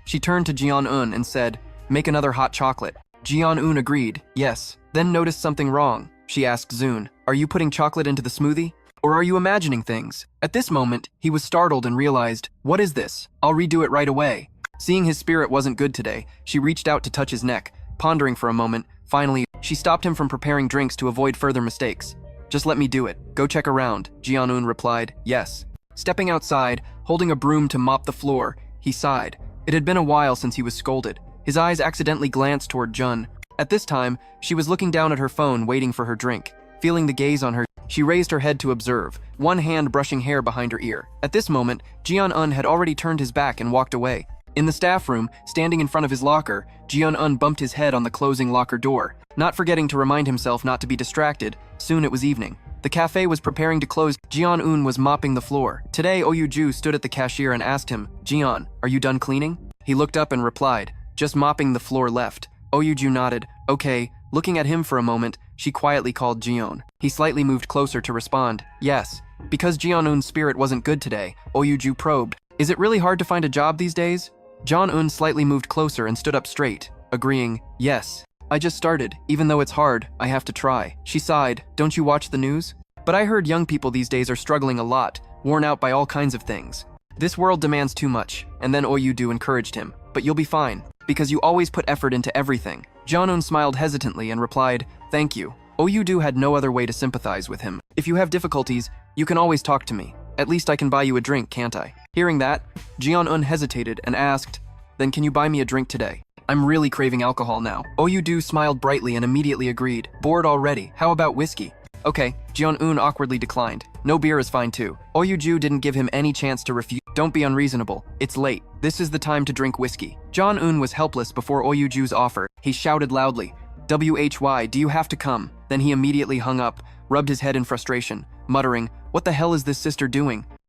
She turned to Yeo Un and said, "Make another hot chocolate." Yeo Un agreed, "Yes." Then noticed something wrong. She asked Zun, "Are you putting chocolate into the smoothie? Or are you imagining things?" At this moment, he was startled and realized, "What is this? I'll redo it right away." Seeing his spirit wasn't good today, she reached out to touch his neck. Pondering for a moment, finally, she stopped him from preparing drinks to avoid further mistakes. "Just let me do it. Go check around." Yeo Un replied, "Yes." Stepping outside, holding a broom to mop the floor, he sighed. It had been a while since he was scolded. His eyes accidentally glanced toward Jun. At this time, she was looking down at her phone, waiting for her drink. Feeling the gaze on her, she raised her head to observe, one hand brushing hair behind her ear. At this moment, Yeo Un had already turned his back and walked away. In the staff room, standing in front of his locker, Yeo Un bumped his head on the closing locker door. Not forgetting to remind himself not to be distracted, soon it was evening. The cafe was preparing to close. Yeo Un was mopping the floor. Today, Oyuju stood at the cashier and asked him, "Jian, are you done cleaning?" He looked up and replied, "Just mopping the floor left." Oyuju nodded, "Okay." Looking at him for a moment, she quietly called Jion. He slightly moved closer to respond, "Yes." Because Jion Un's spirit wasn't good today, Oyuju probed, "Is it really hard to find a job these days?" Jion Un slightly moved closer and stood up straight, agreeing, "Yes. I just started. Even though it's hard, I have to try." She sighed, "Don't you watch the news?" "But I heard young people these days are struggling a lot, worn out by all kinds of things. This world demands too much." And then Oyudu encouraged him, "But you'll be fine, because you always put effort into everything." Jion Un smiled hesitantly and replied, "Thank you." Oyudu had no other way to sympathize with him. "If you have difficulties, you can always talk to me. At least I can buy you a drink, can't I?" Hearing that, Jion Un hesitated and asked, "Then can you buy me a drink today? I'm really craving alcohol now." Oyudu smiled brightly and immediately agreed. "Bored already? How about whiskey?" "Okay." Jion Un awkwardly declined. "No, beer is fine too." Oyuju didn't give him any chance to refuse. "Don't be unreasonable. It's late. This is the time to drink whiskey." Jion Un was helpless before Oyuju's offer. He shouted loudly, "WHY, do you have to come?" Then he immediately hung up, rubbed his head in frustration, muttering, "What the hell is this sister doing?"